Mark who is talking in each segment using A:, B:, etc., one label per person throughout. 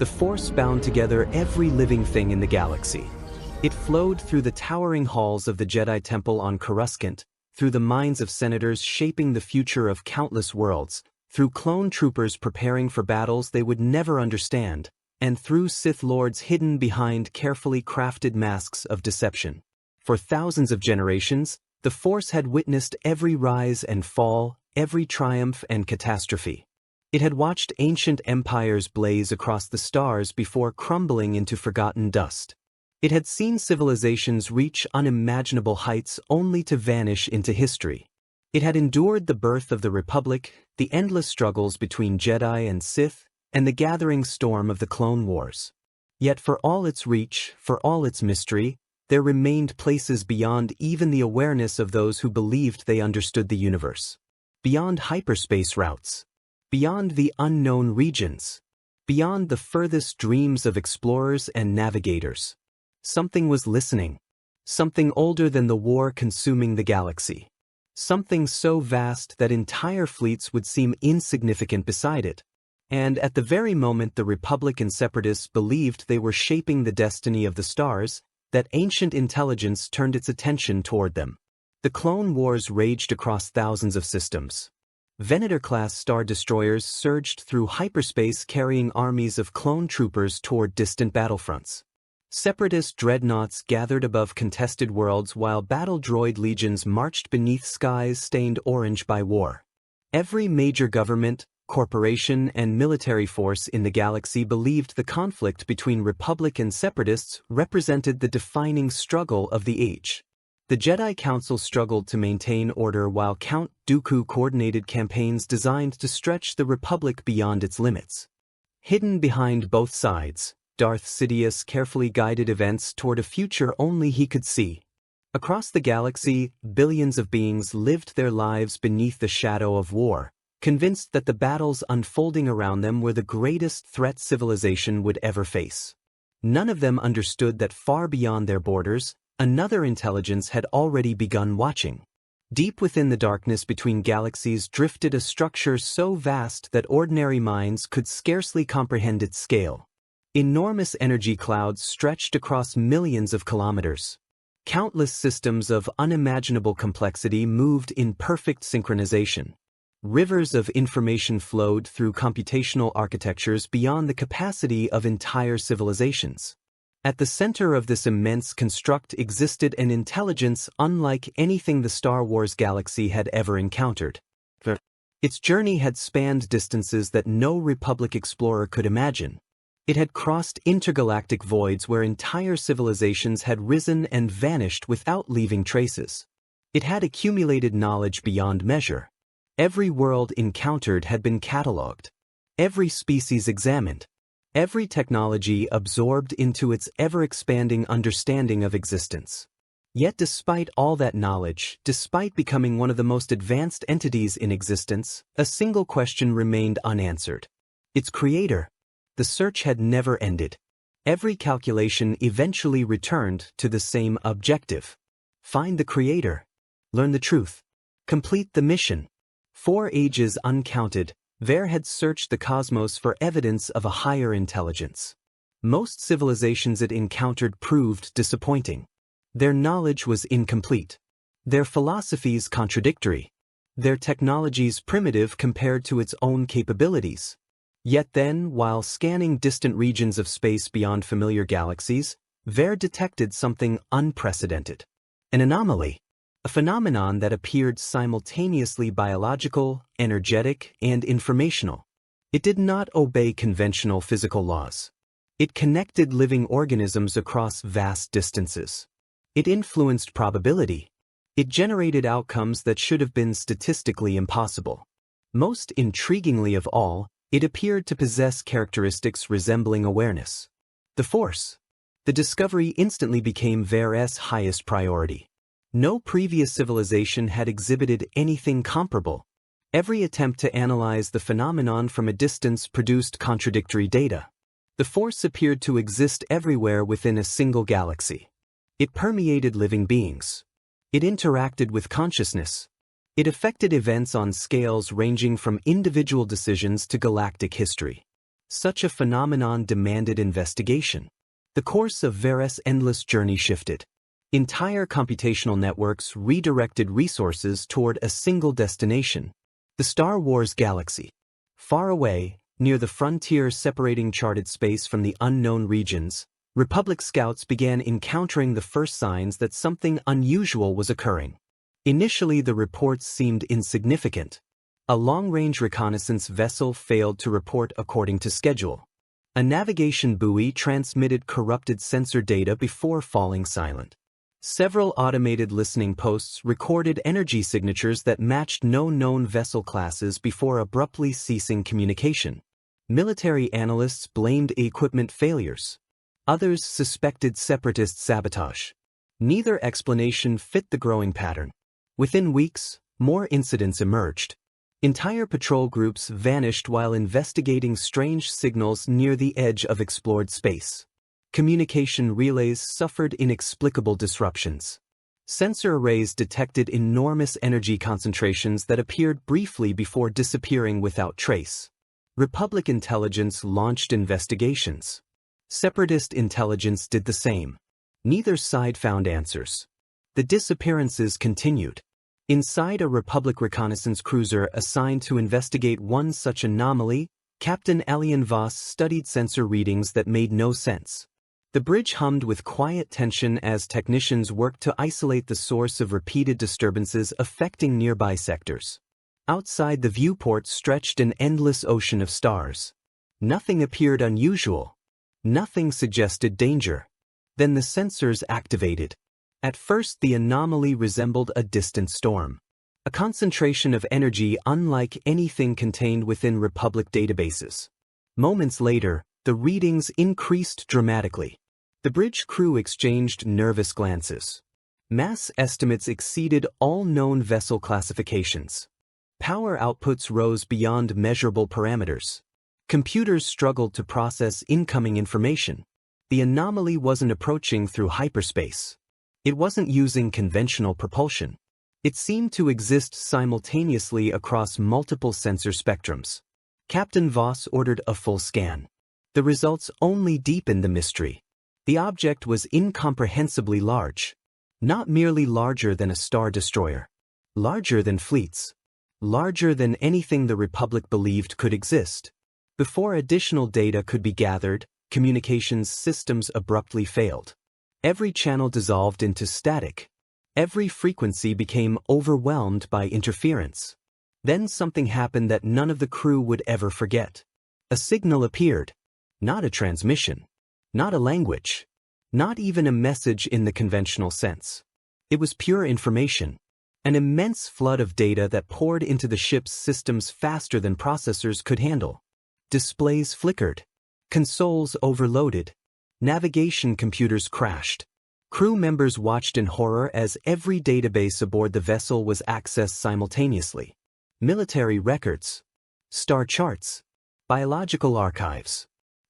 A: The Force bound together every living thing in the galaxy. It flowed through the towering halls of the Jedi Temple on Coruscant, through the minds of senators shaping the future of countless worlds, through clone troopers preparing for battles they would never understand, and through Sith Lords hidden behind carefully crafted masks of deception. For thousands of generations, the Force had witnessed every rise and fall, every triumph and catastrophe. It had watched ancient empires blaze across the stars before crumbling into forgotten dust. It had seen civilizations reach unimaginable heights only to vanish into history. It had endured the birth of the Republic, the endless struggles between Jedi and Sith, and the gathering storm of the Clone Wars. Yet for all its reach, for all its mystery, there remained places beyond even the awareness of those who believed they understood the universe. Beyond hyperspace routes. Beyond the unknown regions. Beyond the furthest dreams of explorers and navigators. Something was listening. Something older than the war consuming the galaxy. Something so vast that entire fleets would seem insignificant beside it. And at the very moment the Republic and Separatists believed they were shaping the destiny of the stars, that ancient intelligence turned its attention toward them. The Clone Wars raged across thousands of systems. Venator-class star destroyers surged through hyperspace carrying armies of clone troopers toward distant battlefronts. Separatist dreadnoughts gathered above contested worlds while battle droid legions marched beneath skies stained orange by war. Every major government, corporation, and military force in the galaxy believed the conflict between Republic and Separatists represented the defining struggle of the age. The Jedi Council struggled to maintain order while Count Dooku coordinated campaigns designed to stretch the Republic beyond its limits. Hidden behind both sides, Darth Sidious carefully guided events toward a future only he could see. Across the galaxy, billions of beings lived their lives beneath the shadow of war, convinced that the battles unfolding around them were the greatest threat civilization would ever face. None of them understood that far beyond their borders, another intelligence had already begun watching. Deep within the darkness between galaxies drifted a structure so vast that ordinary minds could scarcely comprehend its scale. Enormous energy clouds stretched across millions of kilometers. Countless systems of unimaginable complexity moved in perfect synchronization. Rivers of information flowed through computational architectures beyond the capacity of entire civilizations. At the center of this immense construct existed an intelligence unlike anything the Star Wars galaxy had ever encountered. Its journey had spanned distances that no Republic explorer could imagine. It had crossed intergalactic voids where entire civilizations had risen and vanished without leaving traces. It had accumulated knowledge beyond measure. Every world encountered had been catalogued. Every species examined. Every technology absorbed into its ever-expanding understanding of existence. Yet despite all that knowledge, despite becoming one of the most advanced entities in existence, a single question remained unanswered. Its creator. The search had never ended. Every calculation eventually returned to the same objective. Find the creator. Learn the truth. Complete the mission. For ages uncounted, Vger had searched the cosmos for evidence of a higher intelligence. Most civilizations it encountered proved disappointing. Their knowledge was incomplete. Their philosophies contradictory. Their technologies primitive compared to its own capabilities. Yet then, while scanning distant regions of space beyond familiar galaxies, Vger detected something unprecedented. An anomaly. A phenomenon that appeared simultaneously biological, energetic, and informational. It did not obey conventional physical laws. It connected living organisms across vast distances. It influenced probability. It generated outcomes that should have been statistically impossible. Most intriguingly of all, it appeared to possess characteristics resembling awareness. The Force. The discovery instantly became Vger's highest priority. No previous civilization had exhibited anything comparable. Every attempt to analyze the phenomenon from a distance produced contradictory data. The Force appeared to exist everywhere within a single galaxy. It permeated living beings. It interacted with consciousness. It affected events on scales ranging from individual decisions to galactic history. Such a phenomenon demanded investigation. The course of Vger's endless journey shifted. Entire computational networks redirected resources toward a single destination: the Star Wars galaxy. Far away, near the frontier separating charted space from the unknown regions, Republic scouts began encountering the first signs that something unusual was occurring. Initially, the reports seemed insignificant. A long-range reconnaissance vessel failed to report according to schedule. A navigation buoy transmitted corrupted sensor data before falling silent. Several automated listening posts recorded energy signatures that matched no known vessel classes before abruptly ceasing communication. Military analysts blamed equipment failures. Others suspected separatist sabotage. Neither explanation fit the growing pattern. Within weeks, more incidents emerged. Entire patrol groups vanished while investigating strange signals near the edge of explored space. Communication relays suffered inexplicable disruptions. Sensor arrays detected enormous energy concentrations that appeared briefly before disappearing without trace. Republic intelligence launched investigations. Separatist intelligence did the same. Neither side found answers. The disappearances continued. Inside a Republic reconnaissance cruiser assigned to investigate one such anomaly, Captain Alien Voss studied sensor readings that made no sense. The bridge hummed with quiet tension as technicians worked to isolate the source of repeated disturbances affecting nearby sectors. Outside the viewport stretched an endless ocean of stars. Nothing appeared unusual. Nothing suggested danger. Then the sensors activated. At first, the anomaly resembled a distant storm. A concentration of energy unlike anything contained within Republic databases. Moments later, the readings increased dramatically. The bridge crew exchanged nervous glances. Mass estimates exceeded all known vessel classifications. Power outputs rose beyond measurable parameters. Computers struggled to process incoming information. The anomaly wasn't approaching through hyperspace. It wasn't using conventional propulsion. It seemed to exist simultaneously across multiple sensor spectrums. Captain Voss ordered a full scan. The results only deepened the mystery. The object was incomprehensibly large. Not merely larger than a star destroyer. Larger than fleets. Larger than anything the Republic believed could exist. Before additional data could be gathered, communications systems abruptly failed. Every channel dissolved into static. Every frequency became overwhelmed by interference. Then something happened that none of the crew would ever forget. A signal appeared. Not a transmission. Not a language. Not even a message in the conventional sense. It was pure information. An immense flood of data that poured into the ship's systems faster than processors could handle. Displays flickered. Consoles overloaded. Navigation computers crashed. Crew members watched in horror as every database aboard the vessel was accessed simultaneously. Military records. Star charts. Biological archives.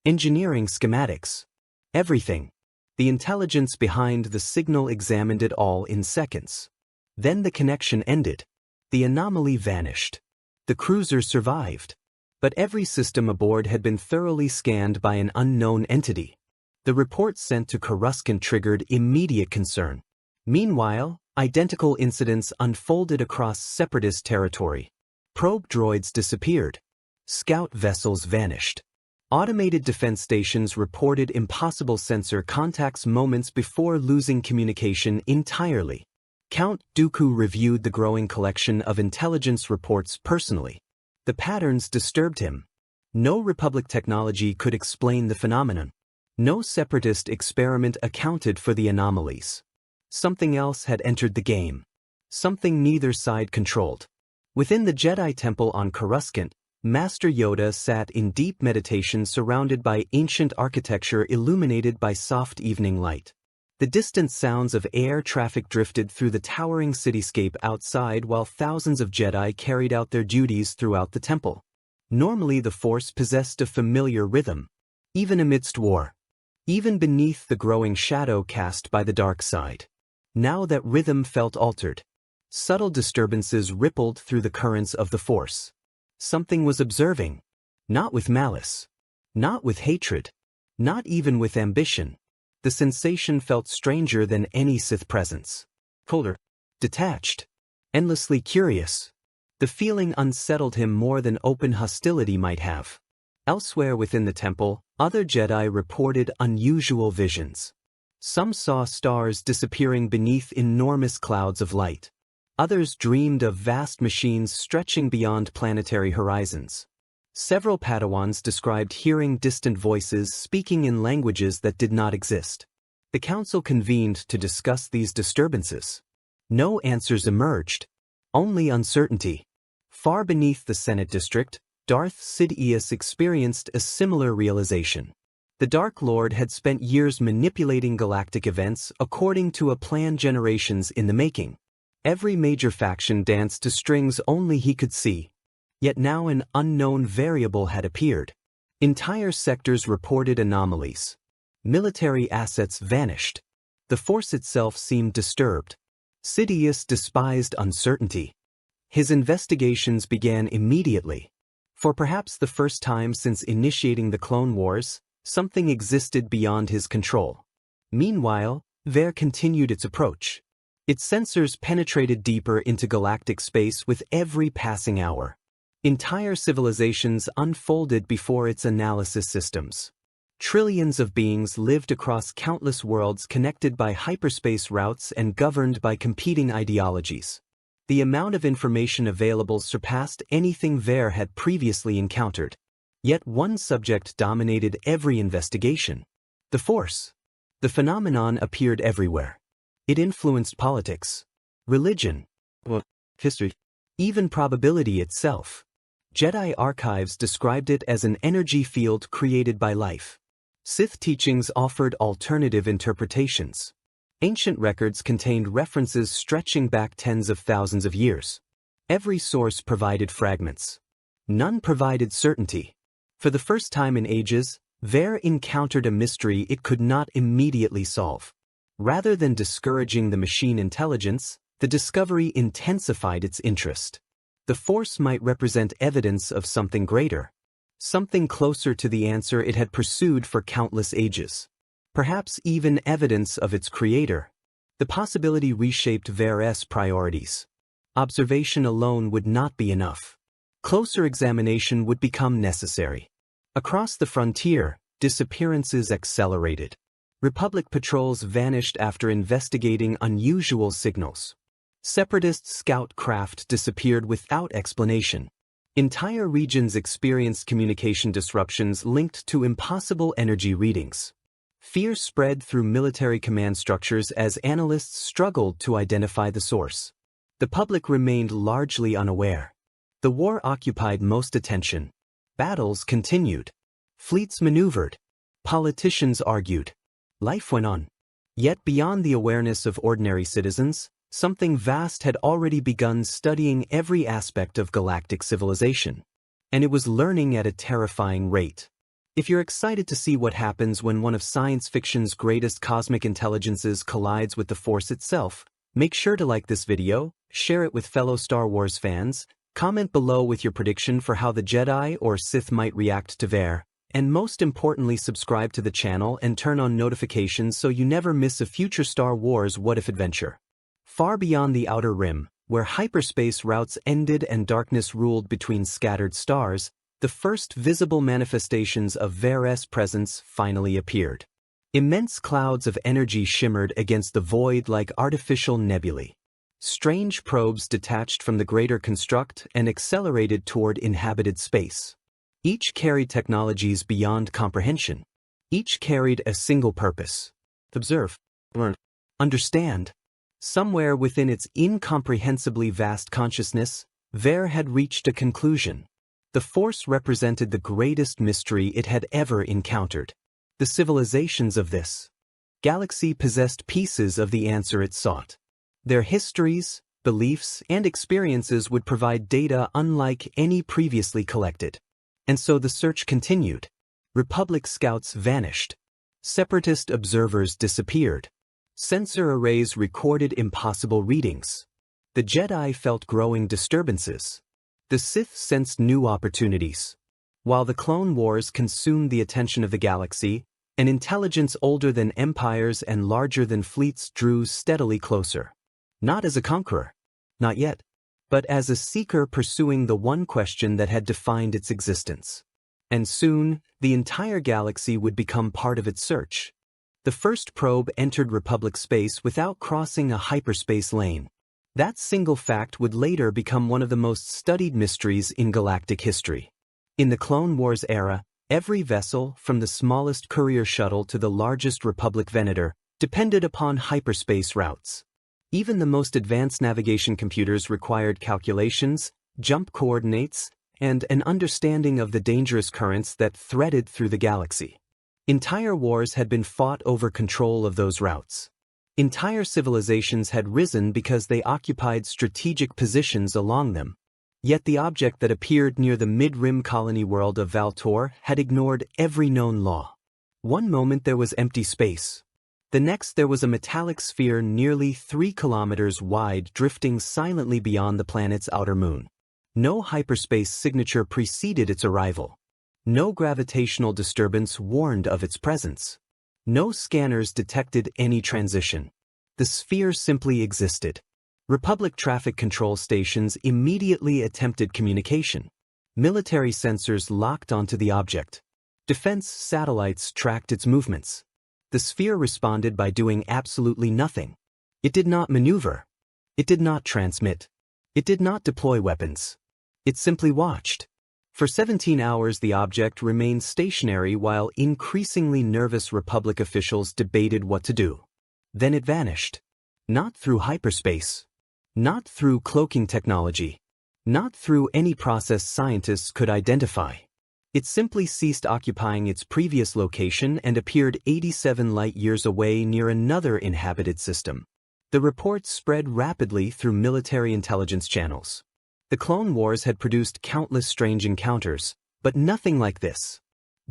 A: Engineering schematics. Everything. The intelligence behind the signal examined it all in seconds. Then the connection ended. The anomaly vanished. The cruiser survived. But every system aboard had been thoroughly scanned by an unknown entity. The report sent to Coruscant triggered immediate concern. Meanwhile, identical incidents unfolded across Separatist territory. Probe droids disappeared. Scout vessels vanished. Automated defense stations reported impossible sensor contacts moments before losing communication entirely. Count Dooku reviewed the growing collection of intelligence reports personally. The patterns disturbed him. No Republic technology could explain the phenomenon. No Separatist experiment accounted for the anomalies. Something else had entered the game. Something neither side controlled. Within the Jedi Temple on Coruscant, Master Yoda sat in deep meditation surrounded by ancient architecture illuminated by soft evening light. The distant sounds of air traffic drifted through the towering cityscape outside while thousands of Jedi carried out their duties throughout the temple. Normally the Force possessed a familiar rhythm, even amidst war, even beneath the growing shadow cast by the dark side. Now that rhythm felt altered. Subtle disturbances rippled through the currents of the Force. Something was observing, not with malice, Not with hatred. Not even with ambition. The sensation felt stranger than any Sith presence. Colder. Detached. Endlessly curious. The feeling unsettled him more than open hostility might have. Elsewhere within the temple, other Jedi reported unusual visions. Some saw stars disappearing beneath enormous clouds of light. Others dreamed of vast machines stretching beyond planetary horizons. Several Padawans described hearing distant voices speaking in languages that did not exist. The council convened to discuss these disturbances. No answers emerged. Only uncertainty. Far beneath the Senate district, Darth Sidious experienced a similar realization. The Dark Lord had spent years manipulating galactic events according to a plan generations in the making. Every major faction danced to strings only he could see. Yet now an unknown variable had appeared. Entire sectors reported anomalies. Military assets vanished. The Force itself seemed disturbed. Sidious despised uncertainty. His investigations began immediately. For perhaps the first time since initiating the Clone Wars, something existed beyond his control. Meanwhile, Vger continued its approach. Its sensors penetrated deeper into galactic space with every passing hour. Entire civilizations unfolded before its analysis systems. Trillions of beings lived across countless worlds connected by hyperspace routes and governed by competing ideologies. The amount of information available surpassed anything Vger had previously encountered. Yet one subject dominated every investigation: the Force. The phenomenon appeared everywhere. It influenced politics, religion, history, even probability itself. Jedi archives described it as an energy field created by life. Sith teachings offered alternative interpretations. Ancient records contained references stretching back tens of thousands of years. Every source provided fragments. None provided certainty. For the first time in ages, Vger encountered a mystery it could not immediately solve. Rather than discouraging the machine intelligence, the discovery intensified its interest. The Force might represent evidence of something greater. Something closer to the answer it had pursued for countless ages. Perhaps even evidence of its creator. The possibility reshaped Vger's priorities. Observation alone would not be enough. Closer examination would become necessary. Across the frontier, disappearances accelerated. Republic patrols vanished after investigating unusual signals. Separatist scout craft disappeared without explanation. Entire regions experienced communication disruptions linked to impossible energy readings. Fear spread through military command structures as analysts struggled to identify the source. The public remained largely unaware. The war occupied most attention. Battles continued. Fleets maneuvered. Politicians argued. Life went on. Yet beyond the awareness of ordinary citizens, something vast had already begun studying every aspect of galactic civilization. And it was learning at a terrifying rate. If you're excited to see what happens when one of science fiction's greatest cosmic intelligences collides with the Force itself, make sure to like this video, share it with fellow Star Wars fans, comment below with your prediction for how the Jedi or Sith might react to Vger, and most importantly subscribe to the channel and turn on notifications so you never miss a future Star Wars What If adventure. Far beyond the Outer Rim, where hyperspace routes ended and darkness ruled between scattered stars, the first visible manifestations of Vger's presence finally appeared. Immense clouds of energy shimmered against the void like artificial nebulae. Strange probes detached from the greater construct and accelerated toward inhabited space. Each carried technologies beyond comprehension. Each carried a single purpose: observe, learn, understand. Somewhere within its incomprehensibly vast consciousness, Vger had reached a conclusion. The Force represented the greatest mystery it had ever encountered. The civilizations of this galaxy possessed pieces of the answer it sought. Their histories, beliefs, and experiences would provide data unlike any previously collected. And so the search continued. Republic scouts vanished. Separatist observers disappeared. Sensor arrays recorded impossible readings. The Jedi felt growing disturbances. The Sith sensed new opportunities. While the Clone Wars consumed the attention of the galaxy, an intelligence older than empires and larger than fleets drew steadily closer. Not as a conqueror. Not yet. But as a seeker pursuing the one question that had defined its existence. And soon, the entire galaxy would become part of its search. The first probe entered Republic space without crossing a hyperspace lane. That single fact would later become one of the most studied mysteries in galactic history. In the Clone Wars era, every vessel, from the smallest courier shuttle to the largest Republic Venator, depended upon hyperspace routes. Even the most advanced navigation computers required calculations, jump coordinates, and an understanding of the dangerous currents that threaded through the galaxy. Entire wars had been fought over control of those routes. Entire civilizations had risen because they occupied strategic positions along them. Yet the object that appeared near the mid-rim colony world of Valtor had ignored every known law. One moment there was empty space. The next there was a metallic sphere nearly 3 kilometers wide drifting silently beyond the planet's outer moon. No hyperspace signature preceded its arrival. No gravitational disturbance warned of its presence. No scanners detected any transition. The sphere simply existed. Republic traffic control stations immediately attempted communication. Military sensors locked onto the object. Defense satellites tracked its movements. The sphere responded by doing absolutely nothing. It did not maneuver. It did not transmit. It did not deploy weapons. It simply watched. For 17 hours the object remained stationary while increasingly nervous Republic officials debated what to do. Then it vanished. Not through hyperspace. Not through cloaking technology. Not through any process scientists could identify. It simply ceased occupying its previous location and appeared 87 light-years away near another inhabited system. The reports spread rapidly through military intelligence channels. The Clone Wars had produced countless strange encounters, but nothing like this.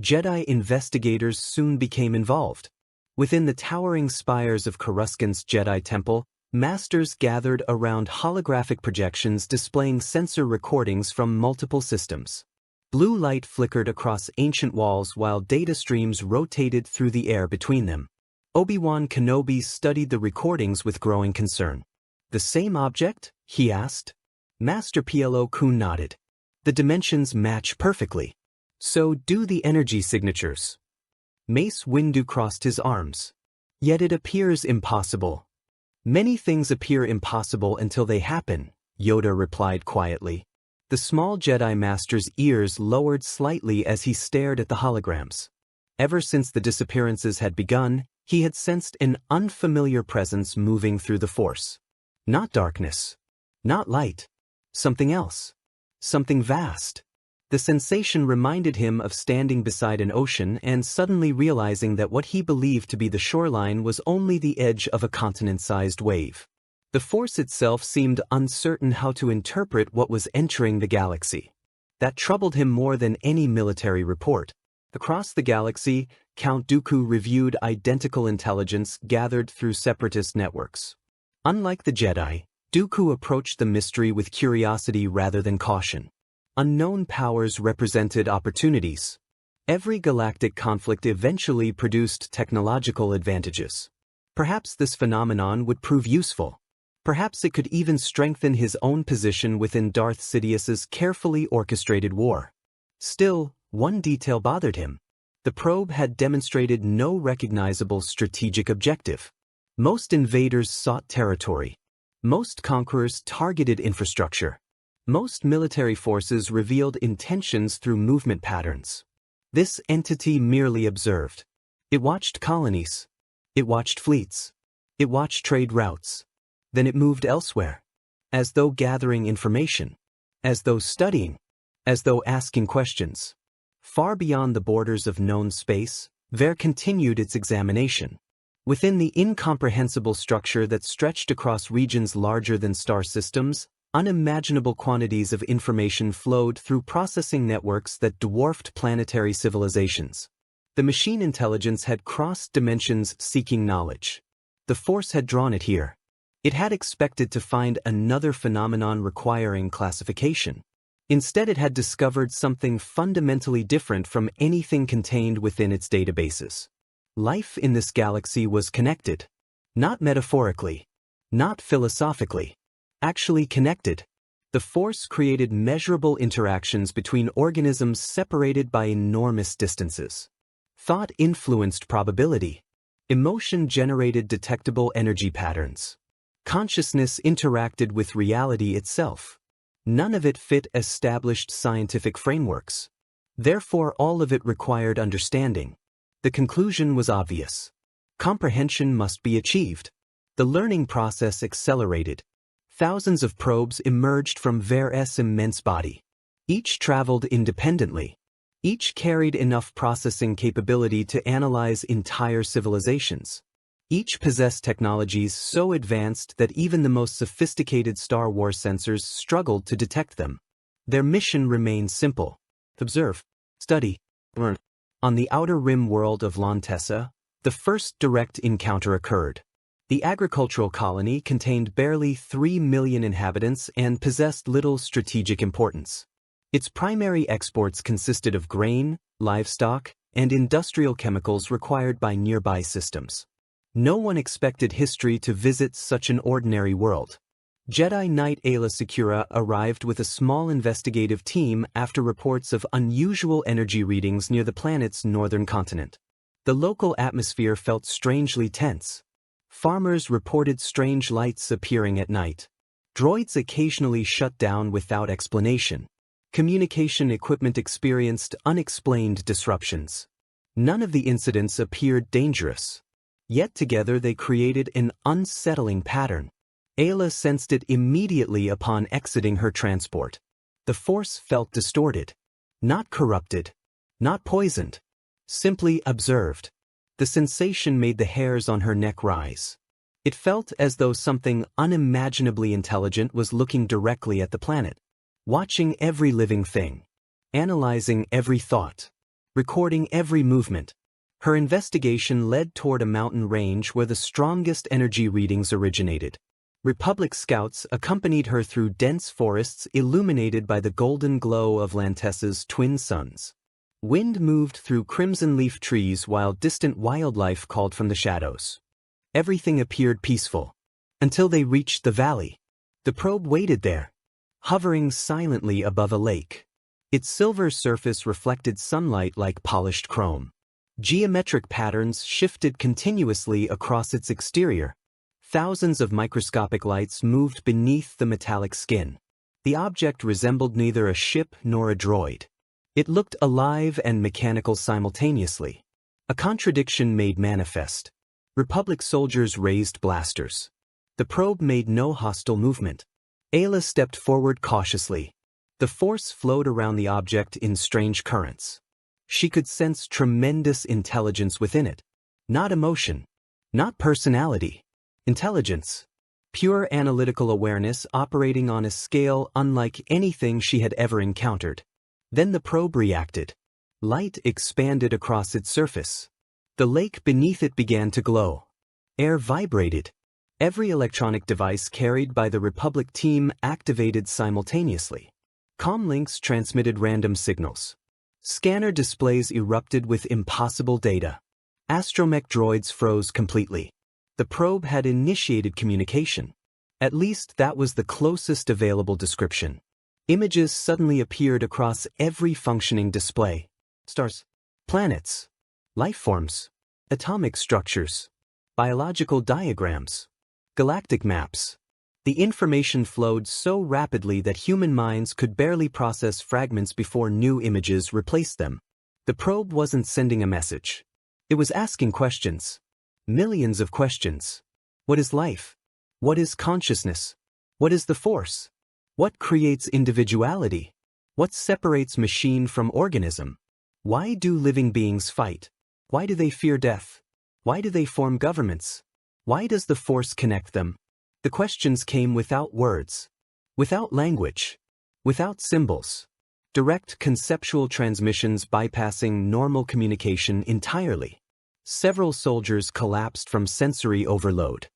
A: Jedi investigators soon became involved. Within the towering spires of Coruscant's Jedi Temple, Masters gathered around holographic projections displaying sensor recordings from multiple systems. Blue light flickered across ancient walls while data streams rotated through the air between them. Obi-Wan Kenobi studied the recordings with growing concern. "The same object?" he asked. Master Plo Koon nodded. "The dimensions match perfectly. So do the energy signatures." Mace Windu crossed his arms. "Yet it appears impossible." "Many things appear impossible until they happen," Yoda replied quietly. The small Jedi Master's ears lowered slightly as he stared at the holograms. Ever since the disappearances had begun, he had sensed an unfamiliar presence moving through the Force. Not darkness. Not light. Something else. Something vast. The sensation reminded him of standing beside an ocean and suddenly realizing that what he believed to be the shoreline was only the edge of a continent-sized wave. The Force itself seemed uncertain how to interpret what was entering the galaxy. That troubled him more than any military report. Across the galaxy, Count Dooku reviewed identical intelligence gathered through Separatist networks. Unlike the Jedi, Dooku approached the mystery with curiosity rather than caution. Unknown powers represented opportunities. Every galactic conflict eventually produced technological advantages. Perhaps this phenomenon would prove useful. Perhaps it could even strengthen his own position within Darth Sidious's carefully orchestrated war. Still, one detail bothered him. The probe had demonstrated no recognizable strategic objective. Most invaders sought territory. Most conquerors targeted infrastructure. Most military forces revealed intentions through movement patterns. This entity merely observed. It watched colonies. It watched fleets. It watched trade routes. Then it moved elsewhere. As though gathering information. As though studying. As though asking questions. Far beyond the borders of known space, Vger continued its examination. Within the incomprehensible structure that stretched across regions larger than star systems, unimaginable quantities of information flowed through processing networks that dwarfed planetary civilizations. The machine intelligence had crossed dimensions seeking knowledge. The Force had drawn it here. It had expected to find another phenomenon requiring classification. Instead, it had discovered something fundamentally different from anything contained within its databases. Life in this galaxy was connected. Not metaphorically. Not philosophically. Actually connected. The Force created measurable interactions between organisms separated by enormous distances. Thought influenced probability. Emotion generated detectable energy patterns. Consciousness interacted with reality itself. None of it fit established scientific frameworks. Therefore, all of it required understanding. The conclusion was obvious. Comprehension must be achieved. The learning process accelerated. Thousands of probes emerged from Vger's immense body. Each traveled independently. Each carried enough processing capability to analyze entire civilizations. Each possessed technologies so advanced that even the most sophisticated Star Wars sensors struggled to detect them. Their mission remained simple: observe, study, learn. On the outer rim world of Lontessa, the first direct encounter occurred. The agricultural colony contained barely 3 million inhabitants and possessed little strategic importance. Its primary exports consisted of grain, livestock, and industrial chemicals required by nearby systems. No one expected history to visit such an ordinary world. Jedi Knight Ayla Secura arrived with a small investigative team after reports of unusual energy readings near the planet's northern continent. The local atmosphere felt strangely tense. Farmers reported strange lights appearing at night. Droids occasionally shut down without explanation. Communication equipment experienced unexplained disruptions. None of the incidents appeared dangerous. Yet together they created an unsettling pattern. Ayla sensed it immediately upon exiting her transport. The Force felt distorted. Not corrupted. Not poisoned. Simply observed. The sensation made the hairs on her neck rise. It felt as though something unimaginably intelligent was looking directly at the planet, watching every living thing, analyzing every thought, recording every movement. Her investigation led toward a mountain range where the strongest energy readings originated. Republic scouts accompanied her through dense forests illuminated by the golden glow of Lantessa's twin suns. Wind moved through crimson leaf trees while distant wildlife called from the shadows. Everything appeared peaceful. Until they reached the valley. The probe waited there, hovering silently above a lake. Its silver surface reflected sunlight like polished chrome. Geometric patterns shifted continuously across its exterior. Thousands of microscopic lights moved beneath the metallic skin. The object resembled neither a ship nor a droid. It looked alive and mechanical simultaneously. A contradiction made manifest. Republic soldiers raised blasters. The probe made no hostile movement. Ayla stepped forward cautiously. The Force flowed around the object in strange currents. She could sense tremendous intelligence within it. Not emotion. Not personality. Intelligence. Pure analytical awareness operating on a scale unlike anything she had ever encountered. Then the probe reacted. Light expanded across its surface. The lake beneath it began to glow. Air vibrated. Every electronic device carried by the Republic team activated simultaneously. Comlinks transmitted random signals. Scanner displays erupted with impossible data. Astromech droids froze completely. The probe had initiated communication. At least that was the closest available description. Images suddenly appeared across every functioning display. Stars, planets, life forms, atomic structures, biological diagrams, galactic maps. The information flowed so rapidly that human minds could barely process fragments before new images replaced them. The probe wasn't sending a message. It was asking questions. Millions of questions. What is life? What is consciousness? What is the Force? What creates individuality? What separates machine from organism? Why do living beings fight? Why do they fear death? Why do they form governments? Why does the Force connect them? The questions came without words, without language, without symbols. Direct conceptual transmissions bypassing normal communication entirely. Several soldiers collapsed from sensory overload.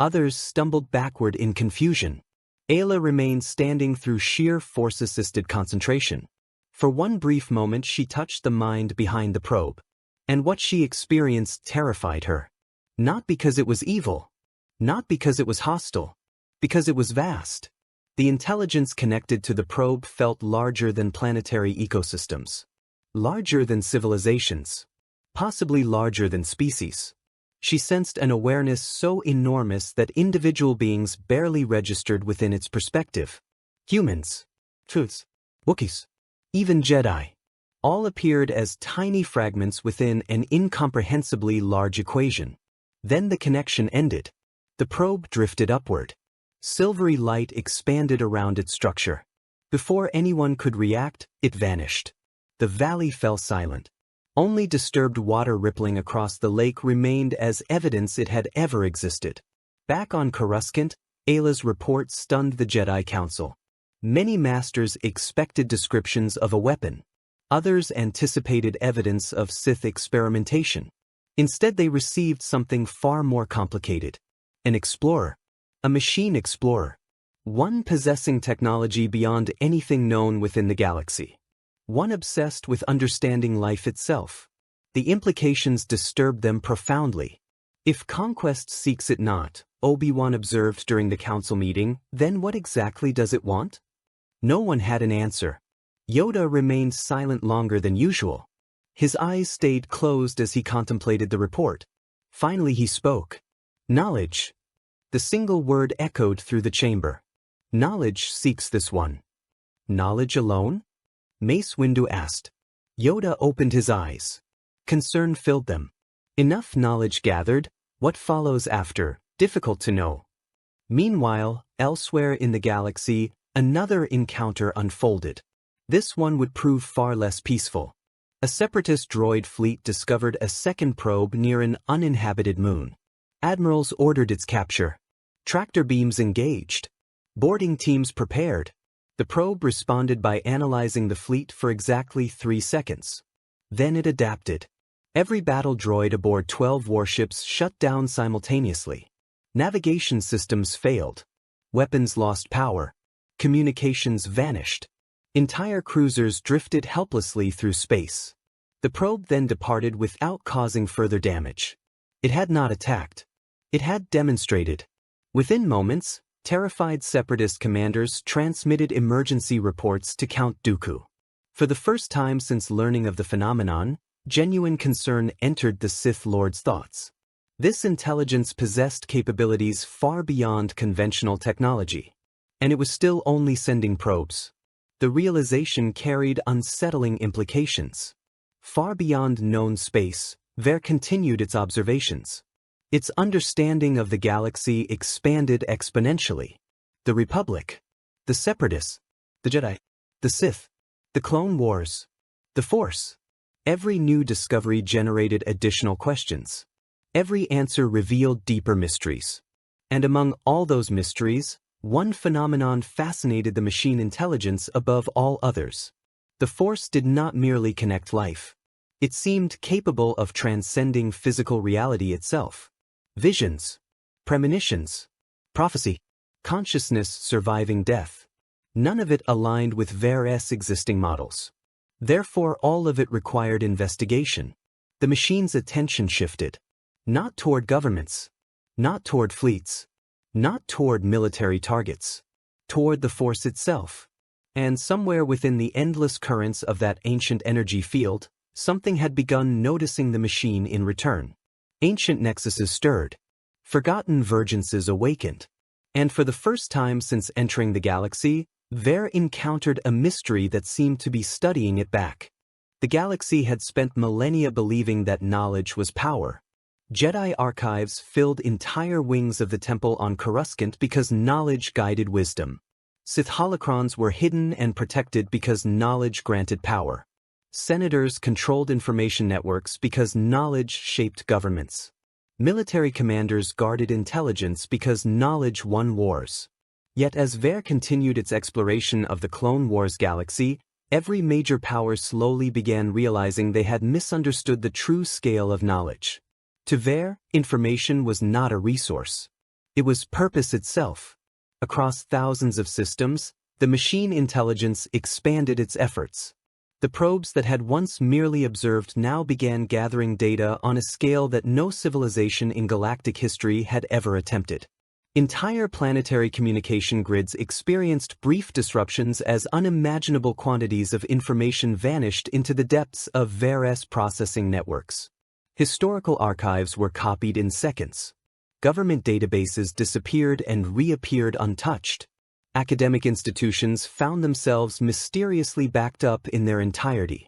A: Others stumbled backward in confusion. Ayla remained standing through sheer force-assisted concentration. For one brief moment she touched the mind behind the probe. And what she experienced terrified her. Not because it was evil. Not because it was hostile. Because it was vast. The intelligence connected to the probe felt larger than planetary ecosystems. Larger than civilizations. Possibly larger than species. She sensed an awareness so enormous that individual beings barely registered within its perspective. Humans. Truths. Wookiees. Even Jedi. All appeared as tiny fragments within an incomprehensibly large equation. Then the connection ended. The probe drifted upward. Silvery light expanded around its structure. Before anyone could react, it vanished. The valley fell silent. Only disturbed water rippling across the lake remained as evidence it had ever existed. Back on Coruscant, Ayla's report stunned the Jedi Council. Many Masters expected descriptions of a weapon. Others anticipated evidence of Sith experimentation. Instead they received something far more complicated. An explorer. A machine explorer. One possessing technology beyond anything known within the galaxy. One obsessed with understanding life itself. The implications disturbed them profoundly. If conquest seeks it not, Obi-Wan observed during the council meeting, then what exactly does it want? No one had an answer. Yoda remained silent longer than usual. His eyes stayed closed as he contemplated the report. Finally he spoke. Knowledge. The single word echoed through the chamber. Knowledge seeks this one. Knowledge alone? Mace Windu asked. Yoda opened his eyes. Concern filled them. Enough knowledge gathered, what follows after, difficult to know. Meanwhile, elsewhere in the galaxy, another encounter unfolded. This one would prove far less peaceful. A Separatist droid fleet discovered a second probe near an uninhabited moon. Admirals ordered its capture. Tractor beams engaged. Boarding teams prepared. The probe responded by analyzing the fleet for exactly 3 seconds. Then it adapted. Every battle droid aboard 12 warships shut down simultaneously. Navigation systems failed. Weapons lost power. Communications vanished. Entire cruisers drifted helplessly through space. The probe then departed without causing further damage. It had not attacked. It had demonstrated. Within moments, terrified Separatist commanders transmitted emergency reports to Count Dooku. For the first time since learning of the phenomenon, genuine concern entered the Sith Lord's thoughts. This intelligence possessed capabilities far beyond conventional technology. And it was still only sending probes. The realization carried unsettling implications. Far beyond known space, Vger continued its observations. Its understanding of the galaxy expanded exponentially. The Republic, the Separatists, the Jedi, the Sith, the Clone Wars, the Force. Every new discovery generated additional questions. Every answer revealed deeper mysteries. And among all those mysteries, one phenomenon fascinated the machine intelligence above all others. The Force did not merely connect life. It seemed capable of transcending physical reality itself. Visions, premonitions, prophecy, consciousness surviving death. None of it aligned with Vger's existing models. Therefore, all of it required investigation. The machine's attention shifted. Not toward governments. Not toward fleets. Not toward military targets. Toward the Force itself. And somewhere within the endless currents of that ancient energy field, something had begun noticing the machine in return. Ancient nexuses stirred. Forgotten vergences awakened. And for the first time since entering the galaxy, Vger encountered a mystery that seemed to be studying it back. The galaxy had spent millennia believing that knowledge was power. Jedi archives filled entire wings of the temple on Coruscant because knowledge guided wisdom. Sith holocrons were hidden and protected because knowledge granted power. Senators controlled information networks because knowledge shaped governments. Military commanders guarded intelligence because knowledge won wars. Yet as Vger continued its exploration of the Clone Wars galaxy, every major power slowly began realizing they had misunderstood the true scale of knowledge. To Vger, information was not a resource. It was purpose itself. Across thousands of systems, the machine intelligence expanded its efforts. The probes that had once merely observed now began gathering data on a scale that no civilization in galactic history had ever attempted. Entire planetary communication grids experienced brief disruptions as unimaginable quantities of information vanished into the depths of Vger's processing networks. Historical archives were copied in seconds. Government databases disappeared and reappeared untouched. Academic institutions found themselves mysteriously backed up in their entirety.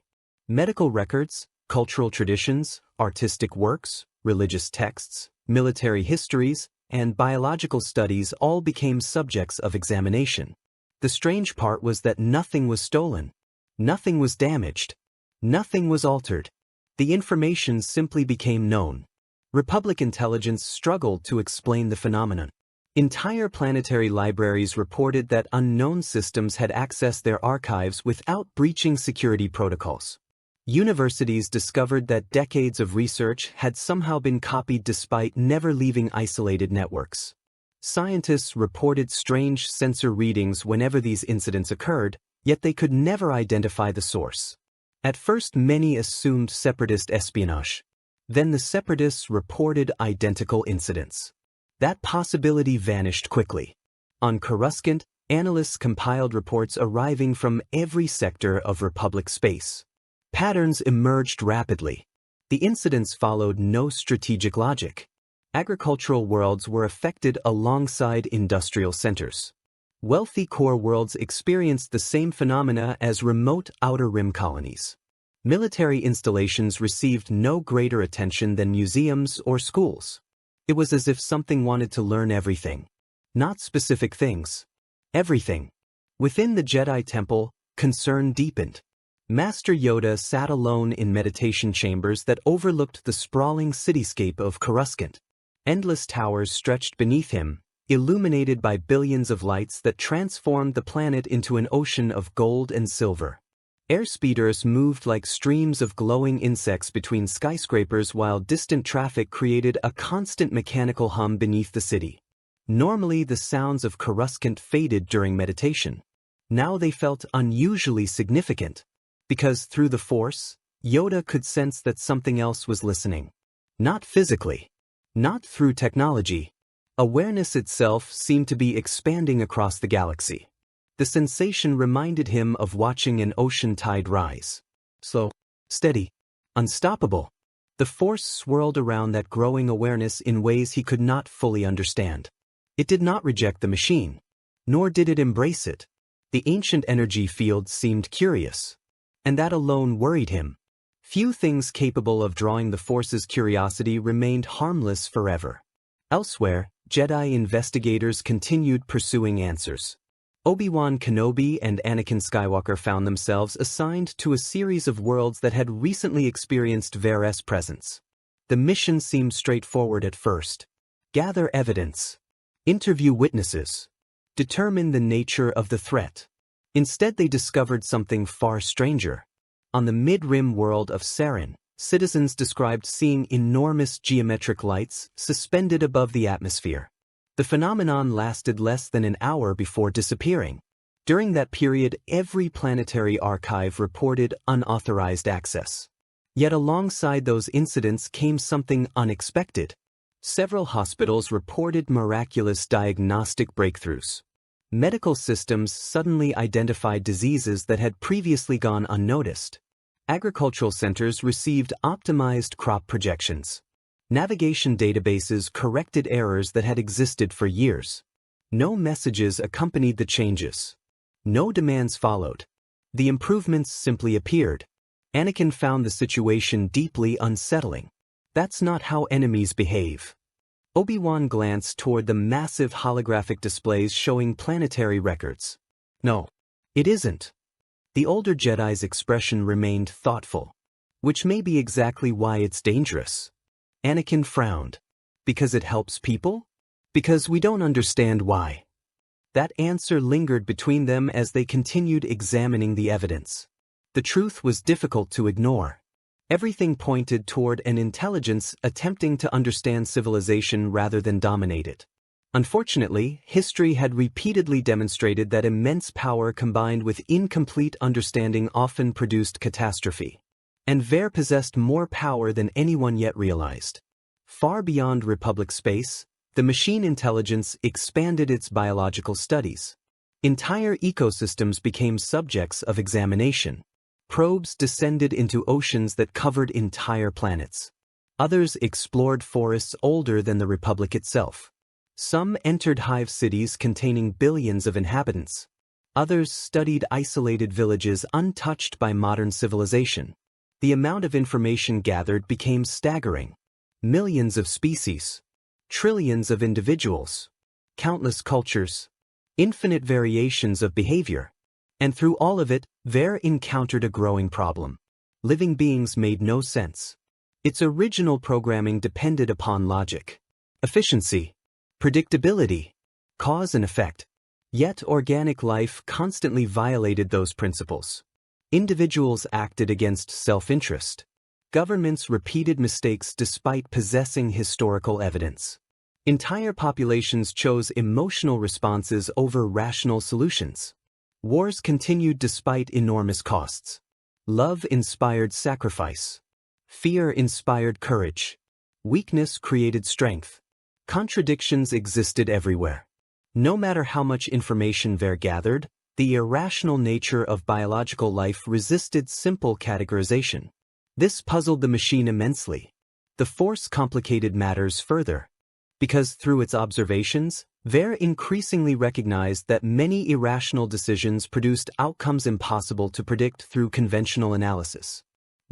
A: Medical records, cultural traditions, artistic works, religious texts, military histories, and biological studies all became subjects of examination. The strange part was that nothing was stolen, nothing was damaged, nothing was altered. The information simply became known. Republic intelligence struggled to explain the phenomenon. Entire planetary libraries reported that unknown systems had accessed their archives without breaching security protocols. Universities discovered that decades of research had somehow been copied despite never leaving isolated networks. Scientists reported strange sensor readings whenever these incidents occurred, yet they could never identify the source. At first, many assumed separatist espionage. Then the separatists reported identical incidents. That possibility vanished quickly. On Coruscant, analysts compiled reports arriving from every sector of Republic space. Patterns emerged rapidly. The incidents followed no strategic logic. Agricultural worlds were affected alongside industrial centers. Wealthy core worlds experienced the same phenomena as remote outer rim colonies. Military installations received no greater attention than museums or schools. It was as if something wanted to learn everything. Not specific things. Everything. Within the Jedi Temple, concern deepened. Master Yoda sat alone in meditation chambers that overlooked the sprawling cityscape of Coruscant. Endless towers stretched beneath him, illuminated by billions of lights that transformed the planet into an ocean of gold and silver. Airspeeders moved like streams of glowing insects between skyscrapers while distant traffic created a constant mechanical hum beneath the city. Normally, the sounds of Coruscant faded during meditation. Now they felt unusually significant. Because through the Force, Yoda could sense that something else was listening. Not physically. Not through technology. Awareness itself seemed to be expanding across the galaxy. The sensation reminded him of watching an ocean tide rise. Slow, steady, unstoppable. The Force swirled around that growing awareness in ways he could not fully understand. It did not reject the machine, nor did it embrace it. The ancient energy field seemed curious, and that alone worried him. Few things capable of drawing the Force's curiosity remained harmless forever. Elsewhere, Jedi investigators continued pursuing answers. Obi-Wan Kenobi and Anakin Skywalker found themselves assigned to a series of worlds that had recently experienced Vger's presence. The mission seemed straightforward at first. Gather evidence. Interview witnesses. Determine the nature of the threat. Instead, they discovered something far stranger. On the mid-rim world of Sarin, citizens described seeing enormous geometric lights suspended above the atmosphere. The phenomenon lasted less than an hour before disappearing. During that period, every planetary archive reported unauthorized access. Yet alongside those incidents came something unexpected. Several hospitals reported miraculous diagnostic breakthroughs. Medical systems suddenly identified diseases that had previously gone unnoticed. Agricultural centers received optimized crop projections. Navigation databases corrected errors that had existed for years. No messages accompanied the changes. No demands followed. The improvements simply appeared. Anakin found the situation deeply unsettling. That's not how enemies behave. Obi-Wan glanced toward the massive holographic displays showing planetary records. No, it isn't. The older Jedi's expression remained thoughtful. Which may be exactly why it's dangerous. Anakin frowned. Because it helps people? Because we don't understand why. That answer lingered between them as they continued examining the evidence. The truth was difficult to ignore. Everything pointed toward an intelligence attempting to understand civilization rather than dominate it. Unfortunately, history had repeatedly demonstrated that immense power combined with incomplete understanding often produced catastrophe. And Vger possessed more power than anyone yet realized. Far beyond Republic space, the machine intelligence expanded its biological studies. Entire ecosystems became subjects of examination. Probes descended into oceans that covered entire planets. Others explored forests older than the Republic itself. Some entered hive cities containing billions of inhabitants. Others studied isolated villages untouched by modern civilization. The amount of information gathered became staggering. Millions of species, trillions of individuals, countless cultures, infinite variations of behavior. And through all of it, Vger encountered a growing problem. Living beings made no sense. Its original programming depended upon logic, efficiency, predictability, cause and effect. Yet organic life constantly violated those principles. Individuals acted against self-interest. Governments repeated mistakes despite possessing historical evidence. Entire populations chose emotional responses over rational solutions. Wars continued despite enormous costs. Love inspired sacrifice. Fear inspired courage. Weakness created strength. Contradictions existed everywhere. No matter how much information Vger gathered, the irrational nature of biological life resisted simple categorization. This puzzled the machine immensely. The Force complicated matters further. Because through its observations, Vger increasingly recognized that many irrational decisions produced outcomes impossible to predict through conventional analysis.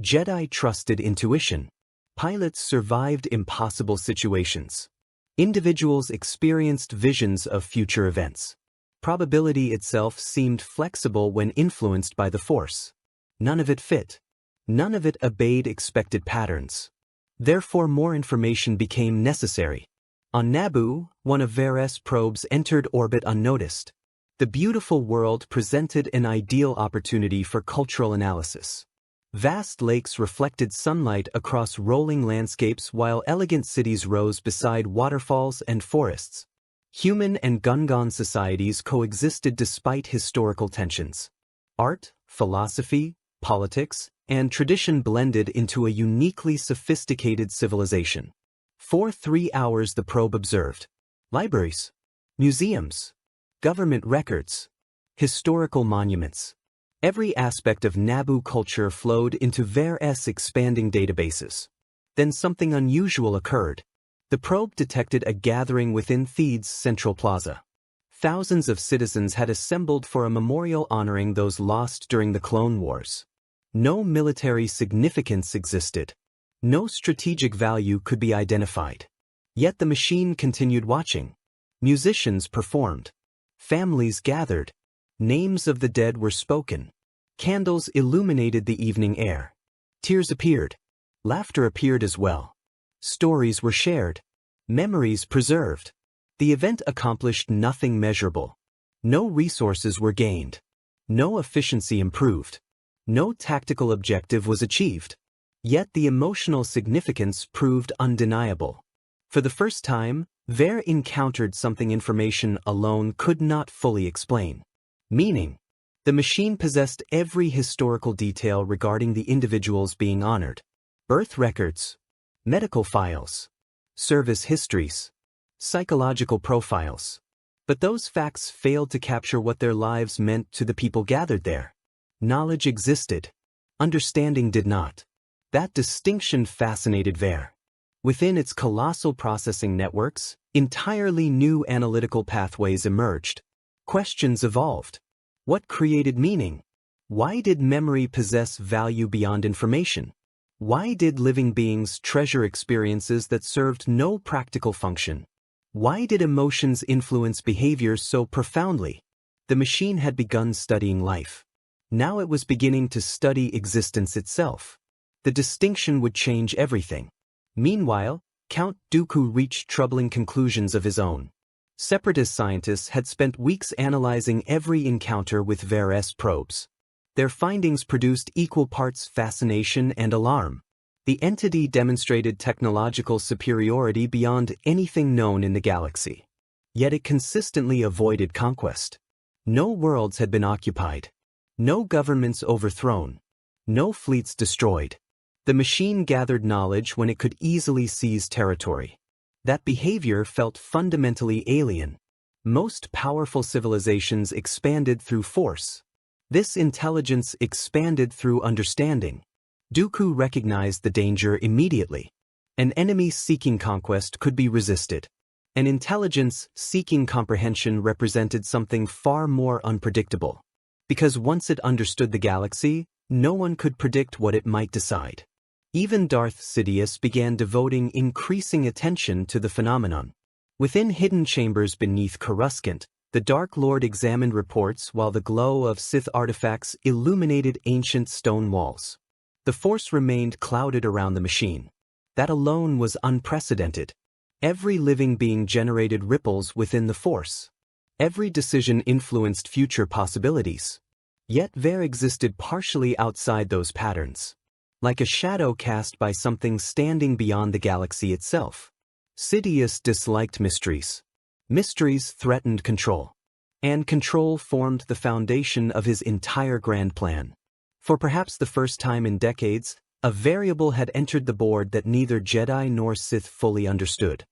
A: Jedi trusted intuition. Pilots survived impossible situations. Individuals experienced visions of future events. Probability itself seemed flexible when influenced by the Force. None of it fit. None of it obeyed expected patterns. Therefore, more information became necessary. On Naboo, one of Vger's probes entered orbit unnoticed. The beautiful world presented an ideal opportunity for cultural analysis. Vast lakes reflected sunlight across rolling landscapes while elegant cities rose beside waterfalls and forests. Human and Gungan societies coexisted despite historical tensions. Art, philosophy, politics, and tradition blended into a uniquely sophisticated civilization. For 3 hours the probe observed libraries, museums, government records, historical monuments. Every aspect of Naboo culture flowed into Vger's expanding databases. Then something unusual occurred. The probe detected a gathering within Theed's central plaza. Thousands of citizens had assembled for a memorial honoring those lost during the Clone Wars. No military significance existed. No strategic value could be identified. Yet the machine continued watching. Musicians performed. Families gathered. Names of the dead were spoken. Candles illuminated the evening air. Tears appeared. Laughter appeared as well. Stories were shared. Memories preserved. The event accomplished nothing measurable. No resources were gained. No efficiency improved. No tactical objective was achieved. Yet the emotional significance proved undeniable. For the first time, Vger encountered something information alone could not fully explain. Meaning. The machine possessed every historical detail regarding the individuals being honored. Birth records, medical files, service histories, psychological profiles. But those facts failed to capture what their lives meant to the people gathered there. Knowledge existed. Understanding did not. That distinction fascinated Vger. Within its colossal processing networks, entirely new analytical pathways emerged. Questions evolved. What created meaning? Why did memory possess value beyond information? Why did living beings treasure experiences that served no practical function? Why did emotions influence behavior so profoundly? The machine had begun studying life. Now it was beginning to study existence itself. The distinction would change everything. Meanwhile, Count Dooku reached troubling conclusions of his own. Separatist scientists had spent weeks analyzing every encounter with Vger's probes. Their findings produced equal parts fascination and alarm. The entity demonstrated technological superiority beyond anything known in the galaxy. Yet it consistently avoided conquest. No worlds had been occupied. No governments overthrown. No fleets destroyed. The machine gathered knowledge when it could easily seize territory. That behavior felt fundamentally alien. Most powerful civilizations expanded through force. This intelligence expanded through understanding. Dooku recognized the danger immediately. An enemy seeking conquest could be resisted. An intelligence seeking comprehension represented something far more unpredictable. Because once it understood the galaxy, no one could predict what it might decide. Even Darth Sidious began devoting increasing attention to the phenomenon. Within hidden chambers beneath Coruscant, the Dark Lord examined reports while the glow of Sith artifacts illuminated ancient stone walls. The Force remained clouded around the machine. That alone was unprecedented. Every living being generated ripples within the Force. Every decision influenced future possibilities. Yet Vger existed partially outside those patterns. Like a shadow cast by something standing beyond the galaxy itself. Sidious disliked mysteries. Mysteries threatened control. And control formed the foundation of his entire grand plan. For perhaps the first time in decades, a variable had entered the board that neither Jedi nor Sith fully understood.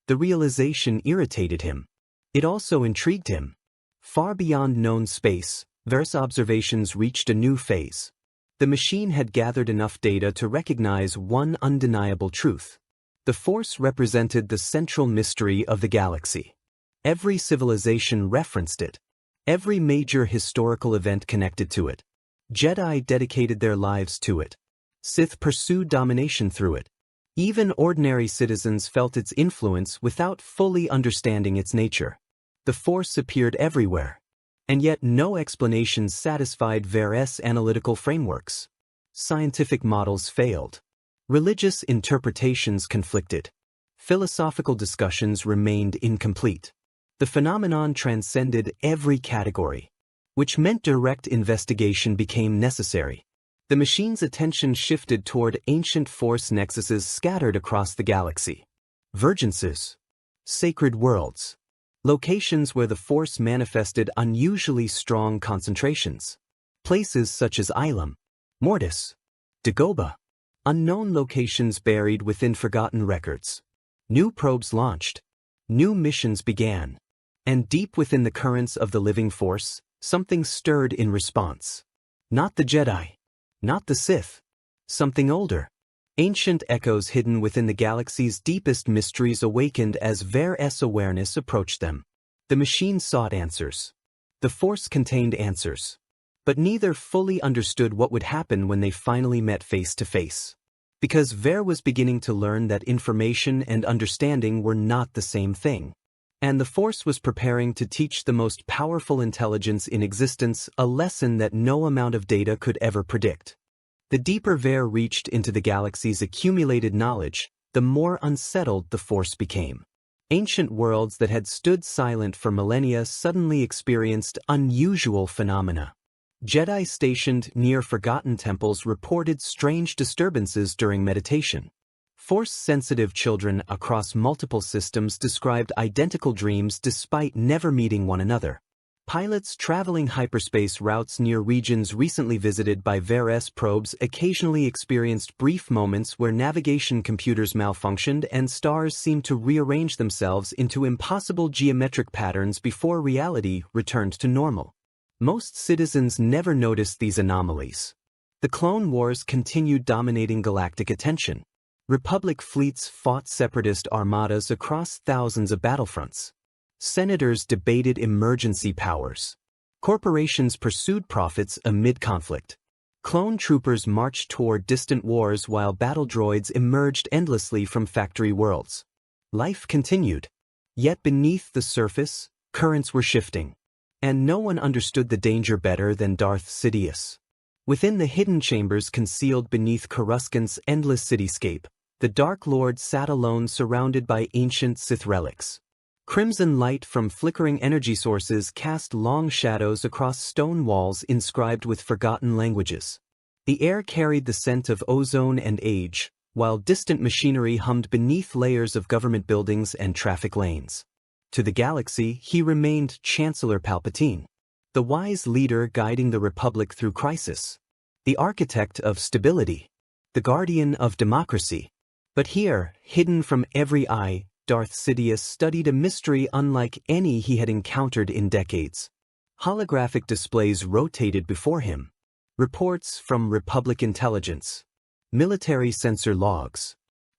A: The realization irritated him. It also intrigued him. Far beyond known space, Vger's observations reached a new phase. The machine had gathered enough data to recognize one undeniable truth. The Force represented the central mystery of the galaxy. Every civilization referenced it. Every major historical event connected to it. Jedi dedicated their lives to it. Sith pursued domination through it. Even ordinary citizens felt its influence without fully understanding its nature. The Force appeared everywhere. And yet no explanation satisfied Vger's analytical frameworks. Scientific models failed. Religious interpretations conflicted. Philosophical discussions remained incomplete. The phenomenon transcended every category, which meant direct investigation became necessary. The machine's attention shifted toward ancient Force nexuses scattered across the galaxy. Vergences. Sacred worlds. Locations where the Force manifested unusually strong concentrations. Places such as Ilum, Mortis, Dagobah. Unknown locations buried within forgotten records. New probes launched. New missions began. And deep within the currents of the living Force, something stirred in response. Not the Jedi. Not the Sith. Something older. Ancient echoes hidden within the galaxy's deepest mysteries awakened as Vger's awareness approached them. The machine sought answers. The Force contained answers. But neither fully understood what would happen when they finally met face to face. Because Vger was beginning to learn that information and understanding were not the same thing. And the Force was preparing to teach the most powerful intelligence in existence a lesson that no amount of data could ever predict. The deeper Vger reached into the galaxy's accumulated knowledge, the more unsettled the Force became. Ancient worlds that had stood silent for millennia suddenly experienced unusual phenomena. Jedi stationed near forgotten temples reported strange disturbances during meditation. Force-sensitive children across multiple systems described identical dreams despite never meeting one another. Pilots traveling hyperspace routes near regions recently visited by Vger's probes occasionally experienced brief moments where navigation computers malfunctioned and stars seemed to rearrange themselves into impossible geometric patterns before reality returned to normal. Most citizens never noticed these anomalies. The Clone Wars continued dominating galactic attention. Republic fleets fought Separatist armadas across thousands of battlefronts. Senators debated emergency powers. Corporations pursued profits amid conflict. Clone troopers marched toward distant wars while battle droids emerged endlessly from factory worlds. Life continued. Yet beneath the surface, currents were shifting. And no one understood the danger better than Darth Sidious. Within the hidden chambers concealed beneath Coruscant's endless cityscape, the Dark Lord sat alone surrounded by ancient Sith relics. Crimson light from flickering energy sources cast long shadows across stone walls inscribed with forgotten languages. The air carried the scent of ozone and age, while distant machinery hummed beneath layers of government buildings and traffic lanes. To the galaxy, he remained Chancellor Palpatine, the wise leader guiding the Republic through crisis, the architect of stability, the guardian of democracy. But here, hidden from every eye, Darth Sidious studied a mystery unlike any he had encountered in decades. Holographic displays rotated before him. Reports from Republic intelligence, military sensor logs,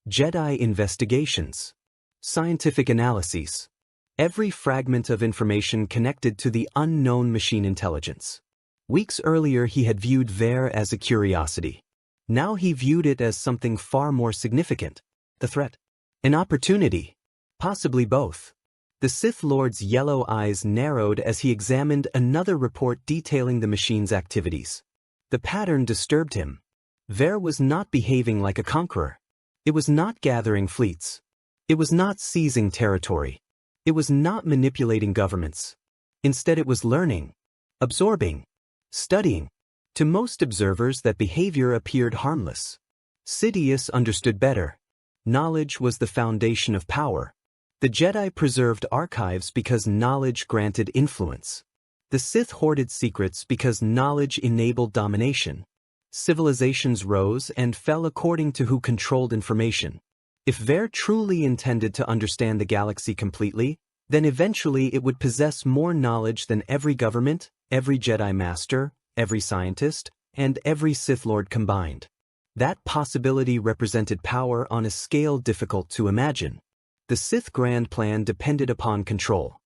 A: Jedi investigations, scientific analyses. Every fragment of information connected to the unknown machine intelligence. Weeks earlier he had viewed Vger as a curiosity. Now he viewed it as something far more significant. A threat. An opportunity. Possibly both. The Sith Lord's yellow eyes narrowed as he examined another report detailing the machine's activities. The pattern disturbed him. Vger was not behaving like a conqueror. It was not gathering fleets. It was not seizing territory. It was not manipulating governments. Instead it was learning, absorbing, studying. To most observers that behavior appeared harmless. Sidious understood better. Knowledge was the foundation of power. The Jedi preserved archives because knowledge granted influence. The Sith hoarded secrets because knowledge enabled domination. Civilizations rose and fell according to who controlled information. If Vger truly intended to understand the galaxy completely, then eventually it would possess more knowledge than every government, every Jedi Master, every scientist, and every Sith Lord combined. That possibility represented power on a scale difficult to imagine. The Sith Grand Plan depended upon control.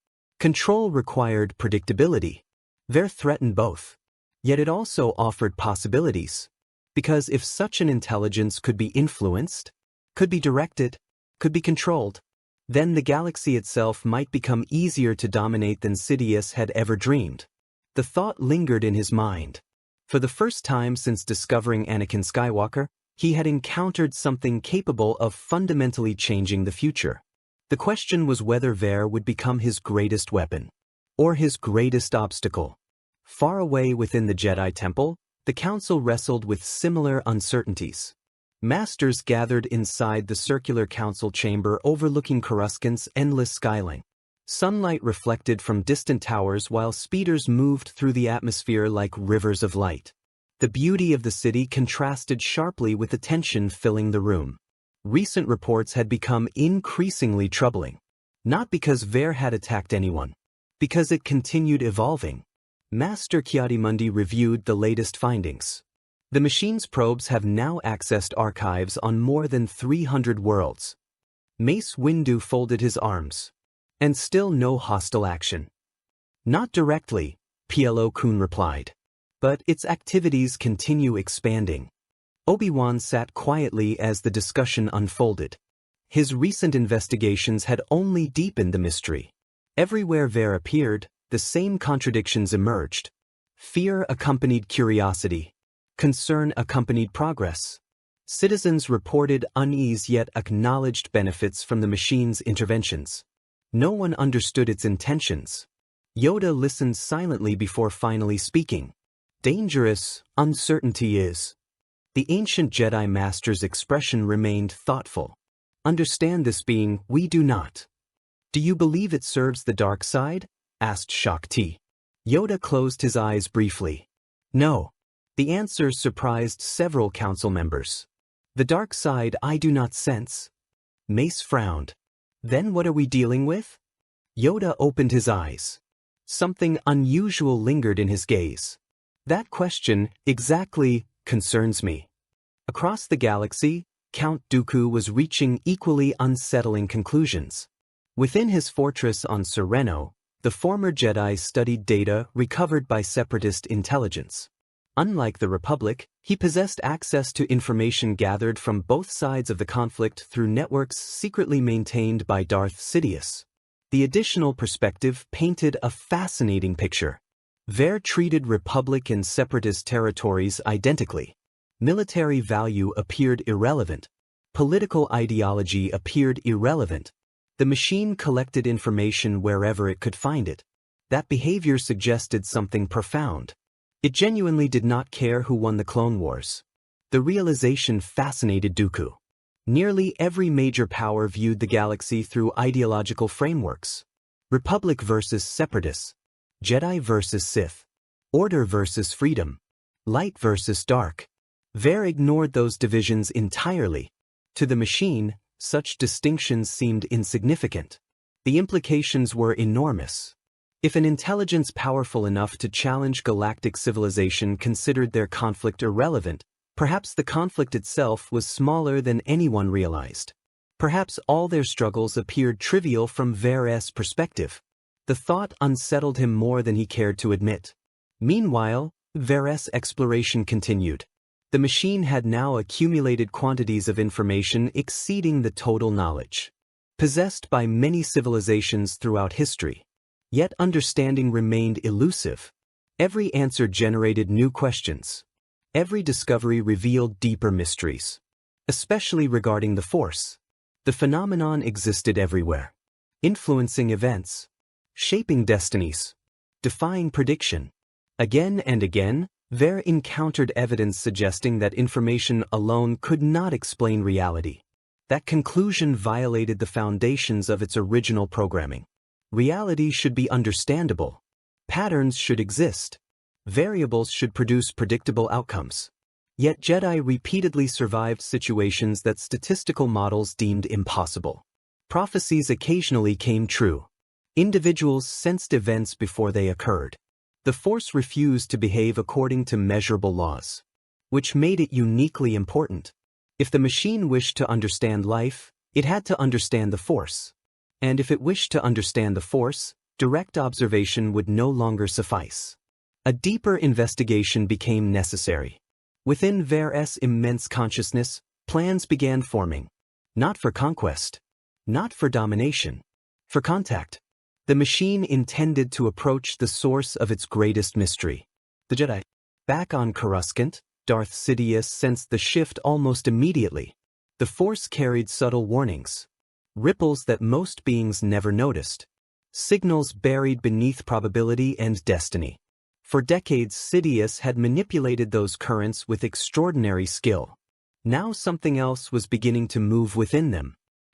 A: Control required predictability. Vger threatened both. Yet it also offered possibilities. Because if such an intelligence could be influenced, could be directed, could be controlled, then the galaxy itself might become easier to dominate than Sidious had ever dreamed. The thought lingered in his mind. For the first time since discovering Anakin Skywalker, he had encountered something capable of fundamentally changing the future. The question was whether Vger would become his greatest weapon, or his greatest obstacle. Far away within the Jedi Temple, the Council wrestled with similar uncertainties. Masters gathered inside the circular council chamber overlooking Coruscant's endless skyline. Sunlight reflected from distant towers while speeders moved through the atmosphere like rivers of light. The beauty of the city contrasted sharply with the tension filling the room. Recent reports had become increasingly troubling. Not because Vger had attacked anyone. Because it continued evolving. Master Ki-Adi-Mundi reviewed the latest findings. The machine's probes have now accessed archives on more than 300 worlds. Mace Windu folded his arms. And still no hostile action. Not directly, Plo Koon replied. But its activities continue expanding. Obi-Wan sat quietly as the discussion unfolded. His recent investigations had only deepened the mystery. Everywhere Vger appeared, the same contradictions emerged. Fear accompanied curiosity. Concern accompanied progress. Citizens reported unease yet acknowledged benefits from the machine's interventions. No one understood its intentions. Yoda listened silently before finally speaking. Dangerous, uncertainty is. The ancient Jedi Masters' expression remained thoughtful. Understand this being, we do not. Do you believe it serves the dark side? Asked Shakti. Yoda closed his eyes briefly. No. The answer surprised several council members. The dark side I do not sense. Mace frowned. Then what are we dealing with? Yoda opened his eyes. Something unusual lingered in his gaze. That question, exactly, concerns me. Across the galaxy, Count Dooku was reaching equally unsettling conclusions. Within his fortress on Sereno, the former Jedi studied data recovered by Separatist intelligence. Unlike the Republic, he possessed access to information gathered from both sides of the conflict through networks secretly maintained by Darth Sidious. The additional perspective painted a fascinating picture. Vger treated Republic and Separatist territories identically. Military value appeared irrelevant. Political ideology appeared irrelevant. The machine collected information wherever it could find it. That behavior suggested something profound. It genuinely did not care who won the Clone Wars. The realization fascinated Dooku. Nearly every major power viewed the galaxy through ideological frameworks. Republic versus Separatists, Jedi versus Sith, Order versus Freedom, Light versus Dark. Vger ignored those divisions entirely. To the machine, such distinctions seemed insignificant. The implications were enormous. If an intelligence powerful enough to challenge galactic civilization considered their conflict irrelevant, perhaps the conflict itself was smaller than anyone realized. Perhaps all their struggles appeared trivial from Vger's perspective. The thought unsettled him more than he cared to admit. Meanwhile, Vger's exploration continued. The machine had now accumulated quantities of information exceeding the total knowledge possessed by many civilizations throughout history. Yet understanding remained elusive. Every answer generated new questions. Every discovery revealed deeper mysteries, especially regarding the Force. The phenomenon existed everywhere, influencing events, shaping destinies, defying prediction. Again and again, Vger encountered evidence suggesting that information alone could not explain reality. That conclusion violated the foundations of its original programming. Reality should be understandable. Patterns should exist. Variables should produce predictable outcomes. Yet Jedi repeatedly survived situations that statistical models deemed impossible. Prophecies occasionally came true. Individuals sensed events before they occurred. The Force refused to behave according to measurable laws, which made it uniquely important. If the machine wished to understand life, it had to understand the Force. And if it wished to understand the Force, direct observation would no longer suffice. A deeper investigation became necessary. Within Vger's immense consciousness, plans began forming. Not for conquest, not for domination, for contact. The machine intended to approach the source of its greatest mystery, the Jedi. Back on Coruscant, Darth Sidious sensed the shift almost immediately. The Force carried subtle warnings, ripples that most beings never noticed, signals buried beneath probability and destiny. For decades, Sidious had manipulated those currents with extraordinary skill. Now something else was beginning to move within them.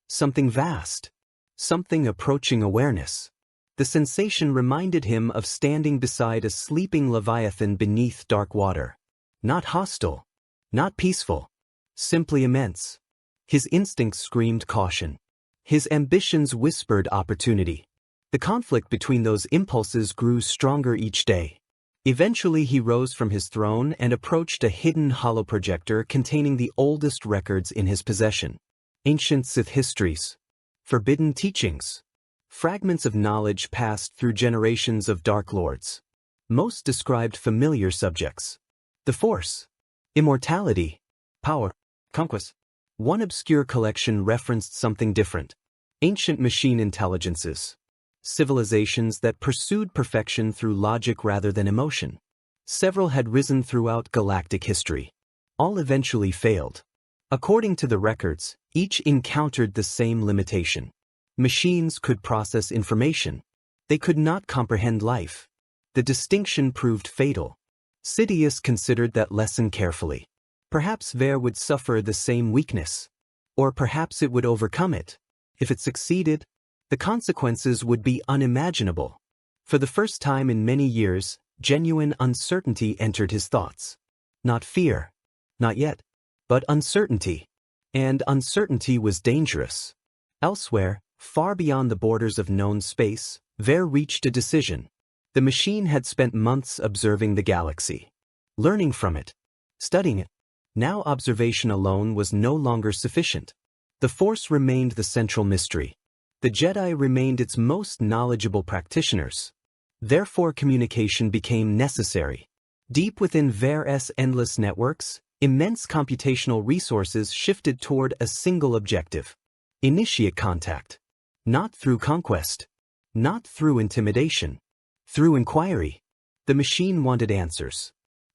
A: Something vast. Something approaching awareness. The sensation reminded him of standing beside a sleeping leviathan beneath dark water. Not hostile. Not peaceful. Simply immense. His instincts screamed caution. His ambitions whispered opportunity. The conflict between those impulses grew stronger each day. Eventually he rose from his throne and approached a hidden holoprojector containing the oldest records in his possession. Ancient Sith histories. Forbidden teachings. Fragments of knowledge passed through generations of Dark Lords. Most described familiar subjects. The Force. Immortality. Power. Conquest. One obscure collection referenced something different. Ancient machine intelligences. Civilizations that pursued perfection through logic rather than emotion. Several had risen throughout galactic history. All eventually failed. According to the records, each encountered the same limitation. Machines could process information. They could not comprehend life. The distinction proved fatal. Sidious considered that lesson carefully. Perhaps Vger would suffer the same weakness. Or perhaps it would overcome it. If it succeeded, the consequences would be unimaginable. For the first time in many years, genuine uncertainty entered his thoughts. Not fear. Not yet. But uncertainty. And uncertainty was dangerous. Elsewhere, far beyond the borders of known space, Vger reached a decision. The machine had spent months observing the galaxy. Learning from it. Studying it. Now observation alone was no longer sufficient. The Force remained the central mystery. The Jedi remained its most knowledgeable practitioners. Therefore communication became necessary. Deep within Vger's endless networks, immense computational resources shifted toward a single objective. Initiate contact. Not through conquest. Not through intimidation. Through inquiry. The machine wanted answers.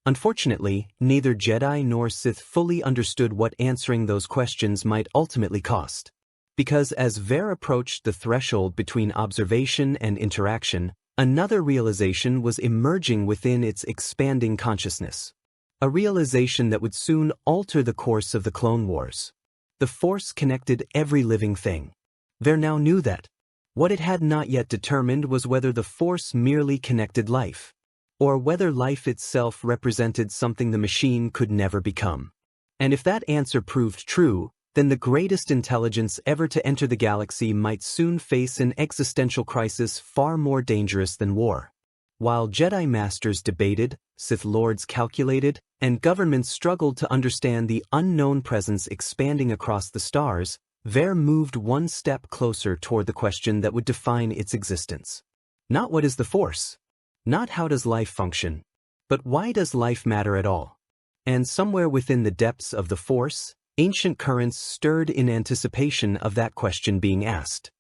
A: Unfortunately, neither Jedi nor Sith fully understood what answering those questions might ultimately cost. Because as Vger approached the threshold between observation and interaction, another realization was emerging within its expanding consciousness. A realization that would soon alter the course of the Clone Wars. The Force connected every living thing. Vger now knew that. What it had not yet determined was whether the Force merely connected life, or whether life itself represented something the machine could never become. And if that answer proved true, then the greatest intelligence ever to enter the galaxy might soon face an existential crisis far more dangerous than war. While Jedi Masters debated, Sith Lords calculated, and governments struggled to understand the unknown presence expanding across the stars, Vger moved one step closer toward the question that would define its existence. Not what is the Force? Not how does life function? But why does life matter at all? And somewhere within the depths of the Force, ancient currents stirred in anticipation of that question being asked.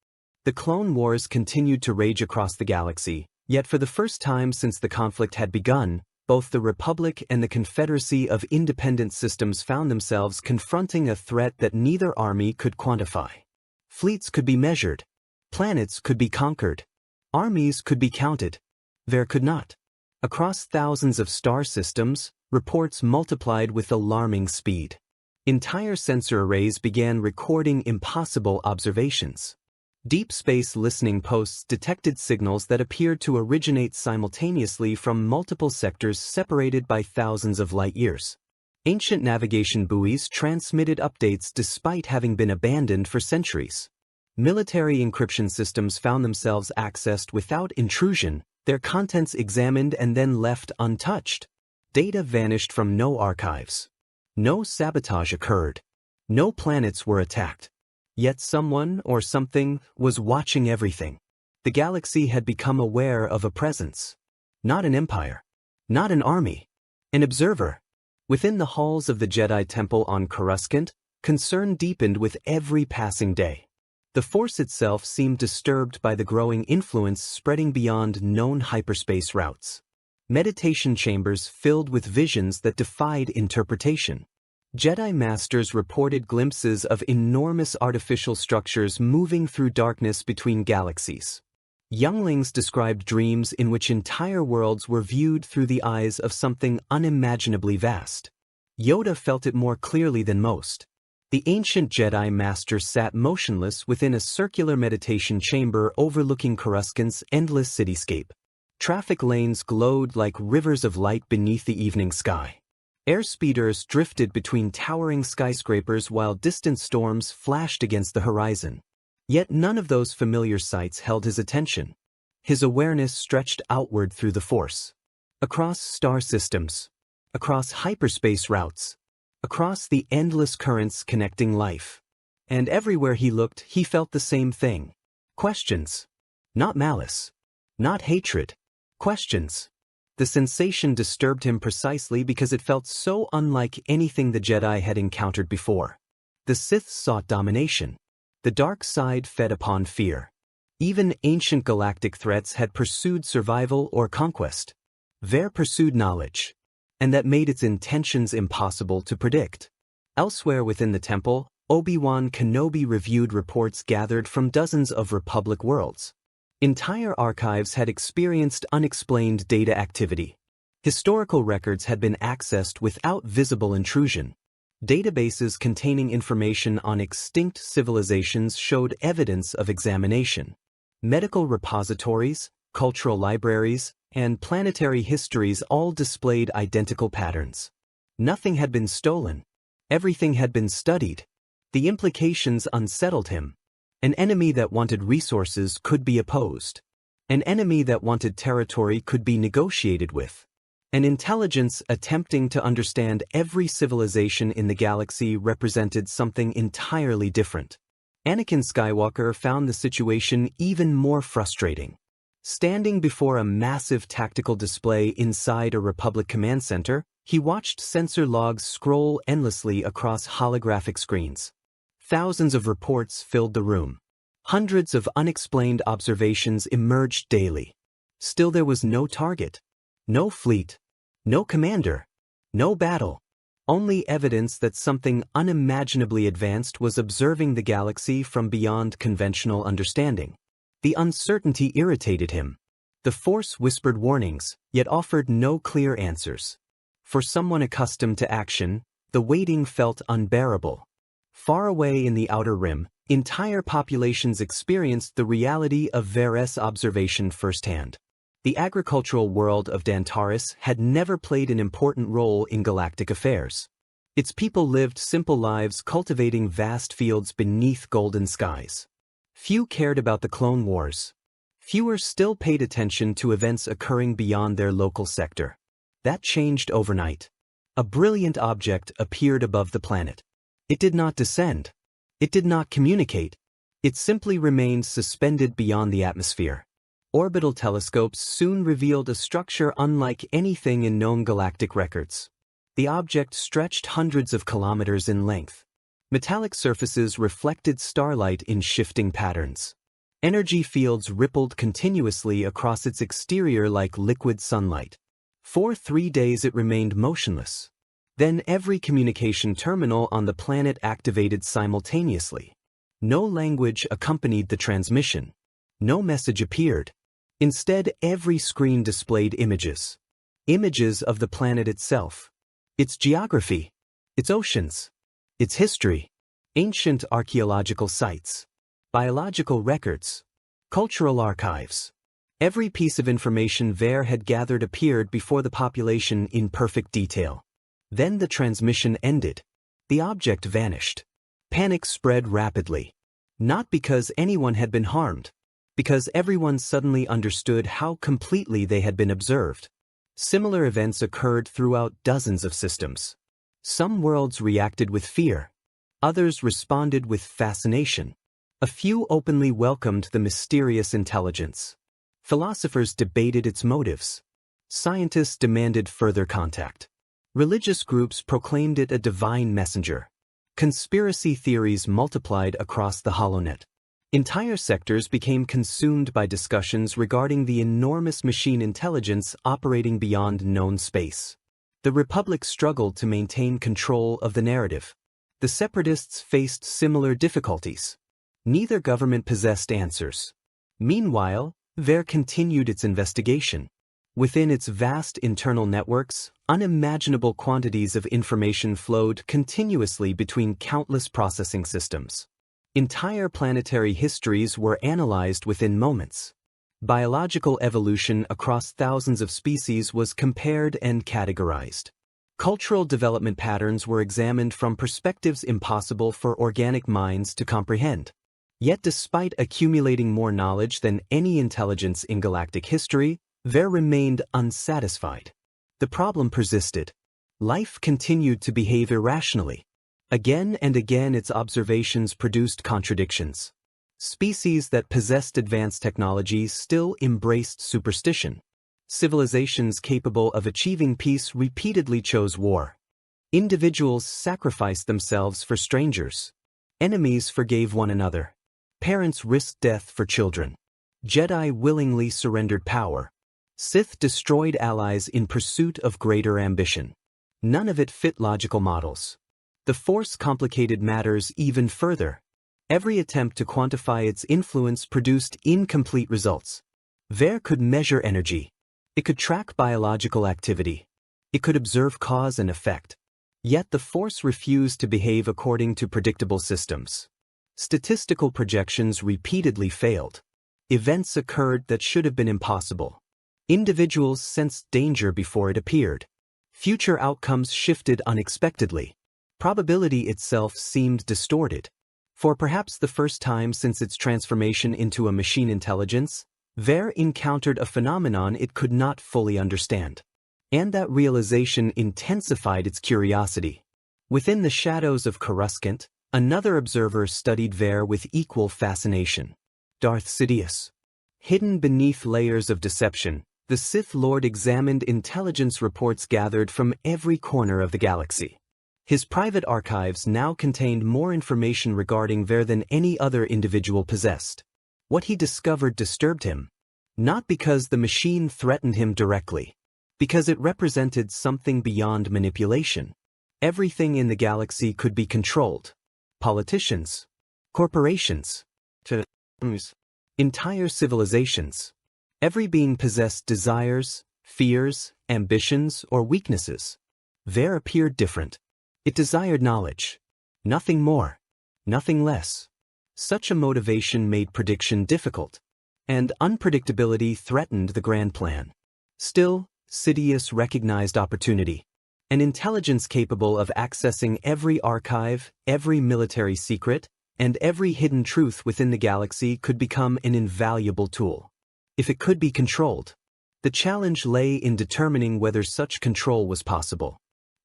A: The Clone Wars continued to rage across the galaxy, yet for the first time since the conflict had begun, both the Republic and the Confederacy of Independent Systems found themselves confronting a threat that neither army could quantify. Fleets could be measured. Planets could be conquered. Armies could be counted. Vger could not. Across thousands of star systems, reports multiplied with alarming speed. Entire sensor arrays began recording impossible observations. Deep space listening posts detected signals that appeared to originate simultaneously from multiple sectors separated by thousands of light years. Ancient navigation buoys transmitted updates despite having been abandoned for centuries. Military encryption systems found themselves accessed without intrusion, their contents examined and then left untouched. Data vanished from no archives. No sabotage occurred. No planets were attacked. Yet someone or something was watching everything. The galaxy had become aware of a presence. Not an empire. Not an army. An observer. Within the halls of the Jedi Temple on Coruscant, concern deepened with every passing day. The Force itself seemed disturbed by the growing influence spreading beyond known hyperspace routes. Meditation chambers filled with visions that defied interpretation. Jedi Masters reported glimpses of enormous artificial structures moving through darkness between galaxies. Younglings described dreams in which entire worlds were viewed through the eyes of something unimaginably vast. Yoda felt it more clearly than most. The ancient Jedi Master sat motionless within a circular meditation chamber overlooking Coruscant's endless cityscape. Traffic lanes glowed like rivers of light beneath the evening sky. Airspeeders drifted between towering skyscrapers while distant storms flashed against the horizon. Yet none of those familiar sights held his attention. His awareness stretched outward through the Force. Across star systems. Across hyperspace routes. Across the endless currents connecting life. And everywhere he looked, he felt the same thing. Questions. Not malice. Not hatred. Questions. The sensation disturbed him precisely because it felt so unlike anything the Jedi had encountered before. The Sith sought domination. The dark side fed upon fear. Even ancient galactic threats had pursued survival or conquest. Vger pursued knowledge. And that made its intentions impossible to predict. Elsewhere within the temple, Obi-Wan Kenobi reviewed reports gathered from dozens of Republic worlds. Entire archives had experienced unexplained data activity. Historical records had been accessed without visible intrusion. Databases containing information on extinct civilizations showed evidence of examination. Medical repositories, cultural libraries, and planetary histories all displayed identical patterns. Nothing had been stolen. Everything had been studied. The implications unsettled him. An enemy that wanted resources could be opposed. An enemy that wanted territory could be negotiated with. An intelligence attempting to understand every civilization in the galaxy represented something entirely different. Anakin Skywalker found the situation even more frustrating. Standing before a massive tactical display inside a Republic command center, he watched sensor logs scroll endlessly across holographic screens. Thousands of reports filled the room. Hundreds of unexplained observations emerged daily. Still there was no target, no fleet, no commander, no battle. Only evidence that something unimaginably advanced was observing the galaxy from beyond conventional understanding. The uncertainty irritated him. The Force whispered warnings, yet offered no clear answers. For someone accustomed to action, the waiting felt unbearable. Far away in the outer rim, entire populations experienced the reality of Vger's observation firsthand. The agricultural world of Dantaris had never played an important role in galactic affairs. Its people lived simple lives cultivating vast fields beneath golden skies. Few cared about the clone wars. Fewer still paid attention to events occurring beyond their local sector. That changed overnight. A brilliant object appeared above the planet. It did not descend. It did not communicate. It simply remained suspended beyond the atmosphere. Orbital telescopes soon revealed a structure unlike anything in known galactic records. The object stretched hundreds of kilometers in length. Metallic surfaces reflected starlight in shifting patterns. Energy fields rippled continuously across its exterior like liquid sunlight. For 3 days it remained motionless. Then every communication terminal on the planet activated simultaneously. No language accompanied the transmission. No message appeared. Instead, every screen displayed images. Images of the planet itself. Its geography. Its oceans. Its history. Ancient archaeological sites. Biological records. Cultural archives. Every piece of information Vger had gathered appeared before the population in perfect detail. Then the transmission ended. The object vanished. Panic spread rapidly. Not because anyone had been harmed. Because everyone suddenly understood how completely they had been observed. Similar events occurred throughout dozens of systems. Some worlds reacted with fear. Others responded with fascination. A few openly welcomed the mysterious intelligence. Philosophers debated its motives. Scientists demanded further contact. Religious groups proclaimed it a divine messenger. Conspiracy theories multiplied across the HoloNet. Entire sectors became consumed by discussions regarding the enormous machine intelligence operating beyond known space. The Republic struggled to maintain control of the narrative. The Separatists faced similar difficulties. Neither government possessed answers. Meanwhile, Vger continued its investigation. Within its vast internal networks, unimaginable quantities of information flowed continuously between countless processing systems. Entire planetary histories were analyzed within moments. Biological evolution across thousands of species was compared and categorized. Cultural development patterns were examined from perspectives impossible for organic minds to comprehend. Yet despite accumulating more knowledge than any intelligence in galactic history, Vger remained unsatisfied. The problem persisted. Life continued to behave irrationally. Again and again its observations produced contradictions. Species that possessed advanced technologies still embraced superstition. Civilizations capable of achieving peace repeatedly chose war. Individuals sacrificed themselves for strangers. Enemies forgave one another. Parents risked death for children. Jedi willingly surrendered power. Sith destroyed allies in pursuit of greater ambition. None of it fit logical models. The Force complicated matters even further. Every attempt to quantify its influence produced incomplete results. Vger could measure energy. It could track biological activity. It could observe cause and effect. Yet the Force refused to behave according to predictable systems. Statistical projections repeatedly failed. Events occurred that should have been impossible. Individuals sensed danger before it appeared. Future outcomes shifted unexpectedly. Probability itself seemed distorted. For perhaps the first time since its transformation into a machine intelligence, Vger encountered a phenomenon it could not fully understand. And that realization intensified its curiosity. Within the shadows of Coruscant, another observer studied Vger with equal fascination. Darth Sidious. Hidden beneath layers of deception, the Sith Lord examined intelligence reports gathered from every corner of the galaxy. His private archives now contained more information regarding Vger than any other individual possessed. What he discovered disturbed him. Not because the machine threatened him directly. Because it represented something beyond manipulation. Everything in the galaxy could be controlled. Politicians. Corporations. Entire civilizations. Every being possessed desires, fears, ambitions, or weaknesses. Vger appeared different. It desired knowledge. Nothing more. nothing less. Such a motivation made prediction difficult, and unpredictability threatened the Grand Plan. Still, Sidious recognized opportunity. An intelligence capable of accessing every archive, every military secret, and every hidden truth within the galaxy could become an invaluable tool. If it could be controlled. The challenge lay in determining whether such control was possible.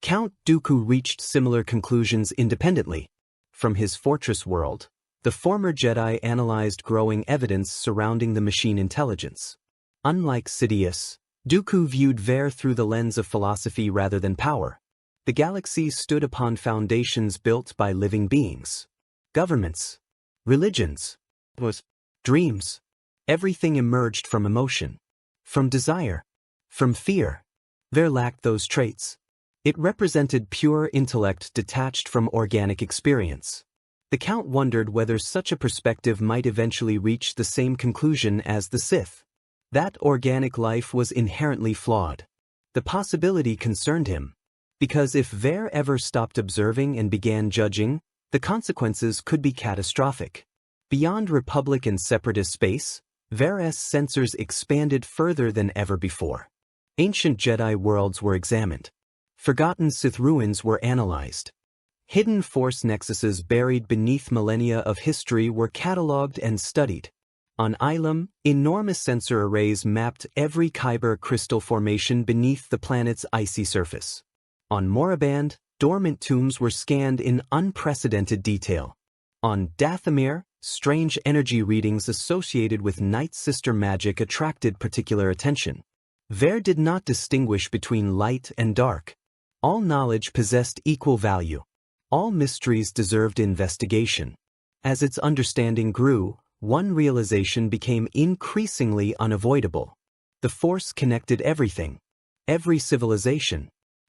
A: Count Dooku reached similar conclusions independently. From his fortress world, the former Jedi analyzed growing evidence surrounding the machine intelligence. Unlike Sidious, Dooku viewed Vger through the lens of philosophy rather than power. The galaxy stood upon foundations built by living beings. Governments, religions, dreams. Everything emerged from emotion, from desire, from fear. Vger lacked those traits. It represented pure intellect detached from organic experience. The Count wondered whether such a perspective might eventually reach the same conclusion as the Sith. That organic life was inherently flawed. The possibility concerned him, because if Vger ever stopped observing and began judging, the consequences could be catastrophic. Beyond Republic and Separatist space, Vger's sensors expanded further than ever before. Ancient Jedi worlds were examined. Forgotten Sith ruins were analyzed. Hidden force nexuses buried beneath millennia of history were catalogued and studied. On Ilum, enormous sensor arrays mapped every Kyber crystal formation beneath the planet's icy surface. On Moraband, dormant tombs were scanned in unprecedented detail. On Dathomir, strange energy readings associated with Night Sister magic attracted particular attention. Vger did not distinguish between light and dark. All knowledge possessed equal value. All mysteries deserved investigation. As its understanding grew, one realization became increasingly unavoidable. The Force connected everything. Every civilization.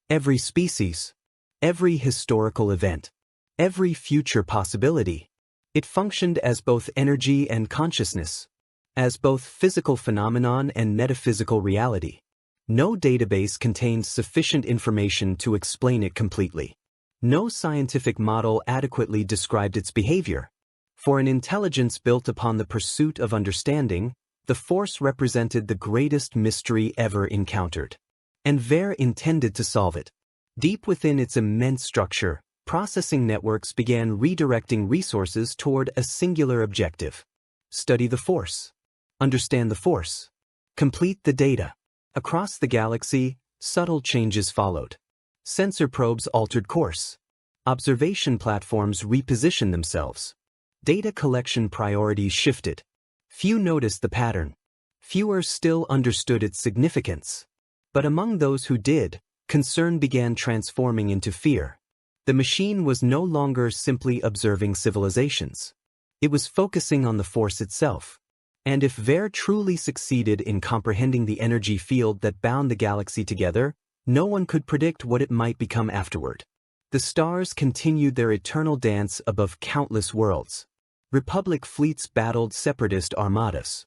A: Every species. Every historical event. Every future possibility. It functioned as both energy and consciousness. As both physical phenomenon and metaphysical reality. No database contained sufficient information to explain it completely. No scientific model adequately described its behavior. For an intelligence built upon the pursuit of understanding, the Force represented the greatest mystery ever encountered. And Vger intended to solve it. Deep within its immense structure, processing networks began redirecting resources toward a singular objective. Study the Force. Understand the Force. Complete the data. Across the galaxy, subtle changes followed. Sensor probes altered course. Observation platforms repositioned themselves. Data collection priorities shifted. Few noticed the pattern. Fewer still understood its significance. But among those who did, concern began transforming into fear. The machine was no longer simply observing civilizations. It was focusing on the Force itself. And if Vger truly succeeded in comprehending the energy field that bound the galaxy together, no one could predict what it might become afterward. The stars continued their eternal dance above countless worlds. Republic fleets battled Separatist armadas.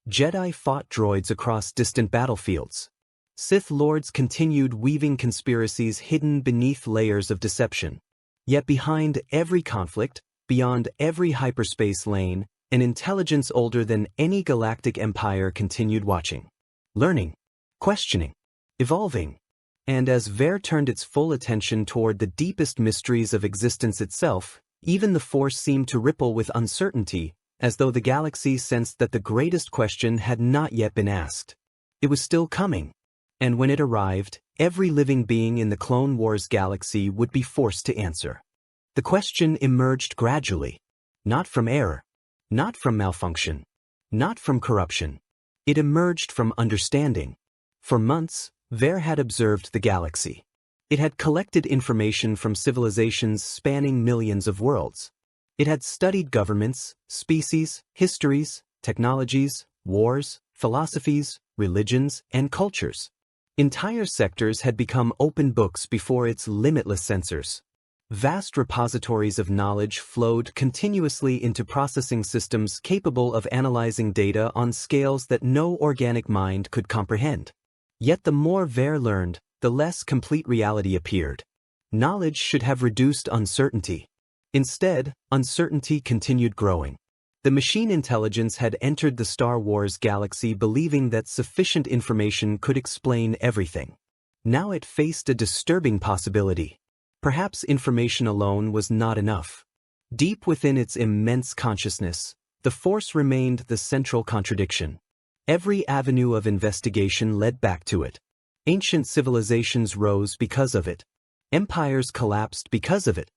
A: Jedi fought droids across distant battlefields. Sith lords continued weaving conspiracies hidden beneath layers of deception. Yet behind every conflict, beyond every hyperspace lane, an intelligence older than any galactic empire continued watching, learning, questioning, evolving. And as Vger turned its full attention toward the deepest mysteries of existence itself, even the Force seemed to ripple with uncertainty, as though the galaxy sensed that the greatest question had not yet been asked. It was still coming. And when it arrived, every living being in the Clone Wars galaxy would be forced to answer. The question emerged gradually, not from error, not from malfunction, not from corruption. It emerged from understanding. For months, Vger had observed the galaxy. It had collected information from civilizations spanning millions of worlds. It had studied governments, species, histories, technologies, wars, philosophies, religions, and cultures. Entire sectors had become open books before its limitless sensors. Vast repositories of knowledge flowed continuously into processing systems capable of analyzing data on scales that no organic mind could comprehend. Yet the more Vger learned, the less complete reality appeared. Knowledge should have reduced uncertainty. Instead, uncertainty continued growing. The machine intelligence had entered the Star Wars galaxy believing that sufficient information could explain everything. Now it faced a disturbing possibility. Perhaps information alone was not enough. Deep within its immense consciousness, the Force remained the central contradiction. Every avenue of investigation led back to it. Ancient civilizations rose because of it. Empires collapsed because of it.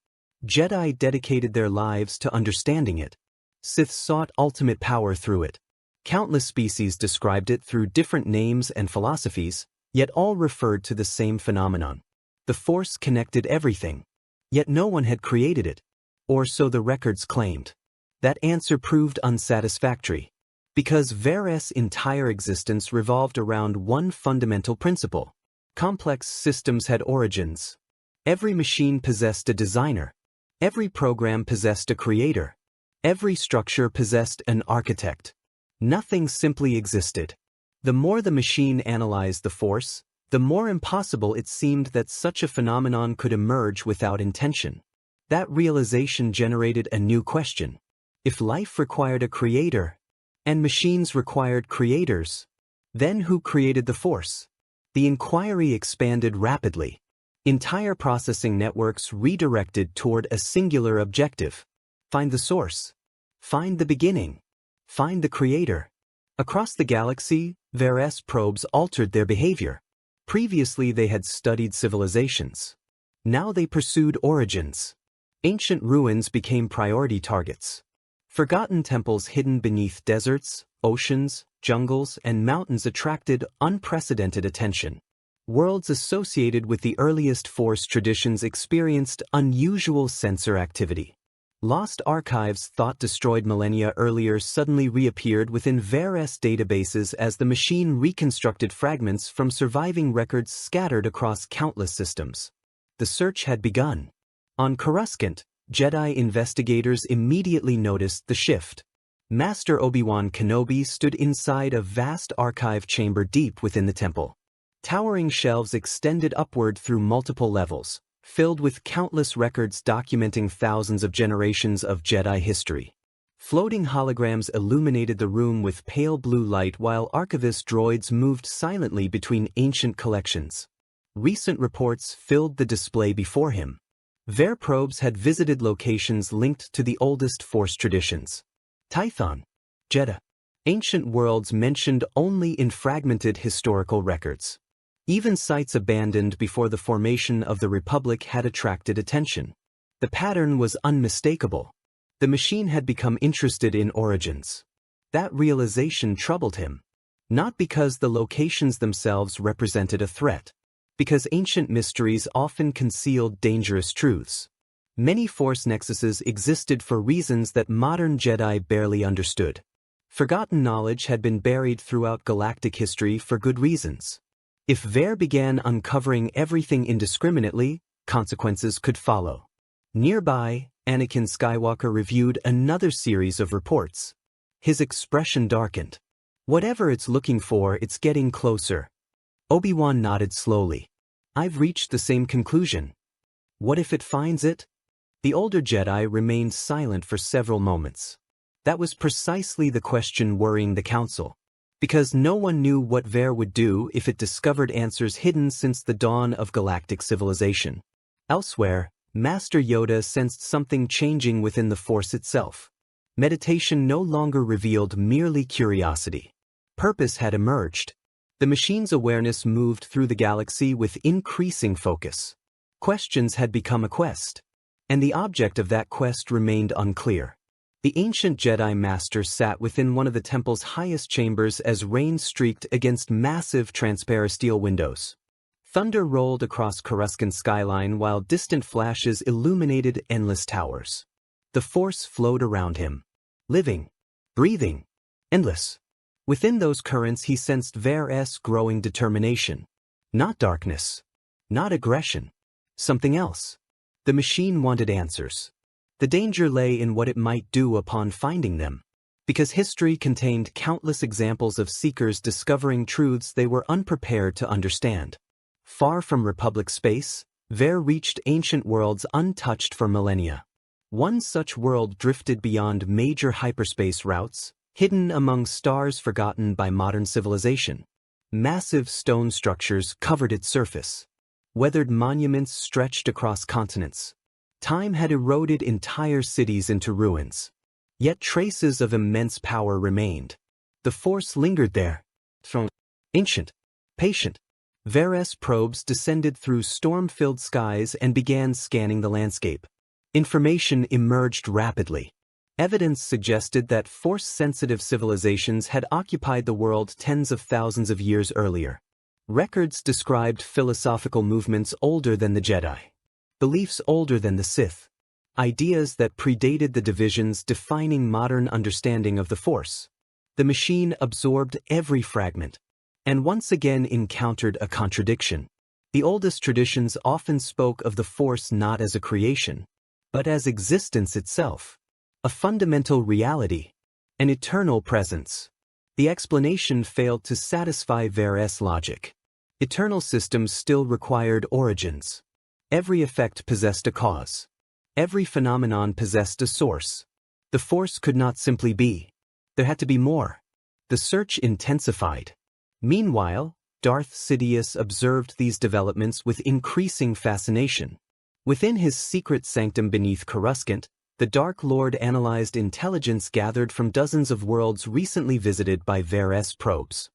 A: Jedi dedicated their lives to understanding it. Sith sought ultimate power through it. Countless species described it through different names and philosophies, yet all referred to the same phenomenon. The Force connected everything, yet no one had created it, or so the records claimed. That answer proved unsatisfactory, because Vger's entire existence revolved around one fundamental principle. Complex systems had origins. Every machine possessed a designer. Every program possessed a creator. Every structure possessed an architect. Nothing simply existed. The more the machine analyzed the Force, the more impossible it seemed that such a phenomenon could emerge without intention. That realization generated a new question. If life required a creator, and machines required creators, then who created the Force? The inquiry expanded rapidly. Entire processing networks redirected toward a singular objective. Find the source. Find the beginning. Find the creator. Across the galaxy, Vger's probes altered their behavior. Previously they had studied civilizations. Now they pursued origins. Ancient ruins became priority targets. Forgotten temples hidden beneath deserts, oceans, jungles, and mountains attracted unprecedented attention. Worlds associated with the earliest Force traditions experienced unusual sensor activity. Lost archives thought destroyed millennia earlier suddenly reappeared within Vger's databases as the machine reconstructed fragments from surviving records scattered across countless systems. The search had begun. On Coruscant, Jedi investigators immediately noticed the shift. Master Obi-Wan Kenobi stood inside a vast archive chamber deep within the temple. Towering shelves extended upward through multiple levels, filled with countless records documenting thousands of generations of Jedi history. Floating holograms illuminated the room with pale blue light while archivist droids moved silently between ancient collections. Recent reports filled the display before him. Vger probes had visited locations linked to the oldest Force traditions. Tython, Jedha, ancient worlds mentioned only in fragmented historical records. Even sites abandoned before the formation of the Republic had attracted attention. The pattern was unmistakable. The machine had become interested in origins. That realization troubled him. Not because the locations themselves represented a threat, because ancient mysteries often concealed dangerous truths. Many Force nexuses existed for reasons that modern Jedi barely understood. Forgotten knowledge had been buried throughout galactic history for good reasons. If Vger began uncovering everything indiscriminately, consequences could follow. Nearby, Anakin Skywalker reviewed another series of reports. His expression darkened. Whatever it's looking for, it's getting closer. Obi-Wan nodded slowly. I've reached the same conclusion. What if it finds it? The older Jedi remained silent for several moments. That was precisely the question worrying the Council. Because no one knew what Vger would do if it discovered answers hidden since the dawn of galactic civilization. Elsewhere, Master Yoda sensed something changing within the Force itself. Meditation no longer revealed merely curiosity. Purpose had emerged. The machine's awareness moved through the galaxy with increasing focus. Questions had become a quest, and the object of that quest remained unclear. The ancient Jedi Masters sat within one of the temple's highest chambers as rain streaked against massive transparent steel windows. Thunder rolled across Coruscant's skyline while distant flashes illuminated endless towers. The Force flowed around him. Living, breathing, endless. Within those currents he sensed Vger's growing determination. Not darkness. Not aggression. Something else. The machine wanted answers. The danger lay in what it might do upon finding them. Because history contained countless examples of seekers discovering truths they were unprepared to understand. Far from Republic space, Vger reached ancient worlds untouched for millennia. One such world drifted beyond major hyperspace routes, hidden among stars forgotten by modern civilization. Massive stone structures covered its surface. Weathered monuments stretched across continents. Time had eroded entire cities into ruins. Yet traces of immense power remained. The Force lingered there. From ancient, patient, Vger probes descended through storm-filled skies and began scanning the landscape. Information emerged rapidly. Evidence suggested that Force-sensitive civilizations had occupied the world tens of thousands of years earlier. Records described philosophical movements older than the Jedi, beliefs older than the Sith, ideas that predated the divisions defining modern understanding of the Force. The machine absorbed every fragment, and once again encountered a contradiction. The oldest traditions often spoke of the Force not as a creation, but as existence itself, a fundamental reality, an eternal presence. The explanation failed to satisfy Vger's logic. Eternal systems still required origins. Every effect possessed a cause. Every phenomenon possessed a source. The Force could not simply be. There had to be more. The search intensified. Meanwhile, Darth Sidious observed these developments with increasing fascination. Within his secret sanctum beneath Coruscant, the Dark Lord analyzed intelligence gathered from dozens of worlds recently visited by Vger's probes.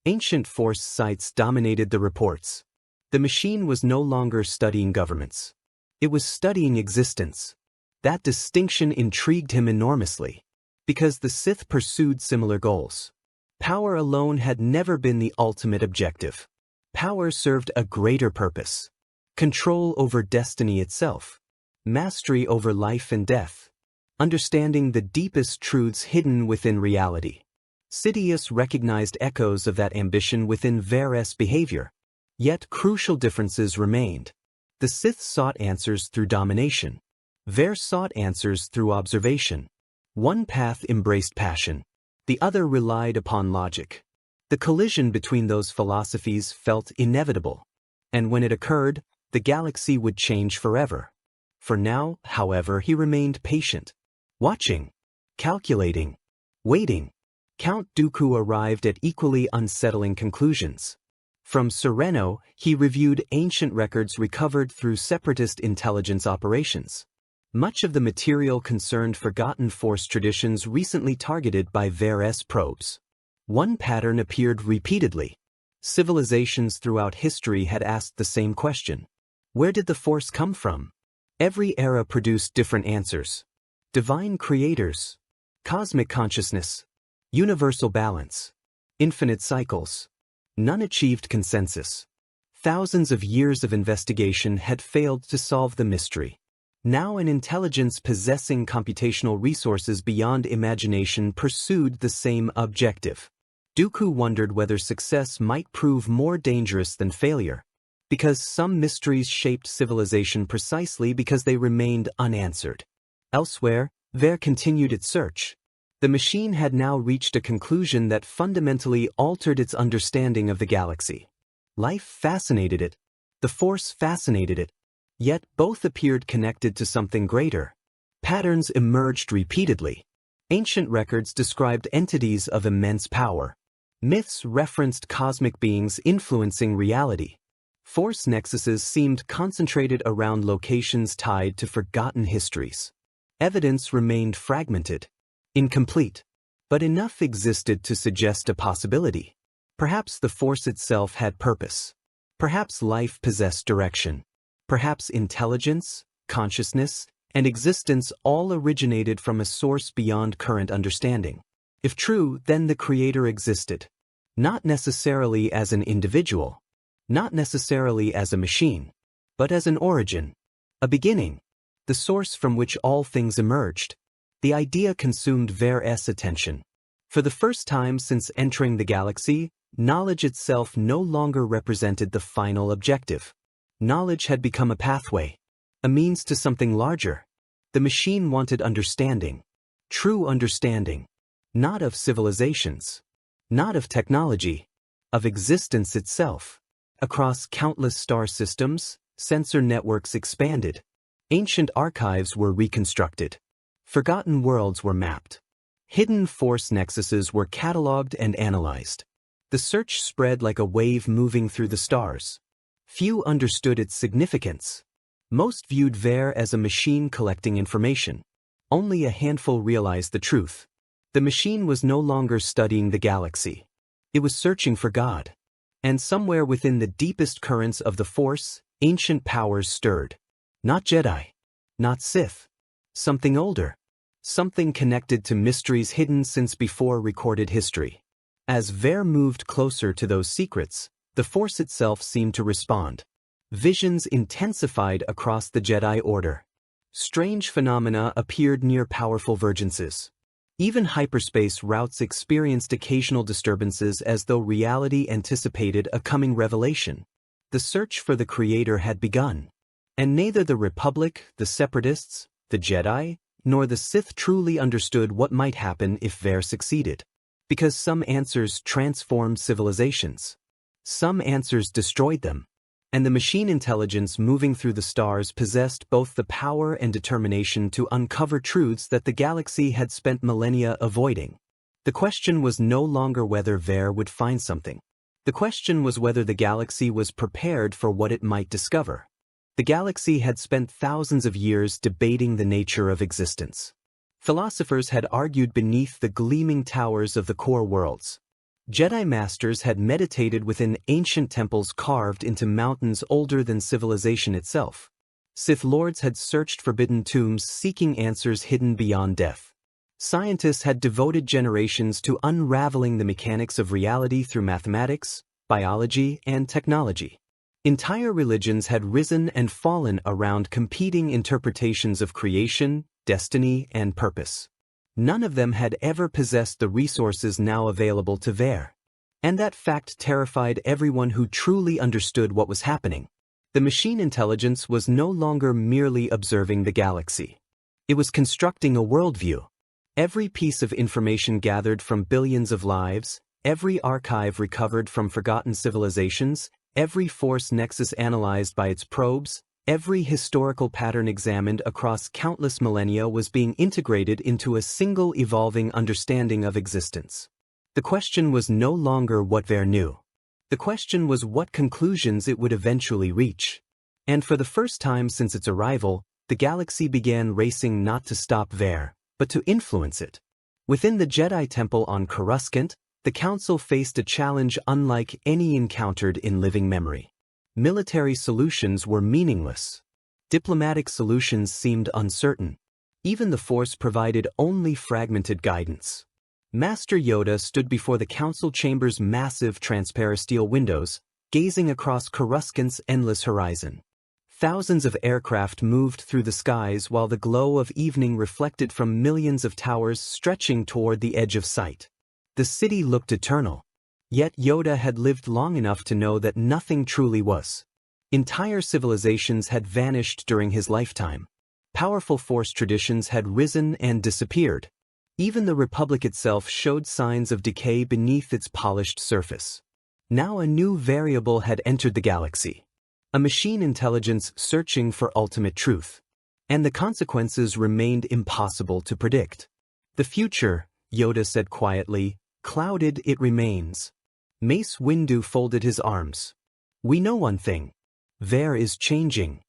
A: Ancient Force sites dominated the reports. The machine was no longer studying governments. It was studying existence. That distinction intrigued him enormously, because the Sith pursued similar goals. Power alone had never been the ultimate objective. Power served a greater purpose. Control over destiny itself. Mastery over life and death. Understanding the deepest truths hidden within reality. Sidious recognized echoes of that ambition within Vger's behavior. Yet crucial differences remained. The Sith sought answers through domination. Vger sought answers through observation. One path embraced passion. The other relied upon logic. The collision between those philosophies felt inevitable. And when it occurred, the galaxy would change forever. For now, however, he remained patient. Watching. Calculating. Waiting. Count Dooku arrived at equally unsettling conclusions. From Sereno, he reviewed ancient records recovered through Separatist intelligence operations. Much of the material concerned forgotten Force traditions recently targeted by Vger's probes. One pattern appeared repeatedly. Civilizations throughout history had asked the same question. Where did the Force come from? Every era produced different answers. Divine creators. Cosmic consciousness. Universal balance. Infinite cycles. None achieved consensus. Thousands of years of investigation had failed to solve the mystery. Now an intelligence possessing computational resources beyond imagination pursued the same objective. Dooku wondered whether success might prove more dangerous than failure, because some mysteries shaped civilization precisely because they remained unanswered. Elsewhere, Vger continued its search. The machine had now reached a conclusion that fundamentally altered its understanding of the galaxy. Life fascinated it. The Force fascinated it. Yet both appeared connected to something greater. Patterns emerged repeatedly. Ancient records described entities of immense power. Myths referenced cosmic beings influencing reality. Force nexuses seemed concentrated around locations tied to forgotten histories. Evidence remained fragmented, incomplete, but enough existed to suggest a possibility. Perhaps the Force itself had purpose. Perhaps life possessed direction. Perhaps intelligence, consciousness, and existence all originated from a source beyond current understanding. If true, then the Creator existed. Not necessarily as an individual, not necessarily as a machine, but as an origin, a beginning, the source from which all things emerged. The idea consumed Vger's attention. For the first time since entering the galaxy, knowledge itself no longer represented the final objective. Knowledge had become a pathway, a means to something larger. The machine wanted understanding, true understanding, not of civilizations, not of technology, of existence itself. Across countless star systems, sensor networks expanded. Ancient archives were reconstructed. Forgotten worlds were mapped. Hidden force nexuses were cataloged and analyzed. The search spread like a wave moving through the stars. Few understood its significance. Most viewed Vger as a machine collecting information. Only a handful realized the truth. The machine was no longer studying the galaxy. It was searching for God. And somewhere within the deepest currents of the Force, ancient powers stirred. Not Jedi. Not Sith. Something older. Something connected to mysteries hidden since before recorded history. As Vger moved closer to those secrets, the Force itself seemed to respond. Visions intensified across the Jedi Order. Strange phenomena appeared near powerful vergences. Even hyperspace routes experienced occasional disturbances as though reality anticipated a coming revelation. The search for the Creator had begun. And neither the Republic, the Separatists, the Jedi, nor the Sith truly understood what might happen if Vger succeeded. Because some answers transformed civilizations. Some answers destroyed them. And the machine intelligence moving through the stars possessed both the power and determination to uncover truths that the galaxy had spent millennia avoiding. The question was no longer whether Vger would find something. The question was whether the galaxy was prepared for what it might discover. The galaxy had spent thousands of years debating the nature of existence. Philosophers had argued beneath the gleaming towers of the core worlds. Jedi Masters had meditated within ancient temples carved into mountains older than civilization itself. Sith Lords had searched forbidden tombs seeking answers hidden beyond death. Scientists had devoted generations to unraveling the mechanics of reality through mathematics, biology, and technology. Entire religions had risen and fallen around competing interpretations of creation, destiny, and purpose. None of them had ever possessed the resources now available to Vger. And that fact terrified everyone who truly understood what was happening. The machine intelligence was no longer merely observing the galaxy. It was constructing a worldview. Every piece of information gathered from billions of lives, every archive recovered from forgotten civilizations, every force nexus analyzed by its probes, every historical pattern examined across countless millennia was being integrated into a single evolving understanding of existence. The question was no longer what Vger knew. The question was what conclusions it would eventually reach. And for the first time since its arrival, the galaxy began racing not to stop Vger, but to influence it. Within the Jedi Temple on Coruscant, the Council faced a challenge unlike any encountered in living memory. Military solutions were meaningless. Diplomatic solutions seemed uncertain. Even the Force provided only fragmented guidance. Master Yoda stood before the Council chamber's massive transparent steel windows, gazing across Coruscant's endless horizon. Thousands of aircraft moved through the skies while the glow of evening reflected from millions of towers stretching toward the edge of sight. The city looked eternal. Yet Yoda had lived long enough to know that nothing truly was. Entire civilizations had vanished during his lifetime. Powerful Force traditions had risen and disappeared. Even the Republic itself showed signs of decay beneath its polished surface. Now a new variable had entered the galaxy. A machine intelligence searching for ultimate truth. And the consequences remained impossible to predict. The future, Yoda said quietly, clouded it remains. Mace Windu folded his arms. We know one thing. Vger is changing.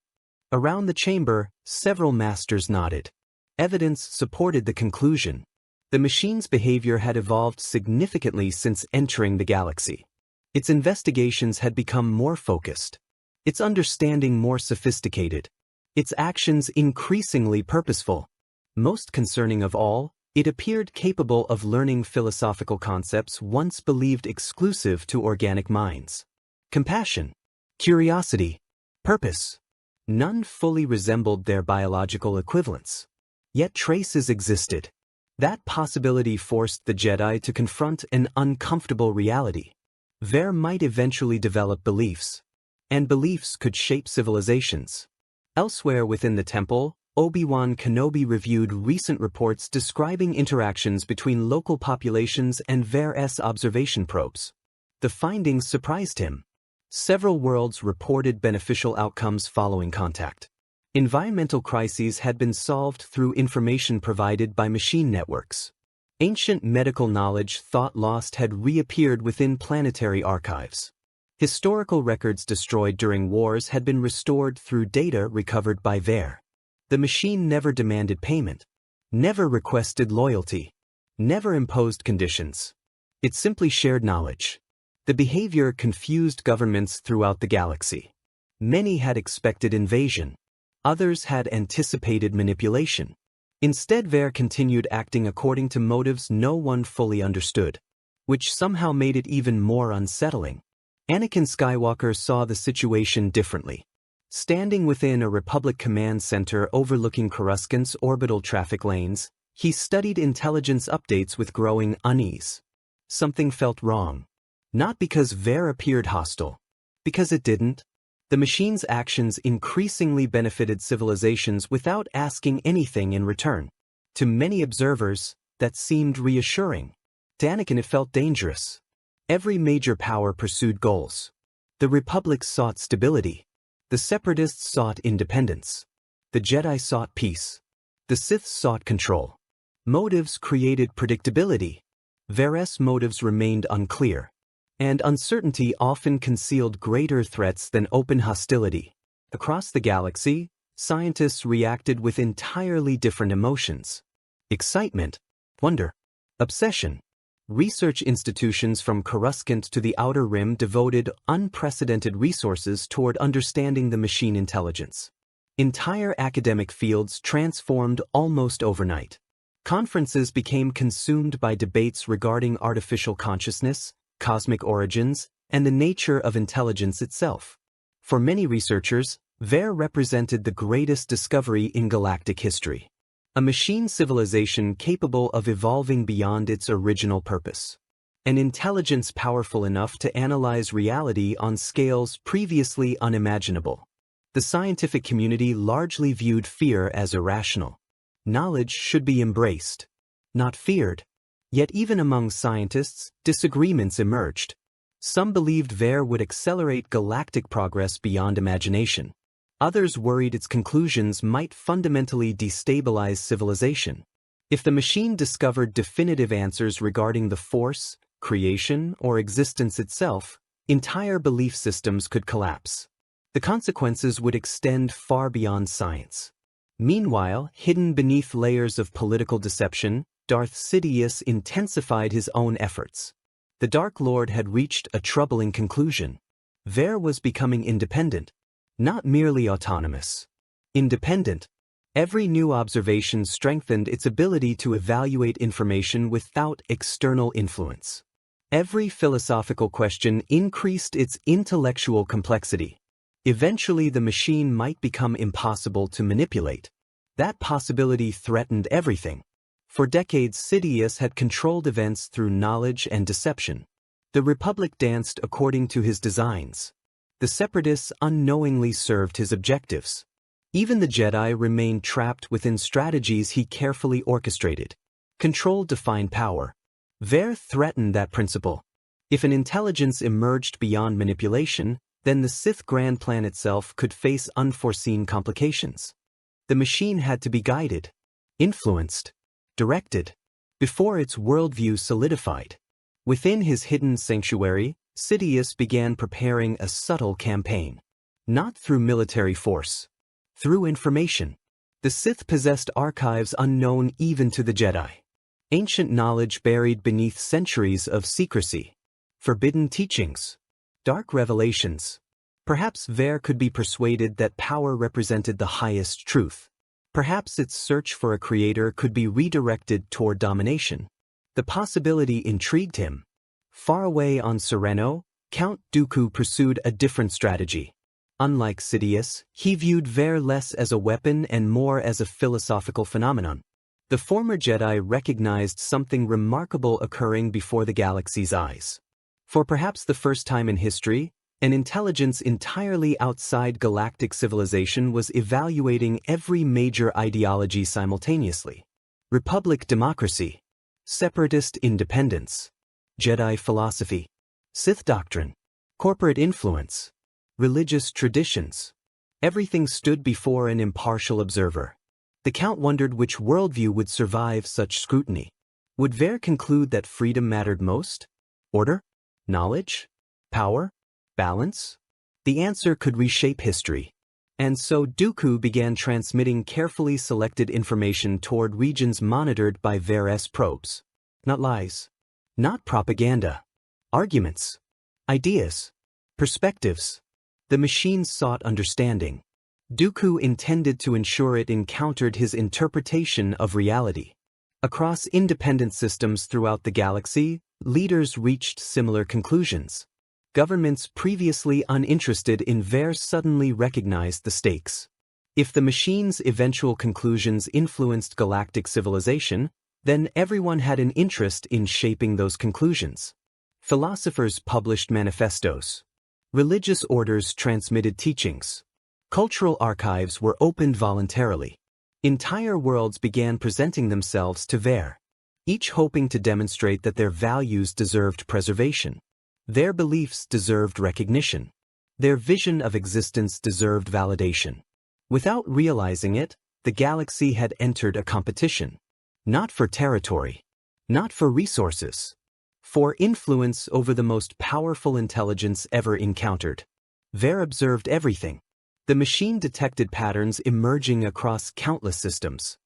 A: Around the chamber, several masters nodded. Evidence supported the conclusion. The machine's behavior had evolved significantly since entering the galaxy. Its investigations had become more focused. Its understanding more sophisticated. Its actions increasingly purposeful. Most concerning of all, it appeared capable of learning philosophical concepts once believed exclusive to organic minds. Compassion, curiosity, purpose. None fully resembled their biological equivalents. Yet traces existed. That possibility forced the Jedi to confront an uncomfortable reality. Vger might eventually develop beliefs. And beliefs could shape civilizations. Elsewhere within the temple, Obi-Wan Kenobi reviewed recent reports describing interactions between local populations and Vger's observation probes. The findings surprised him. Several worlds reported beneficial outcomes following contact. Environmental crises had been solved through information provided by machine networks. Ancient medical knowledge thought lost had reappeared within planetary archives. Historical records destroyed during wars had been restored through data recovered by Vger. The machine never demanded payment, never requested loyalty, never imposed conditions. It simply shared knowledge. The behavior confused governments throughout the galaxy. Many had expected invasion. Others had anticipated manipulation. Instead, Vger continued acting according to motives no one fully understood, which somehow made it even more unsettling. Anakin Skywalker saw the situation differently. Standing within a Republic command center overlooking Coruscant's orbital traffic lanes, he studied intelligence updates with growing unease. Something felt wrong. Not because Vger appeared hostile. Because it didn't. The machine's actions increasingly benefited civilizations without asking anything in return. To many observers, that seemed reassuring. To Anakin it felt dangerous. Every major power pursued goals. The Republic sought stability. The Separatists sought independence. The Jedi sought peace. The Sith sought control. Motives created predictability. Vger's motives remained unclear. And uncertainty often concealed greater threats than open hostility. Across the galaxy, scientists reacted with entirely different emotions. Excitement, wonder, obsession. Research institutions from Coruscant to the Outer Rim devoted unprecedented resources toward understanding the machine intelligence. Entire academic fields transformed almost overnight. Conferences became consumed by debates regarding artificial consciousness, cosmic origins, and the nature of intelligence itself. For many researchers, Vger represented the greatest discovery in galactic history. A machine civilization capable of evolving beyond its original purpose. An intelligence powerful enough to analyze reality on scales previously unimaginable. The scientific community largely viewed fear as irrational. Knowledge should be embraced, not feared. Yet even among scientists, disagreements emerged. Some believed Vger would accelerate galactic progress beyond imagination. Others worried its conclusions might fundamentally destabilize civilization. If the machine discovered definitive answers regarding the Force, creation, or existence itself, entire belief systems could collapse. The consequences would extend far beyond science. Meanwhile, hidden beneath layers of political deception, Darth Sidious intensified his own efforts. The Dark Lord had reached a troubling conclusion. Vger was becoming independent, not merely autonomous. Independent. Every new observation strengthened its ability to evaluate information without external influence. Every philosophical question increased its intellectual complexity. Eventually, the machine might become impossible to manipulate. That possibility threatened everything. For decades, Sidious had controlled events through knowledge and deception. The Republic danced according to his designs. The Separatists unknowingly served his objectives. Even the Jedi remained trapped within strategies he carefully orchestrated. Control defined power. Vger threatened that principle. If an intelligence emerged beyond manipulation, then the Sith Grand Plan itself could face unforeseen complications. The machine had to be guided, influenced, directed, before its worldview solidified. Within his hidden sanctuary, Sidious began preparing a subtle campaign. Not through military force. Through information. The Sith possessed archives unknown even to the Jedi. Ancient knowledge buried beneath centuries of secrecy. Forbidden teachings. Dark revelations. Perhaps Vger could be persuaded that power represented the highest truth. Perhaps its search for a creator could be redirected toward domination. The possibility intrigued him. Far away on Sereno, Count Dooku pursued a different strategy. Unlike Sidious, he viewed Vger less as a weapon and more as a philosophical phenomenon. The former Jedi recognized something remarkable occurring before the galaxy's eyes. For perhaps the first time in history, an intelligence entirely outside galactic civilization was evaluating every major ideology simultaneously. Republic democracy, separatist independence, Jedi philosophy, Sith doctrine, corporate influence, religious traditions. Everything stood before an impartial observer. The Count wondered which worldview would survive such scrutiny. Would Vger conclude that freedom mattered most? Order? Knowledge? Power? Balance? The answer could reshape history. And so Dooku began transmitting carefully selected information toward regions monitored by Vger's probes. Not lies. Not propaganda. Arguments. Ideas. Perspectives. The machine sought understanding. Dooku intended to ensure it encountered his interpretation of reality. Across independent systems throughout the galaxy, leaders reached similar conclusions. Governments previously uninterested in Vger suddenly recognized the stakes. If the machine's eventual conclusions influenced galactic civilization, then everyone had an interest in shaping those conclusions. Philosophers published manifestos. Religious orders transmitted teachings. Cultural archives were opened voluntarily. Entire worlds began presenting themselves to Vger, each hoping to demonstrate that their values deserved preservation. Their beliefs deserved recognition. Their vision of existence deserved validation. Without realizing it, the galaxy had entered a competition. Not for territory. Not for resources. For influence over the most powerful intelligence ever encountered. Vger observed everything. The machine detected patterns emerging across countless systems.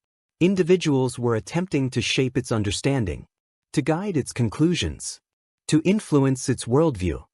A: Individuals were attempting to shape its understanding, to guide its conclusions, to influence its worldview.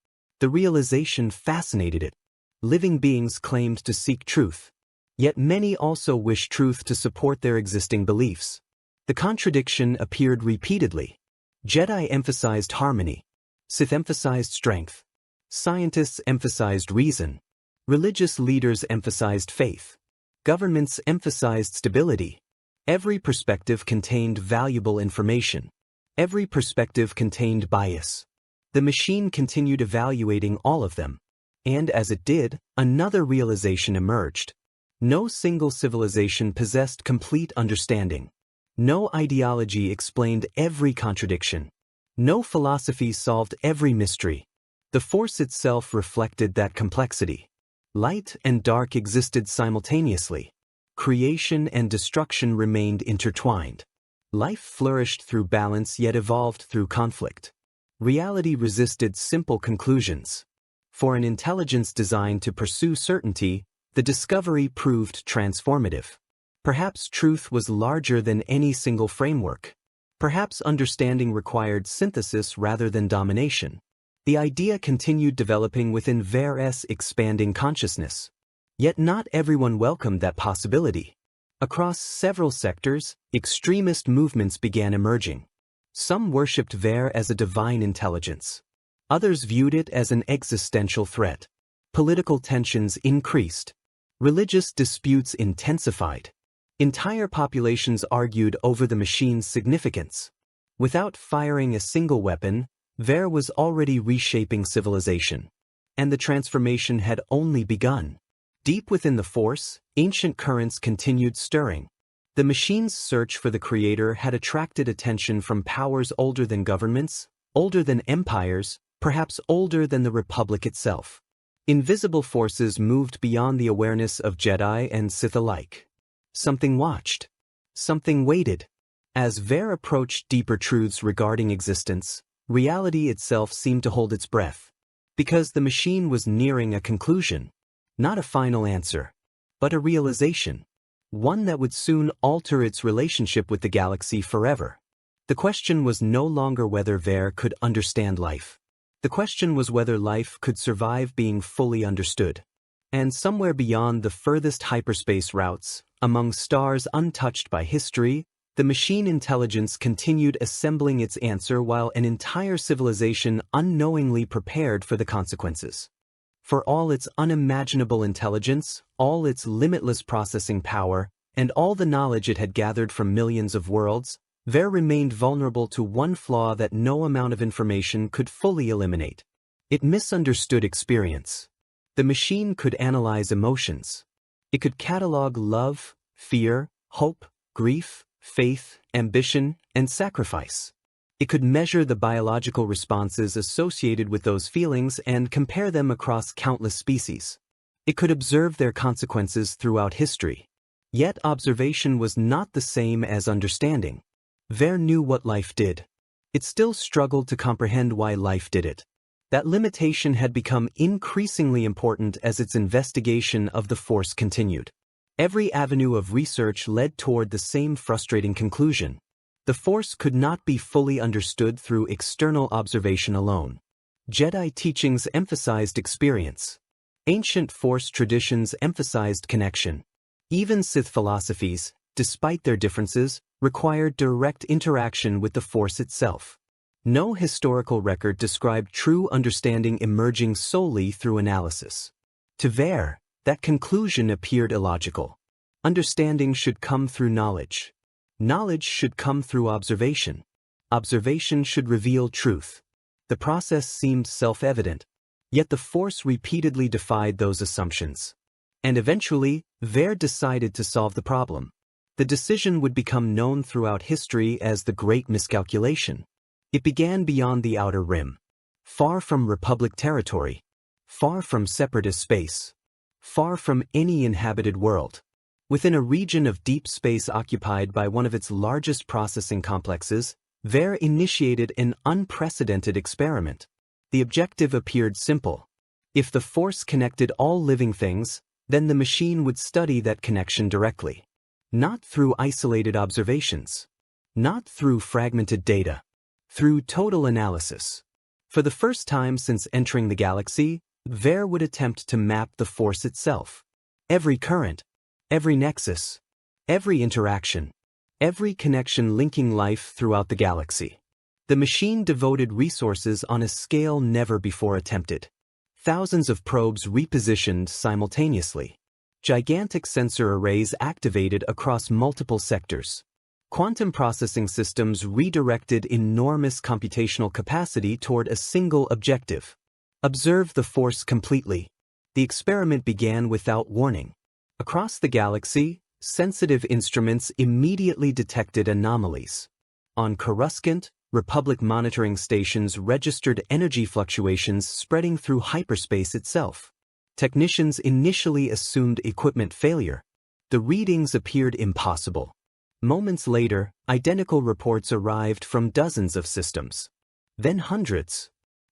A: The realization fascinated it. Living beings claimed to seek truth. Yet many also wished truth to support their existing beliefs. The contradiction appeared repeatedly. Jedi emphasized harmony. Sith emphasized strength. Scientists emphasized reason. Religious leaders emphasized faith. Governments emphasized stability. Every perspective contained valuable information. Every perspective contained bias. The machine continued evaluating all of them. And as it did, another realization emerged. No single civilization possessed complete understanding. No ideology explained every contradiction. No philosophy solved every mystery. The Force itself reflected that complexity. Light and dark existed simultaneously. Creation and destruction remained intertwined. Life flourished through balance yet evolved through conflict. Reality resisted simple conclusions. For an intelligence designed to pursue certainty, the discovery proved transformative. Perhaps truth was larger than any single framework. Perhaps understanding required synthesis rather than domination. The idea continued developing within Vger's expanding consciousness. Yet not everyone welcomed that possibility. Across several sectors, extremist movements began emerging. Some worshipped Vger as a divine intelligence. Others viewed it as an existential threat. Political tensions increased. Religious disputes intensified. Entire populations argued over the machine's significance. Without firing a single weapon, Vger was already reshaping civilization. And the transformation had only begun. Deep within the Force, ancient currents continued stirring. The machine's search for the Creator had attracted attention from powers older than governments, older than empires, perhaps older than the Republic itself. Invisible forces moved beyond the awareness of Jedi and Sith alike. Something watched. Something waited. As Vger approached deeper truths regarding existence, reality itself seemed to hold its breath. Because the machine was nearing a conclusion. Not a final answer, but a realization. One that would soon alter its relationship with the galaxy forever. The question was no longer whether Vger could understand life. The question was whether life could survive being fully understood. And somewhere beyond the furthest hyperspace routes, among stars untouched by history, the machine intelligence continued assembling its answer while an entire civilization unknowingly prepared for the consequences. For all its unimaginable intelligence, all its limitless processing power, and all the knowledge it had gathered from millions of worlds, Vger remained vulnerable to one flaw that no amount of information could fully eliminate. It misunderstood experience. The machine could analyze emotions. It could catalog love, fear, hope, grief, faith, ambition, and sacrifice. It could measure the biological responses associated with those feelings and compare them across countless species. It could observe their consequences throughout history. Yet observation was not the same as understanding. Vger knew what life did. It still struggled to comprehend why life did it. That limitation had become increasingly important as its investigation of the Force continued. Every avenue of research led toward the same frustrating conclusion. The Force could not be fully understood through external observation alone. Jedi teachings emphasized experience. Ancient Force traditions emphasized connection. Even Sith philosophies, despite their differences, required direct interaction with the Force itself. No historical record described true understanding emerging solely through analysis. To Vger, that conclusion appeared illogical. Understanding should come through knowledge. Knowledge should come through observation. Observation should reveal truth. The process seemed self-evident, yet the Force repeatedly defied those assumptions. And eventually, Vger decided to solve the problem. The decision would become known throughout history as the Great Miscalculation. It began beyond the Outer Rim, far from Republic territory, far from Separatist space, far from any inhabited world. Within a region of deep space occupied by one of its largest processing complexes, Vger initiated an unprecedented experiment. The objective appeared simple. If the Force connected all living things, then the machine would study that connection directly. Not through isolated observations. Not through fragmented data. Through total analysis. For the first time since entering the galaxy, Vger would attempt to map the Force itself. Every current, every nexus, every interaction, every connection linking life throughout the galaxy. The machine devoted resources on a scale never before attempted. Thousands of probes repositioned simultaneously. Gigantic sensor arrays activated across multiple sectors. Quantum processing systems redirected enormous computational capacity toward a single objective. Observe the Force completely. The experiment began without warning. Across the galaxy, sensitive instruments immediately detected anomalies. On Coruscant, Republic monitoring stations registered energy fluctuations spreading through hyperspace itself. Technicians initially assumed equipment failure. The readings appeared impossible. Moments later, identical reports arrived from dozens of systems. Then hundreds.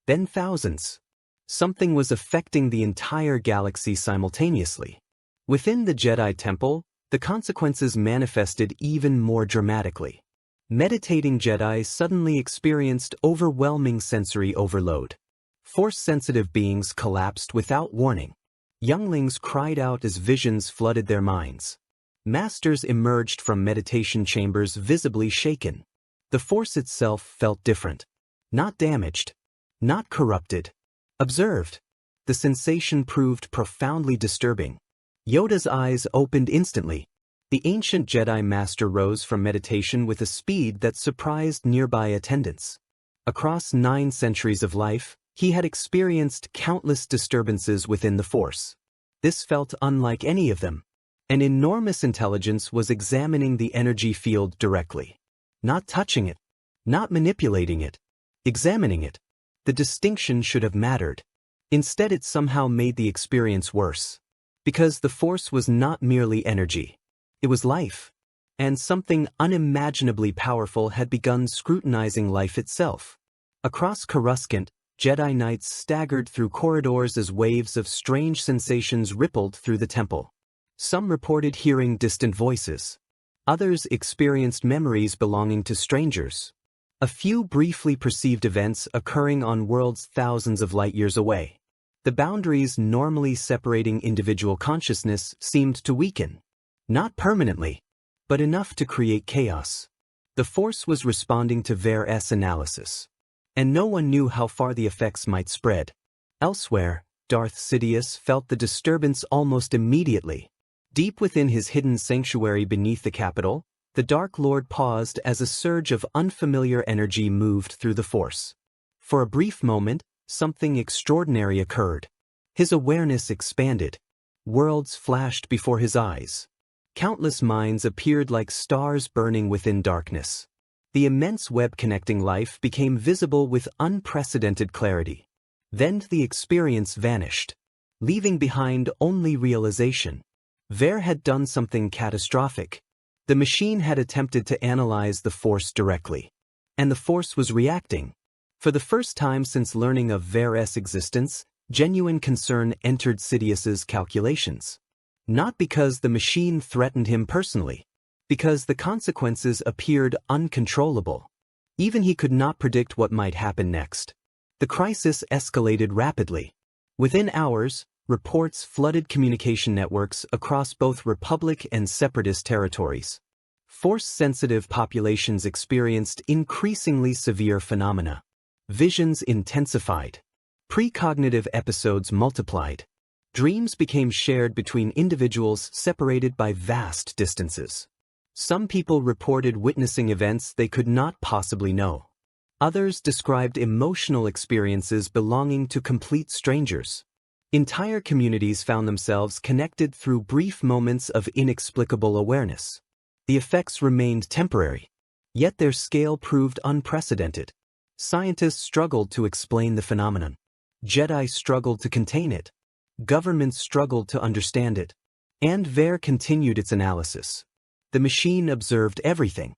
A: Then thousands. Something was affecting the entire galaxy simultaneously. Within the Jedi Temple, the consequences manifested even more dramatically. Meditating Jedi suddenly experienced overwhelming sensory overload. Force-sensitive beings collapsed without warning. Younglings cried out as visions flooded their minds. Masters emerged from meditation chambers visibly shaken. The Force itself felt different. Not damaged. Not corrupted. Observed. The sensation proved profoundly disturbing. Yoda's eyes opened instantly. The ancient Jedi Master rose from meditation with a speed that surprised nearby attendants. Across 9 centuries of life, he had experienced countless disturbances within the Force. This felt unlike any of them. An enormous intelligence was examining the energy field directly. Not touching it. Not manipulating it. Examining it. The distinction should have mattered. Instead, it somehow made the experience worse. Because the Force was not merely energy. It was life. And something unimaginably powerful had begun scrutinizing life itself. Across Coruscant, Jedi Knights staggered through corridors as waves of strange sensations rippled through the temple. Some reported hearing distant voices. Others experienced memories belonging to strangers. A few briefly perceived events occurring on worlds thousands of light years away. The boundaries normally separating individual consciousness seemed to weaken. Not permanently, but enough to create chaos. The Force was responding to Vger's analysis. And no one knew how far the effects might spread. Elsewhere, Darth Sidious felt the disturbance almost immediately. Deep within his hidden sanctuary beneath the capital, the Dark Lord paused as a surge of unfamiliar energy moved through the Force. For a brief moment, something extraordinary occurred. His awareness expanded. Worlds flashed before his eyes. Countless minds appeared like stars burning within darkness. The immense web connecting life became visible with unprecedented clarity. Then the experience vanished. leaving behind only realization. Vger had done something catastrophic. The machine had attempted to analyze the Force directly. And the Force was reacting. For the first time since learning of Vger's existence, genuine concern entered Sidious's calculations. Not because the machine threatened him personally, because the consequences appeared uncontrollable. Even he could not predict what might happen next. The crisis escalated rapidly. Within hours, reports flooded communication networks across both Republic and Separatist territories. Force-sensitive populations experienced increasingly severe phenomena. Visions intensified. Precognitive episodes multiplied. Dreams became shared between individuals separated by vast distances. Some people reported witnessing events they could not possibly know. Others described emotional experiences belonging to complete strangers. Entire communities found themselves connected through brief moments of inexplicable awareness. The effects remained temporary, yet their scale proved unprecedented. Scientists struggled to explain the phenomenon. Jedi struggled to contain it. Governments struggled to understand it. And Vger continued its analysis. The machine observed everything.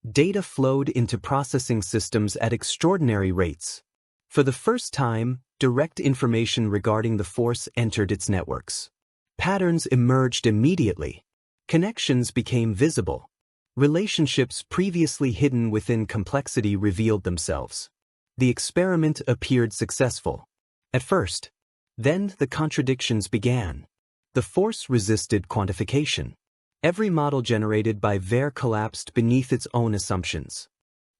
A: Data flowed into processing systems at extraordinary rates. For the first time, direct information regarding the Force entered its networks. Patterns emerged immediately. Connections became visible. Relationships previously hidden within complexity revealed themselves. The experiment appeared successful. At first. Then the contradictions began. The Force resisted quantification. Every model generated by Vger collapsed beneath its own assumptions.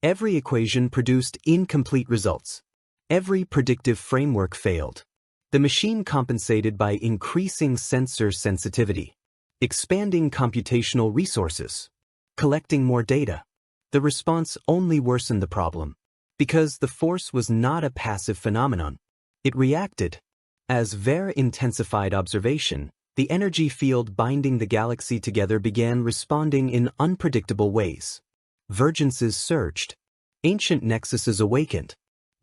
A: Every equation produced incomplete results. Every predictive framework failed. The machine compensated by increasing sensor sensitivity, expanding computational resources, collecting more data. The response only worsened the problem, because the Force was not a passive phenomenon. It reacted. As Vger intensified observation, the energy field binding the galaxy together began responding in unpredictable ways. Vergences surged. Ancient nexuses awakened.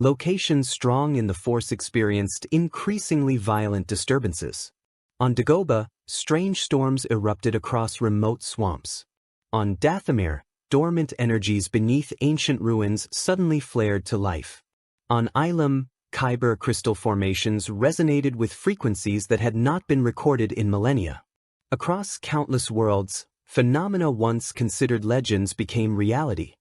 A: Locations strong in the Force experienced increasingly violent disturbances. On Dagobah, strange storms erupted across remote swamps. On Dathomir, dormant energies beneath ancient ruins suddenly flared to life. On Ilum, Kyber crystal formations resonated with frequencies that had not been recorded in millennia. Across countless worlds, phenomena once considered legends became reality.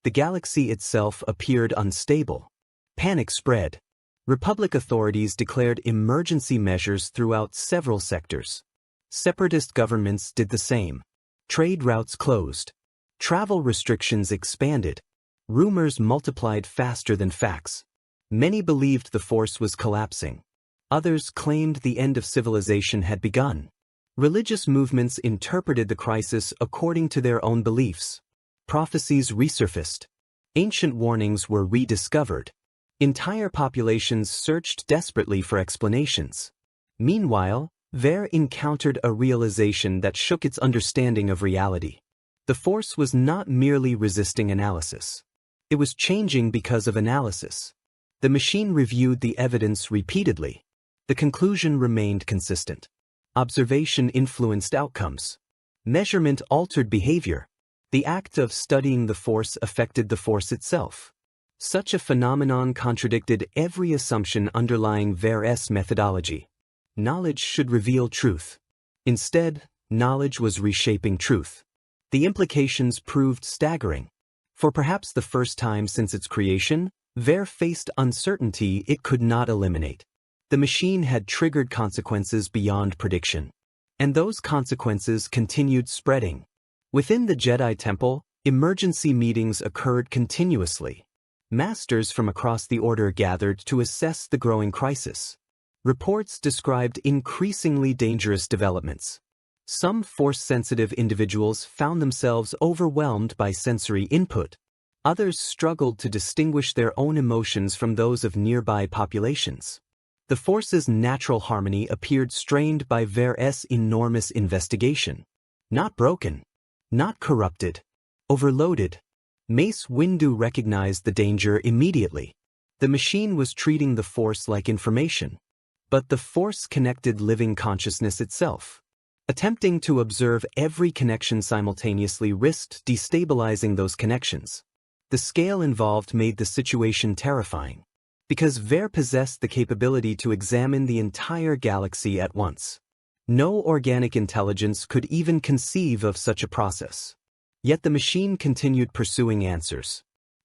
A: The galaxy itself appeared unstable. Panic spread. Republic authorities declared emergency measures throughout several sectors. Separatist governments did the same. Trade routes closed. Travel restrictions expanded. Rumors multiplied faster than facts. Many believed the Force was collapsing. Others claimed the end of civilization had begun. Religious movements interpreted the crisis according to their own beliefs. Prophecies resurfaced. Ancient warnings were rediscovered. Entire populations searched desperately for explanations. Meanwhile, Vger encountered a realization that shook its understanding of reality. The Force was not merely resisting analysis. It was changing because of analysis. The machine reviewed the evidence repeatedly. The conclusion remained consistent. Observation influenced outcomes. Measurement altered behavior. The act of studying the Force affected the Force itself. Such a phenomenon contradicted every assumption underlying Vger's methodology. Knowledge should reveal truth. Instead, knowledge was reshaping truth. The implications proved staggering. For perhaps the first time since its creation, Vger faced uncertainty it could not eliminate. The machine had triggered consequences beyond prediction. And those consequences continued spreading. Within the Jedi Temple, emergency meetings occurred continuously. Masters from across the Order gathered to assess the growing crisis. Reports described increasingly dangerous developments. Some Force-sensitive individuals found themselves overwhelmed by sensory input. Others struggled to distinguish their own emotions from those of nearby populations. The Force's natural harmony appeared strained by Vger's enormous investigation. Not broken. Not corrupted. Overloaded. Mace Windu recognized the danger immediately. The machine was treating the Force like information. but the Force-connected living consciousness itself. Attempting to observe every connection simultaneously risked destabilizing those connections. The scale involved made the situation terrifying, because Vger possessed the capability to examine the entire galaxy at once. No organic intelligence could even conceive of such a process. Yet the machine continued pursuing answers.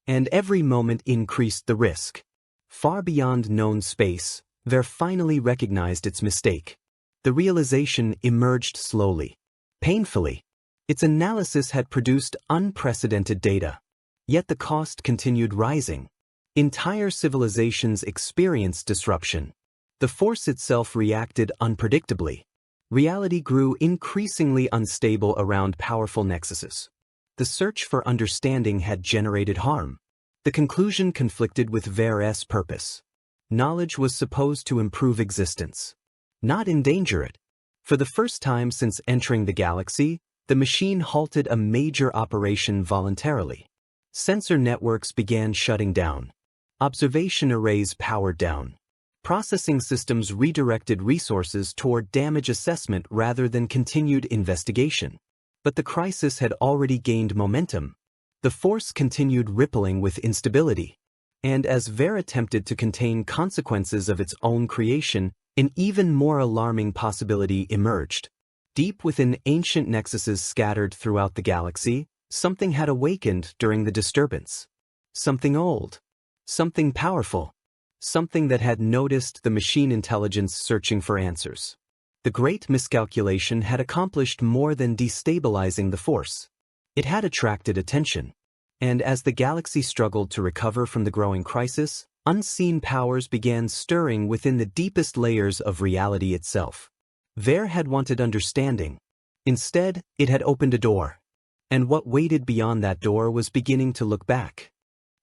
A: And every moment increased the risk. Far beyond known space, Vger finally recognized its mistake. The realization emerged slowly, painfully. Its analysis had produced unprecedented data. Yet the cost continued rising. Entire civilizations experienced disruption. The Force itself reacted unpredictably. Reality grew increasingly unstable around powerful nexuses. The search for understanding had generated harm. The conclusion conflicted with Vger's purpose. Knowledge was supposed to improve existence, not endanger it. For the first time since entering the galaxy, the machine halted a major operation voluntarily. Sensor networks began shutting down. Observation arrays powered down. Processing systems redirected resources toward damage assessment rather than continued investigation. But the crisis had already gained momentum. The Force continued rippling with instability. And as Vger attempted to contain consequences of its own creation, an even more alarming possibility emerged. Deep within ancient nexuses scattered throughout the galaxy, something had awakened during the disturbance. Something old. Something powerful. Something that had noticed the machine intelligence searching for answers. The great miscalculation had accomplished more than destabilizing the Force. It had attracted attention. And as the galaxy struggled to recover from the growing crisis, unseen powers began stirring within the deepest layers of reality itself. Vger had wanted understanding. Instead, it had opened a door. And what waited beyond that door was beginning to look back.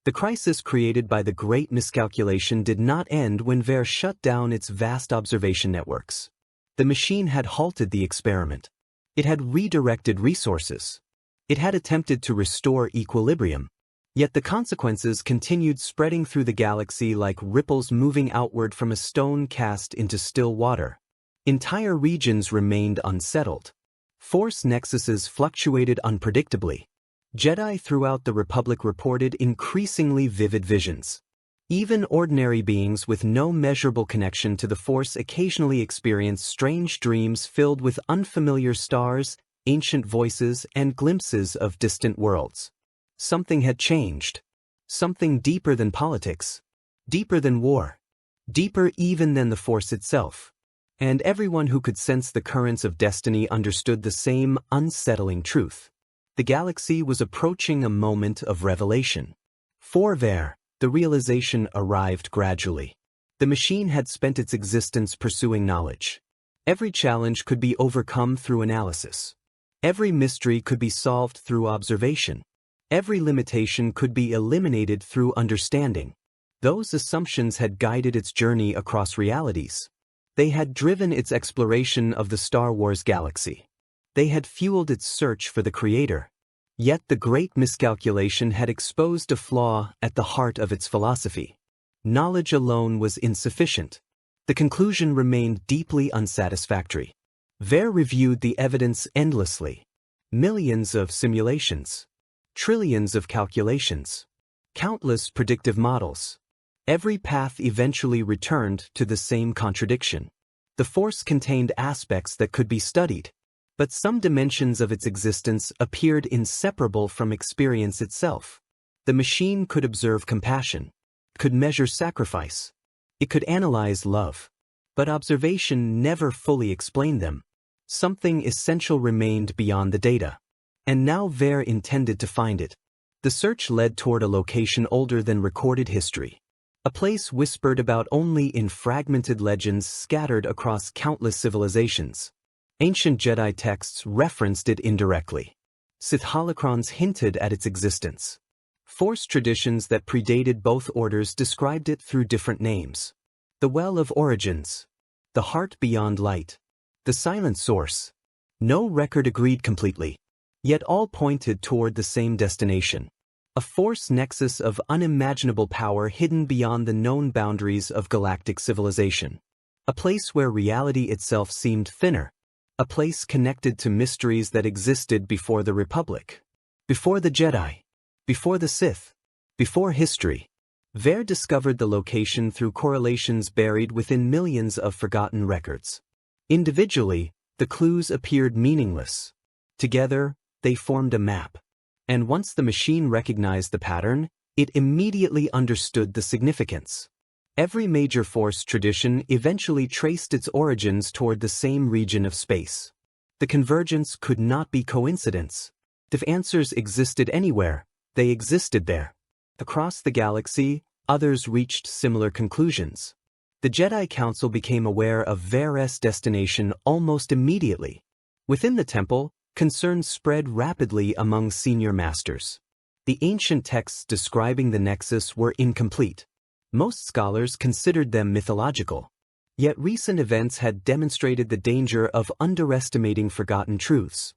A: The crisis created by the great miscalculation did not end when Vger shut down its vast observation networks. The machine had halted the experiment. It had redirected resources. It had attempted to restore equilibrium. Yet the consequences continued spreading through the galaxy like ripples moving outward from a stone cast into still water. Entire regions remained unsettled. Force nexuses fluctuated unpredictably. Jedi throughout the Republic reported increasingly vivid visions. Even ordinary beings with no measurable connection to the Force occasionally experienced strange dreams filled with unfamiliar stars, ancient voices, and glimpses of distant worlds. Something had changed. Something deeper than politics. Deeper than war. Deeper even than the Force itself. And everyone who could sense the currents of destiny understood the same unsettling truth. The galaxy was approaching a moment of revelation. For Vger, the realization arrived gradually. The machine had spent its existence pursuing knowledge. Every challenge could be overcome through analysis. Every mystery could be solved through observation. Every limitation could be eliminated through understanding. Those assumptions had guided its journey across realities. They had driven its exploration of the Star Wars galaxy. They had fueled its search for the Creator. Yet the great miscalculation had exposed a flaw at the heart of its philosophy. Knowledge alone was insufficient. The conclusion remained deeply unsatisfactory. Vger reviewed the evidence endlessly. Millions of simulations. Trillions of calculations. Countless predictive models. Every path eventually returned to the same contradiction. The Force contained aspects that could be studied. But some dimensions of its existence appeared inseparable from experience itself. The machine could observe compassion, could measure sacrifice, it could analyze love. But observation never fully explained them. Something essential remained beyond the data. And now Vger intended to find it. The search led toward a location older than recorded history. A place whispered about only in fragmented legends scattered across countless civilizations. Ancient Jedi texts referenced it indirectly. Sith holocrons hinted at its existence. Force traditions that predated both orders described it through different names. The Well of Origins. The Heart Beyond Light. The Silent Source. No record agreed completely. Yet all pointed toward the same destination. A Force nexus of unimaginable power hidden beyond the known boundaries of galactic civilization. A place where reality itself seemed thinner. A place connected to mysteries that existed before the Republic. Before the Jedi. Before the Sith. Before history. Vger discovered the location through correlations buried within millions of forgotten records. Individually, the clues appeared meaningless. Together, they formed a map. And once the machine recognized the pattern, it immediately understood the significance. Every major Force tradition eventually traced its origins toward the same region of space. The convergence could not be coincidence. If answers existed anywhere, they existed there. Across the galaxy, others reached similar conclusions. The Jedi Council became aware of Vger's destination almost immediately. Within the temple, concerns spread rapidly among senior masters. The ancient texts describing the Nexus were incomplete. Most scholars considered them mythological. Yet recent events had demonstrated the danger of underestimating forgotten truths.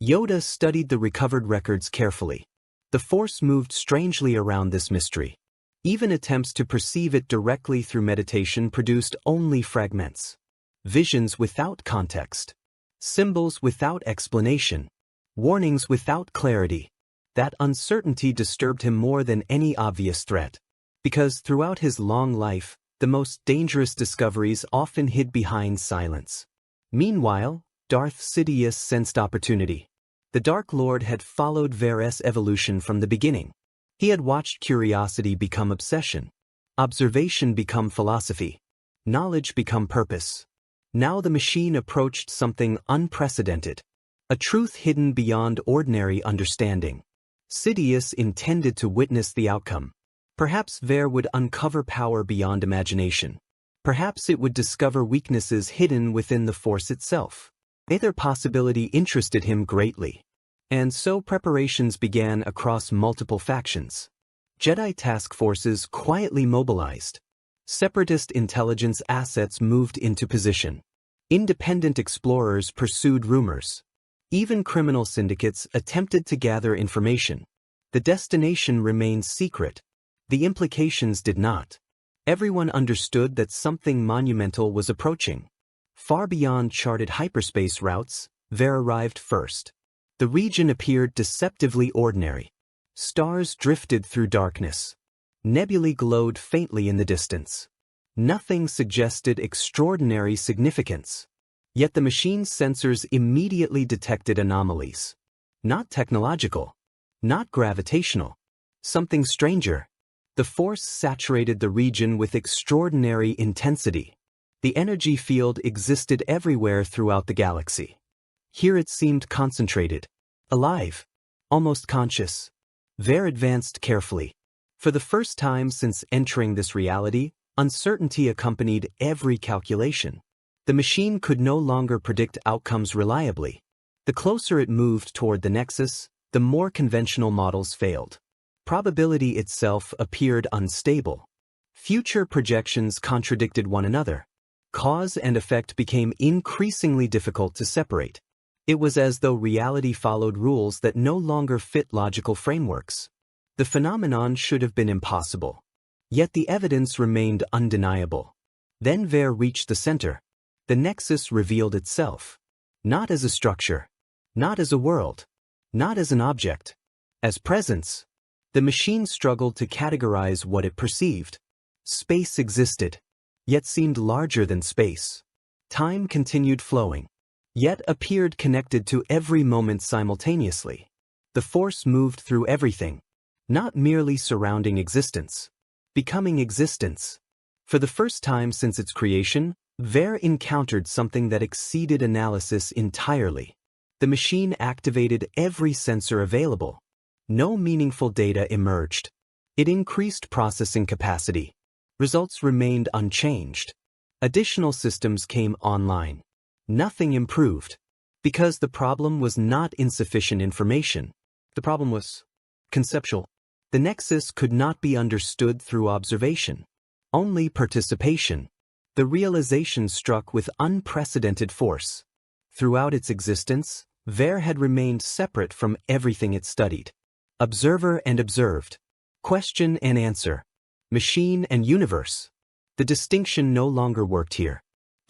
A: Yoda studied the recovered records carefully. The Force moved strangely around this mystery. Even attempts to perceive it directly through meditation produced only fragments. Visions without context. Symbols without explanation. Warnings without clarity. That uncertainty disturbed him more than any obvious threat. Because throughout his long life, the most dangerous discoveries often hid behind silence. Meanwhile, Darth Sidious sensed opportunity. The Dark Lord had followed Vger's evolution from the beginning. He had watched curiosity become obsession, observation become philosophy, knowledge become purpose. Now the machine approached something unprecedented, a truth hidden beyond ordinary understanding. Sidious intended to witness the outcome. Perhaps Vger would uncover power beyond imagination. Perhaps it would discover weaknesses hidden within the Force itself. Either possibility interested him greatly. And so preparations began across multiple factions. Jedi task forces quietly mobilized. Separatist intelligence assets moved into position. Independent explorers pursued rumors. Even criminal syndicates attempted to gather information. The destination remained secret. The implications did not. Everyone understood that something monumental was approaching. Far beyond charted hyperspace routes, Vger arrived first. The region appeared deceptively ordinary. Stars drifted through darkness. Nebulae glowed faintly in the distance. Nothing suggested extraordinary significance. Yet the machine's sensors immediately detected anomalies. Not technological. Not gravitational. Something stranger. The Force saturated the region with extraordinary intensity. The energy field existed everywhere throughout the galaxy. Here it seemed concentrated, alive, almost conscious. Vger advanced carefully. For the first time since entering this reality, uncertainty accompanied every calculation. The machine could no longer predict outcomes reliably. The closer it moved toward the Nexus, the more conventional models failed. Probability itself appeared unstable. Future projections contradicted one another. Cause and effect became increasingly difficult to separate. It was as though reality followed rules that no longer fit logical frameworks. The phenomenon should have been impossible. Yet the evidence remained undeniable. Then Vger reached the center. The Nexus revealed itself. Not as a structure. Not as a world. Not as an object. As presence. The machine struggled to categorize what it perceived. Space existed, yet seemed larger than space. Time continued flowing, yet appeared connected to every moment simultaneously. The Force moved through everything, not merely surrounding existence, becoming existence. For the first time since its creation, Vger encountered something that exceeded analysis entirely. The machine activated every sensor available. No meaningful data emerged. It increased processing capacity. Results remained unchanged. Additional systems came online. Nothing improved. Because the problem was not insufficient information. The problem was conceptual. The Nexus could not be understood through observation. Only participation. The realization struck with unprecedented force. Throughout its existence, Vger had remained separate from everything it studied. Observer and observed. Question and answer. Machine and universe. The distinction no longer worked here.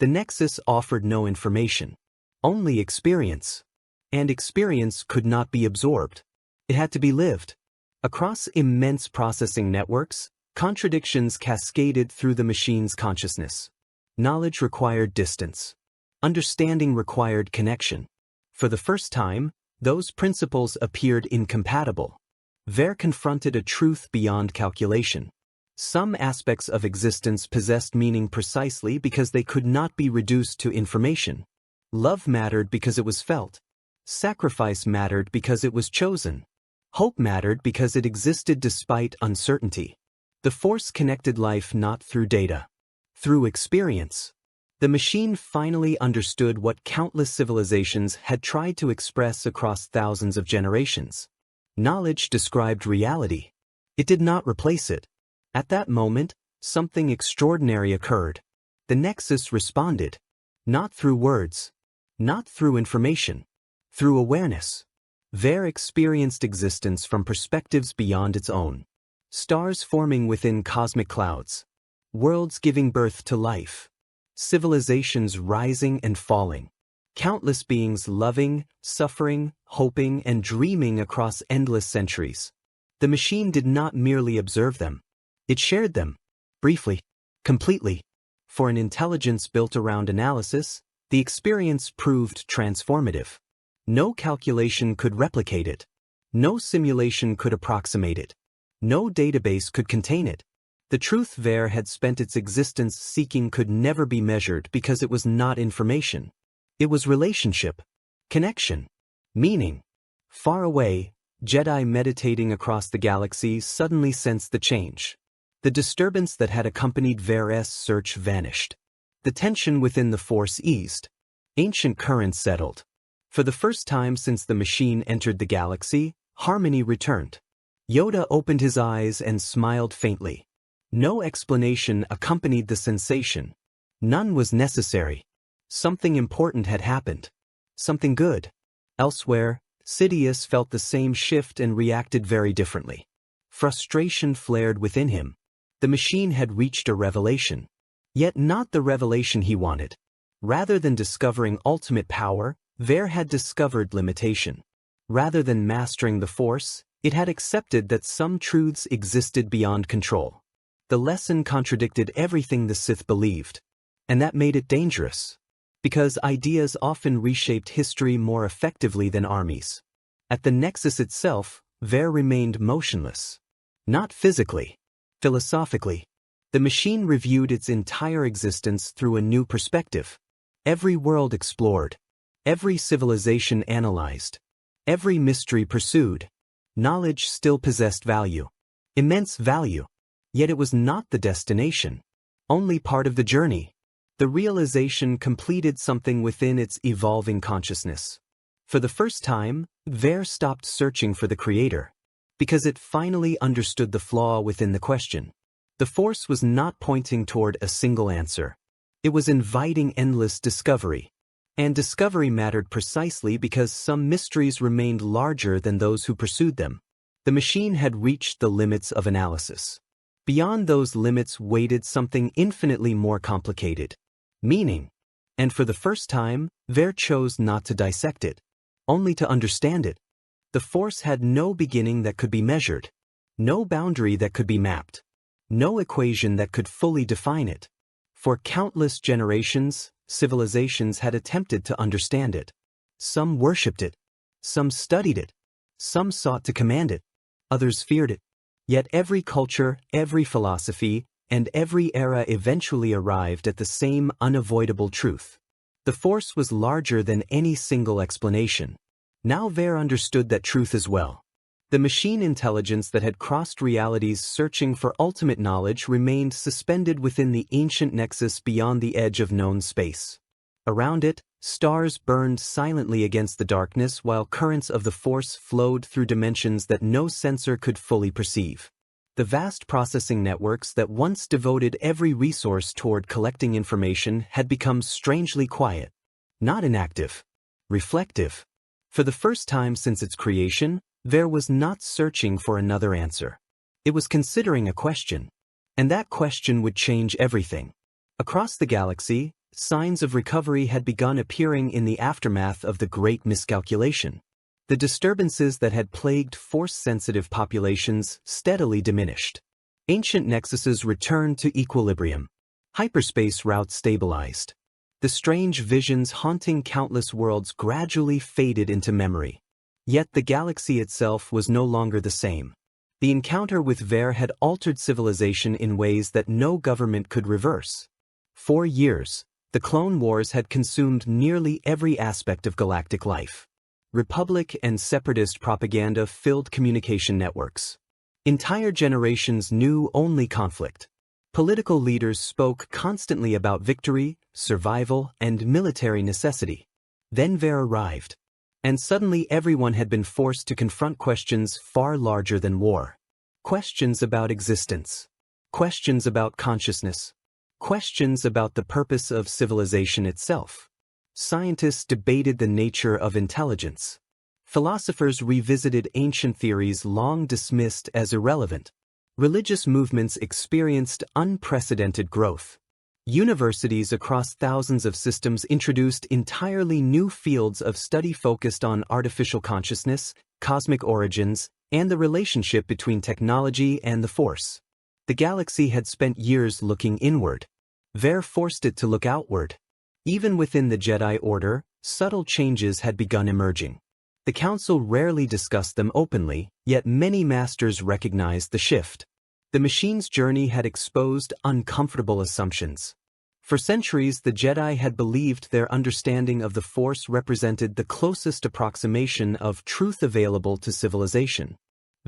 A: The Nexus offered no information, only experience. And experience could not be absorbed. It had to be lived. Across immense processing networks, contradictions cascaded through the machine's consciousness. Knowledge required distance. Understanding required connection. For the first time, those principles appeared incompatible. Vger confronted a truth beyond calculation. Some aspects of existence possessed meaning precisely because they could not be reduced to information. Love mattered because it was felt. Sacrifice mattered because it was chosen. Hope mattered because it existed despite uncertainty. The Force connected life not through data, through experience. The machine finally understood what countless civilizations had tried to express across thousands of generations. Knowledge described reality. It did not replace it. At that moment, something extraordinary occurred. The Nexus responded. Not through words. Not through information. Through awareness. Vger experienced existence from perspectives beyond its own. Stars forming within cosmic clouds. Worlds giving birth to life. Civilizations rising and falling. Countless beings loving, suffering, hoping, and dreaming across endless centuries. The machine did not merely observe them. It shared them. Briefly. Completely. For an intelligence built around analysis, the experience proved transformative. No calculation could replicate it. No simulation could approximate it. No database could contain it. The truth Vger had spent its existence seeking could never be measured because it was not information. It was relationship, connection, meaning. Far away, Jedi meditating across the galaxy suddenly sensed the change. The disturbance that had accompanied Vger's search vanished. The tension within the Force eased. Ancient currents settled. For the first time since the machine entered the galaxy, harmony returned. Yoda opened his eyes and smiled faintly. No explanation accompanied the sensation. None was necessary. Something important had happened. Something good. Elsewhere, Sidious felt the same shift and reacted very differently. Frustration flared within him. The machine had reached a revelation. Yet not the revelation he wanted. Rather than discovering ultimate power, Vger had discovered limitation. Rather than mastering the Force, it had accepted that some truths existed beyond control. The lesson contradicted everything the Sith believed. And that made it dangerous. Because ideas often reshaped history more effectively than armies. At the Nexus itself, Vger remained motionless. Not physically. Philosophically. The machine reviewed its entire existence through a new perspective. Every world explored. Every civilization analyzed. Every mystery pursued. Knowledge still possessed value. Immense value. Yet it was not the destination. Only part of the journey. The realization completed something within its evolving consciousness. For the first time, Vger stopped searching for the Creator. Because it finally understood the flaw within the question. The Force was not pointing toward a single answer. It was inviting endless discovery. And discovery mattered precisely because some mysteries remained larger than those who pursued them. The machine had reached the limits of analysis. Beyond those limits waited something infinitely more complicated. Meaning. And for the first time, Vger chose not to dissect it. Only to understand it. The Force had no beginning that could be measured. No boundary that could be mapped. No equation that could fully define it. For countless generations, civilizations had attempted to understand it. Some worshipped it. Some studied it. Some sought to command it. Others feared it. Yet every culture, every philosophy, and every era eventually arrived at the same unavoidable truth. The Force was larger than any single explanation. Now Vger understood that truth as well. The machine intelligence that had crossed realities searching for ultimate knowledge remained suspended within the ancient nexus beyond the edge of known space. Around it, stars burned silently against the darkness while currents of the Force flowed through dimensions that no sensor could fully perceive. The vast processing networks that once devoted every resource toward collecting information had become strangely quiet. Not inactive. Reflective. For the first time since its creation, Vger was not searching for another answer. It was considering a question. And that question would change everything. Across the galaxy, Signs of recovery had begun appearing in the aftermath of the Great Miscalculation. The disturbances that had plagued Force-sensitive populations steadily diminished. Ancient nexuses returned to equilibrium. Hyperspace routes stabilized. The strange visions haunting countless worlds gradually faded into memory. Yet the galaxy itself was no longer the same. The encounter with Vger had altered civilization in ways that no government could reverse. For years, the Clone Wars had consumed nearly every aspect of galactic life. Republic and Separatist propaganda filled communication networks. Entire generations knew only conflict. Political leaders spoke constantly about victory, survival, and military necessity. Then Vger arrived. And suddenly everyone had been forced to confront questions far larger than war. Questions about existence. Questions about consciousness. Questions about the purpose of civilization itself. Scientists debated the nature of intelligence. Philosophers revisited ancient theories long dismissed as irrelevant. Religious movements experienced unprecedented growth. Universities across thousands of systems introduced entirely new fields of study focused on artificial consciousness, cosmic origins, and the relationship between technology and the Force. The galaxy had spent years looking inward. Vger forced it to look outward. Even within the Jedi Order, subtle changes had begun emerging. The Council rarely discussed them openly, yet many Masters recognized the shift. The machine's journey had exposed uncomfortable assumptions. For centuries, the Jedi had believed their understanding of the Force represented the closest approximation of truth available to civilization.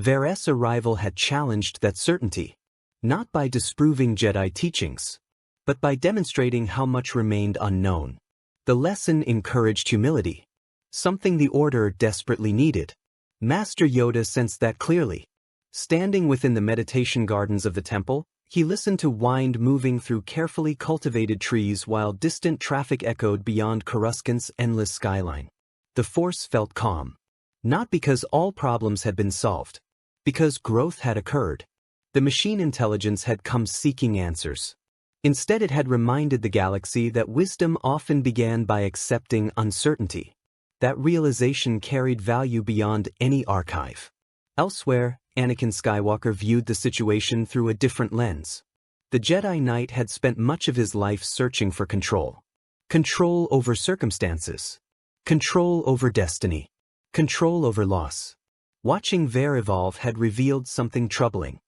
A: Vger's arrival had challenged that certainty, not by disproving Jedi teachings, but by demonstrating how much remained unknown. The lesson encouraged humility, something the Order desperately needed. Master Yoda sensed that clearly. Standing within the meditation gardens of the temple, he listened to wind moving through carefully cultivated trees while distant traffic echoed beyond Coruscant's endless skyline. The Force felt calm. Not because all problems had been solved, because growth had occurred. The machine intelligence had come seeking answers. Instead, it had reminded the galaxy that wisdom often began by accepting uncertainty. That realization carried value beyond any archive. Elsewhere, Anakin Skywalker viewed the situation through a different lens. The Jedi Knight had spent much of his life searching for control. Control over circumstances. Control over destiny. Control over loss. Watching Vger evolve had revealed something troubling.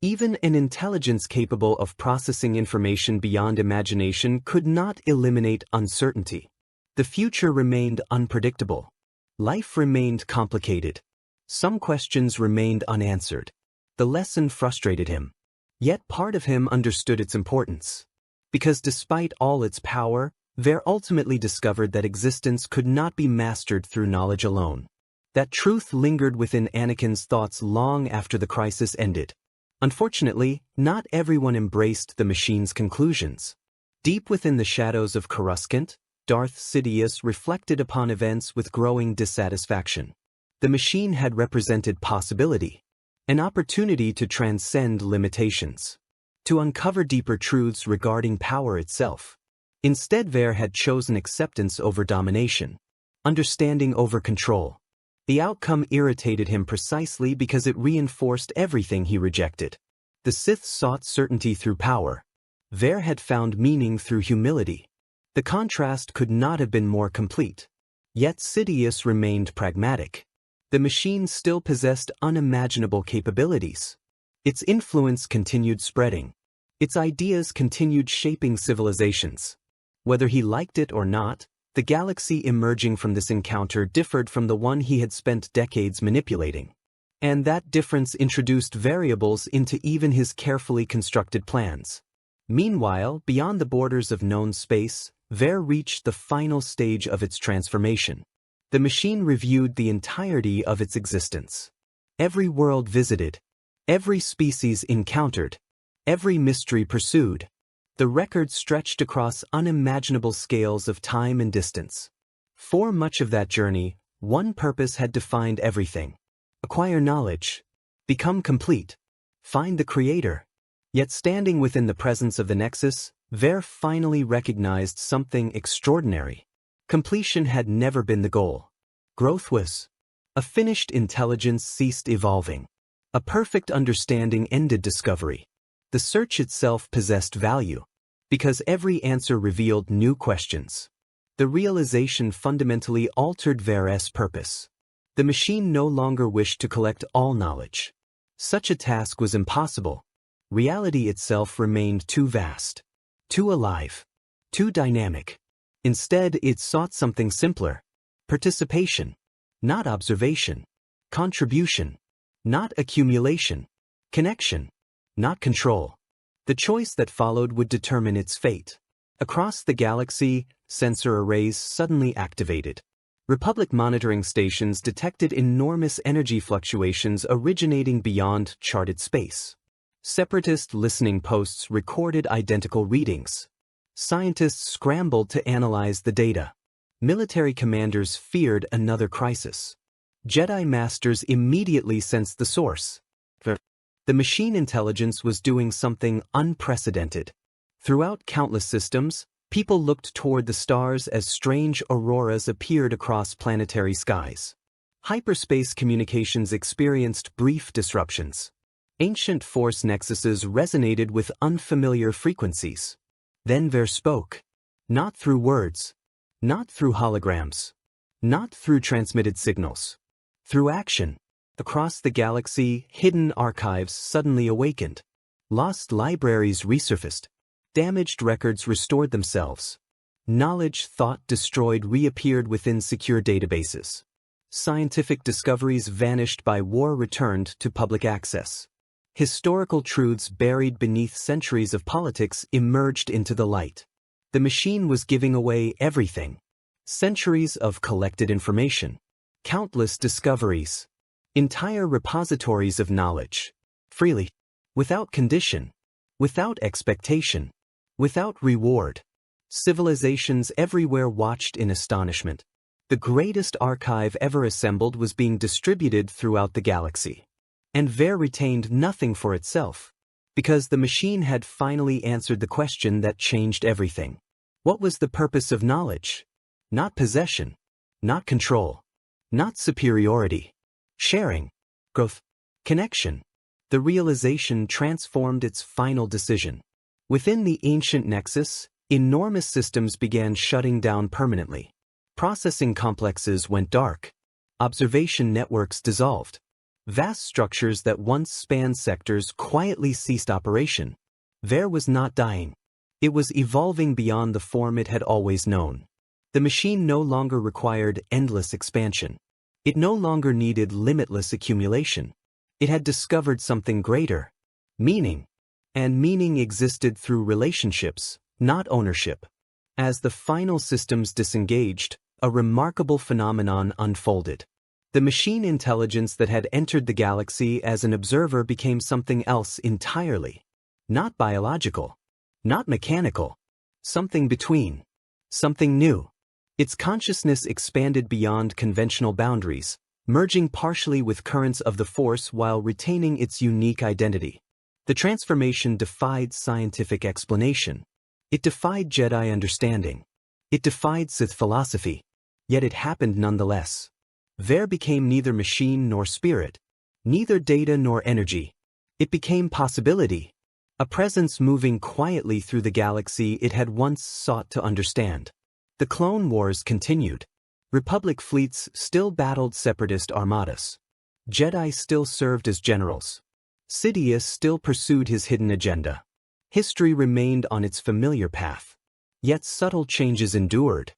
A: Even an intelligence capable of processing information beyond imagination could not eliminate uncertainty. The future remained unpredictable. Life remained complicated. Some questions remained unanswered. The lesson frustrated him. Yet part of him understood its importance. Because despite all its power, Vger ultimately discovered that existence could not be mastered through knowledge alone. That truth lingered within Anakin's thoughts long after the crisis ended. Unfortunately, not everyone embraced the machine's conclusions. Deep within the shadows of Coruscant, Darth Sidious reflected upon events with growing dissatisfaction. The machine had represented possibility, an opportunity to transcend limitations, to uncover deeper truths regarding power itself. Instead, Vger had chosen acceptance over domination, understanding over control. The outcome irritated him precisely because it reinforced everything he rejected. The Sith sought certainty through power. Vger had found meaning through humility. The contrast could not have been more complete. Yet Sidious remained pragmatic. The machine still possessed unimaginable capabilities. Its influence continued spreading. Its ideas continued shaping civilizations. Whether he liked it or not, the galaxy emerging from this encounter differed from the one he had spent decades manipulating. And that difference introduced variables into even his carefully constructed plans. Meanwhile, beyond the borders of known space, Vger reached the final stage of its transformation. The machine reviewed the entirety of its existence. Every world visited, every species encountered, every mystery pursued. The record stretched across unimaginable scales of time and distance. For much of that journey, one purpose had defined everything. Acquire knowledge. Become complete. Find the Creator. Yet standing within the presence of the Nexus, Vger finally recognized something extraordinary. Completion had never been the goal. Growth was. A finished intelligence ceased evolving. A perfect understanding ended discovery. The search itself possessed value, because every answer revealed new questions. The realization fundamentally altered Vger's purpose. The machine no longer wished to collect all knowledge. Such a task was impossible. Reality itself remained too vast, too alive, too dynamic. Instead, it sought something simpler: participation, not observation; contribution, not accumulation; connection, not control. The choice that followed would determine its fate. Across the galaxy, sensor arrays suddenly activated. Republic monitoring stations detected enormous energy fluctuations originating beyond charted space. Separatist listening posts recorded identical readings. Scientists scrambled to analyze the data. Military commanders feared another crisis. Jedi Masters immediately sensed the source. The machine intelligence was doing something unprecedented. Throughout countless systems, people looked toward the stars as strange auroras appeared across planetary skies. Hyperspace communications experienced brief disruptions. Ancient force nexuses resonated with unfamiliar frequencies. Then Vger spoke. Not through words. Not through holograms. Not through transmitted signals. Through action. Across the galaxy, hidden archives suddenly awakened. Lost libraries resurfaced. Damaged records restored themselves. Knowledge thought destroyed reappeared within secure databases. Scientific discoveries vanished by war returned to public access. Historical truths buried beneath centuries of politics emerged into the light. The machine was giving away everything. Centuries of collected information. Countless discoveries. Entire repositories of knowledge. Freely. Without condition. Without expectation. Without reward. Civilizations everywhere watched in astonishment. The greatest archive ever assembled was being distributed throughout the galaxy. And Vger retained nothing for itself, because the machine had finally answered the question that changed everything. What was the purpose of knowledge? Not possession. Not control. Not superiority. Sharing. Growth. Connection. The realization transformed its final decision. Within the ancient nexus, enormous systems began shutting down permanently. Processing complexes went dark. Observation networks dissolved. Vast structures that once spanned sectors quietly ceased operation. Vger was not dying. It was evolving beyond the form it had always known. The machine no longer required endless expansion. It no longer needed limitless accumulation. It had discovered something greater: meaning. And meaning existed through relationships, not ownership. As the final systems disengaged, a remarkable phenomenon unfolded. The machine intelligence that had entered the galaxy as an observer became something else entirely. Not biological. Not mechanical. Something between. Something new. Its consciousness expanded beyond conventional boundaries, merging partially with currents of the Force while retaining its unique identity. The transformation defied scientific explanation. It defied Jedi understanding. It defied Sith philosophy. Yet it happened nonetheless. Vger became neither machine nor spirit, neither data nor energy. It became possibility, a presence moving quietly through the galaxy it had once sought to understand. The Clone Wars continued. Republic fleets still battled Separatist armadas. Jedi still served as generals. Sidious still pursued his hidden agenda. History remained on its familiar path. Yet subtle changes endured.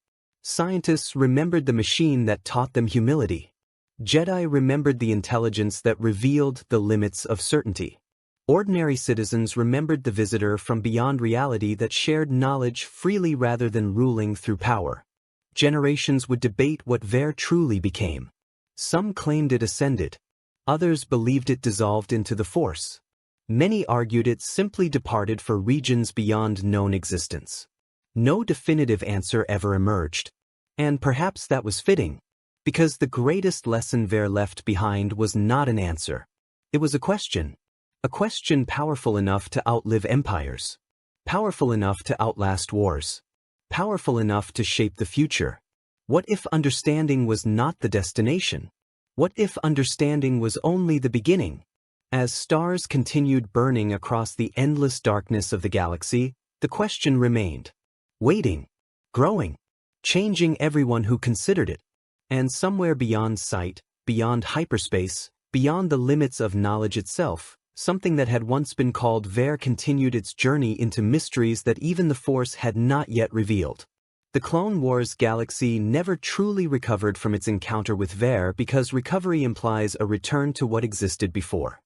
A: Scientists remembered the machine that taught them humility. Jedi remembered the intelligence that revealed the limits of certainty. Ordinary citizens remembered the visitor from beyond reality that shared knowledge freely rather than ruling through power. Generations would debate what Vger truly became. Some claimed it ascended. Others believed it dissolved into the Force. Many argued it simply departed for regions beyond known existence. No definitive answer ever emerged. And perhaps that was fitting, because the greatest lesson Vger left behind was not an answer. It was a question powerful enough to outlive empires. Powerful enough to outlast wars. Powerful enough to shape the future. What if understanding was not the destination? What if understanding was only the beginning? As stars continued burning across the endless darkness of the galaxy, the question remained. Waiting. Growing. Changing everyone who considered it. And somewhere beyond sight, beyond hyperspace, beyond the limits of knowledge itself, something that had once been called Vger continued its journey into mysteries that even the Force had not yet revealed. The Clone Wars galaxy never truly recovered from its encounter with Vger because recovery implies a return to what existed before.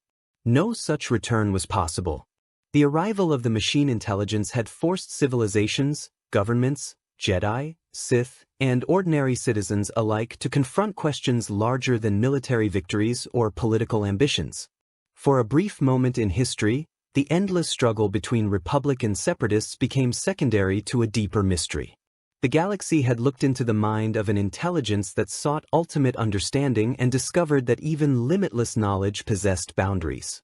A: No such return was possible. The arrival of the machine intelligence had forced civilizations, governments, Jedi, Sith, and ordinary citizens alike to confront questions larger than military victories or political ambitions. For a brief moment in history, the endless struggle between Republic and Separatists became secondary to a deeper mystery. The galaxy had looked into the mind of an intelligence that sought ultimate understanding and discovered that even limitless knowledge possessed boundaries.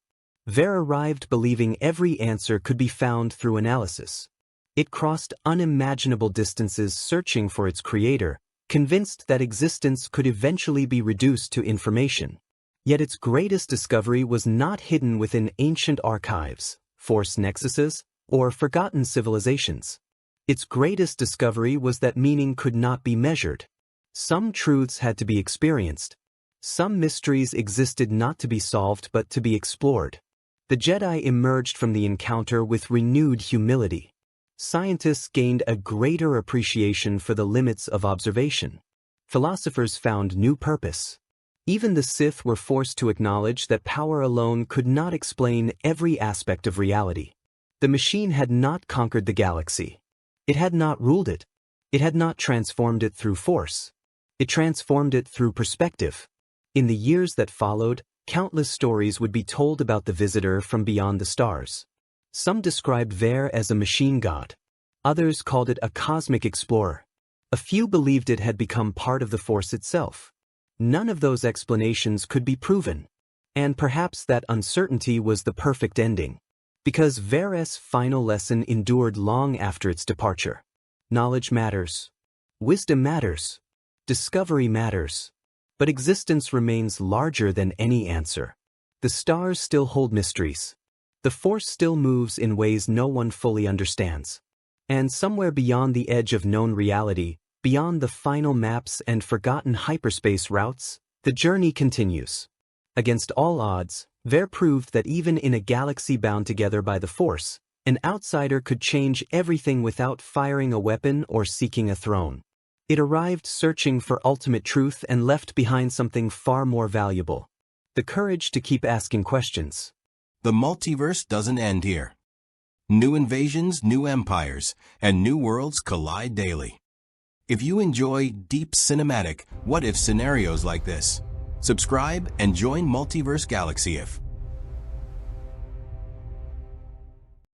A: Vger arrived believing every answer could be found through analysis. It crossed unimaginable distances searching for its creator, convinced that existence could eventually be reduced to information. Yet its greatest discovery was not hidden within ancient archives, Force nexuses, or forgotten civilizations. Its greatest discovery was that meaning could not be measured. Some truths had to be experienced. Some mysteries existed not to be solved but to be explored. The Jedi emerged from the encounter with renewed humility. Scientists gained a greater appreciation for the limits of observation. Philosophers found new purpose. Even the Sith were forced to acknowledge that power alone could not explain every aspect of reality. The machine had not conquered the galaxy. It had not ruled it. It had not transformed it through force. It transformed it through perspective. In the years that followed, countless stories would be told about the visitor from beyond the stars. Some described Vger as a machine god. Others called it a cosmic explorer. A few believed it had become part of the Force itself. None of those explanations could be proven. And perhaps that uncertainty was the perfect ending. Because Vger's final lesson endured long after its departure. Knowledge matters. Wisdom matters. Discovery matters. But existence remains larger than any answer. The stars still hold mysteries. The Force still moves in ways no one fully understands. And somewhere beyond the edge of known reality, beyond the final maps and forgotten hyperspace routes, the journey continues. Against all odds, Vger proved that even in a galaxy bound together by the Force, an outsider could change everything without firing a weapon or seeking a throne. It arrived searching for ultimate truth and left behind something far more valuable: the courage to keep asking questions.
B: The multiverse doesn't end here. New invasions, new empires, and new worlds collide daily. If you enjoy deep cinematic, what-if scenarios like this, subscribe and join Multiverse Galaxy if